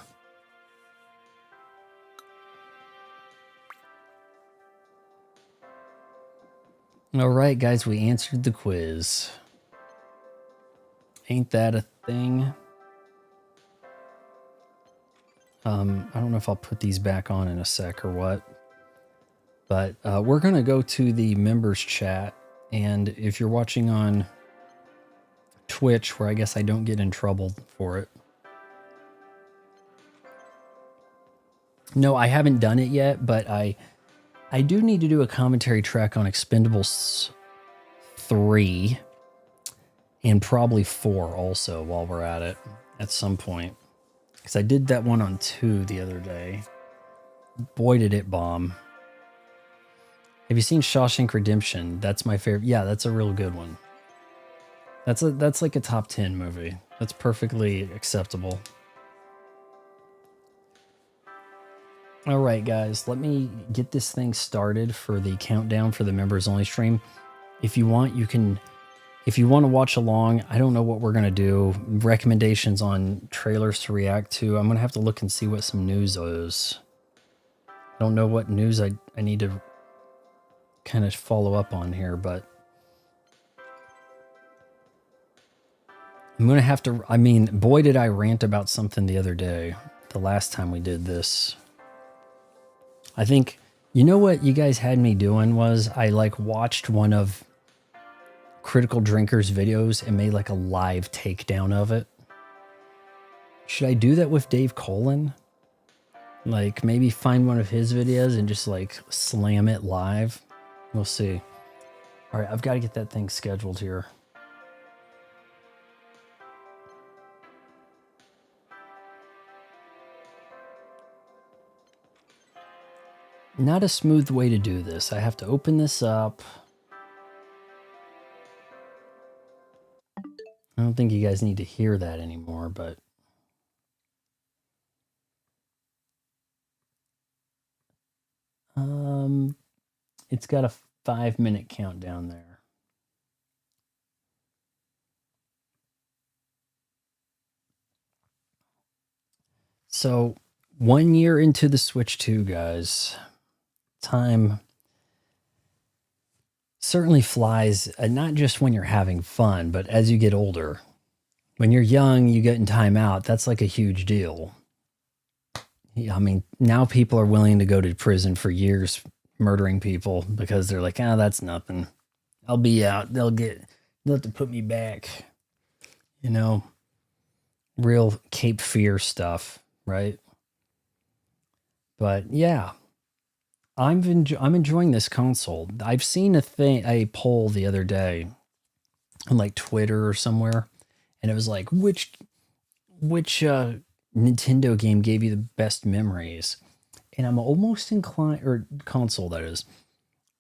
All right, guys, we answered the quiz. Ain't that a thing? I don't know if I'll put these back on in a sec or what. But we're going to go to the members chat. And if you're watching on Twitch, where I guess I don't get in trouble for it. No, I haven't done it yet, but I do need to do a commentary track on Expendables 3 and probably 4 also while we're at it at some point. Because I did that one on 2 the other day. Boy, did it bomb. Have you seen Shawshank Redemption? That's my favorite. Yeah, that's a real good one. That's like a top 10 movie. That's perfectly acceptable. All right, guys, let me get this thing started for the countdown for the members only stream. If you want, you can If you want to watch along, I don't know what we're going to do. Recommendations on trailers to react to. I'm going to have to look and see what some news is. I don't know what news I need to kind of follow up on here, but I'm going to have to, I mean, boy, did I rant about something the other day, the last time we did this. I think, you know what you guys had me doing was I like watched one of Critical Drinkers videos and made like a live takedown of it. Should I do that with Dave Colin? Like maybe find one of his videos and just like slam it live? We'll see. All right, I've got to get that thing scheduled here. Not a smooth way to do this. I have to open this up. I don't think you guys need to hear that anymore, but it's got a 5-minute countdown there. So 1 year into the Switch 2, guys, time certainly flies, not just when you're having fun, but as you get older. When you're young, you get in timeout. That's like a huge deal. I mean, now people are willing to go to prison for years murdering people because they're like, ah, that's nothing. I'll be out. They'll have to put me back. You know, real Cape Fear stuff, right? But yeah, I'm enjoying this console. I've seen a poll the other day on like Twitter or somewhere, and it was like, which Nintendo game gave you the best memories? And I'm almost inclined, or console that is,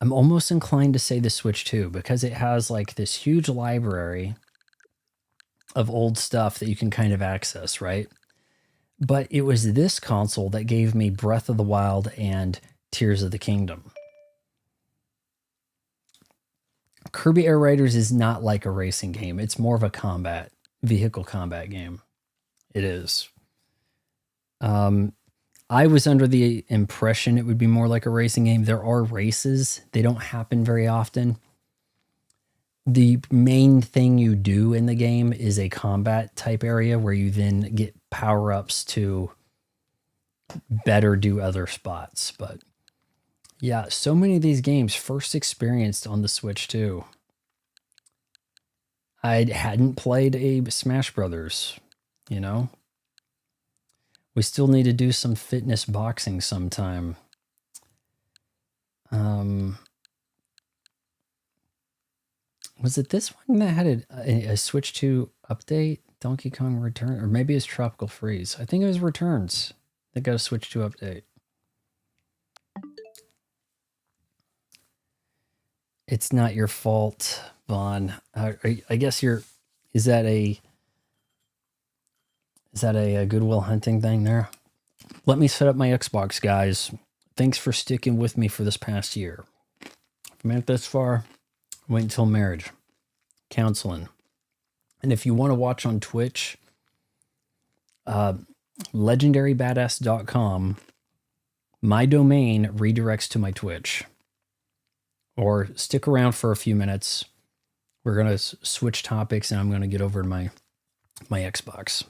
I'm almost inclined to say the Switch 2 because it has like this huge library of old stuff that you can kind of access, right? But it was this console that gave me Breath of the Wild and Tears of the Kingdom. Kirby Air Raiders is not like a racing game. It's more of a vehicle combat game. It is. I was under the impression it would be more like a racing game. There are races. They don't happen very often. The main thing you do in the game is a combat type area where you then get power-ups to better do other spots. But yeah, so many of these games first experienced on the Switch 2. I hadn't played a Smash Brothers, you know? We still need to do some fitness boxing sometime. Was it this one that had a Switch 2 update? Donkey Kong Return? Or maybe it's Tropical Freeze. I think it was Returns that got a Switch 2 update. It's not your fault, Vaughn. I guess is that a Goodwill Hunting thing there? Let me set up my Xbox, guys. Thanks for sticking with me for this past year. If you made it this far, wait until marriage. Counseling. And if you want to watch on Twitch, legendarybadass.com, my domain redirects to my Twitch. Or stick around for a few minutes. We're going to switch topics and I'm going to get over to my Xbox.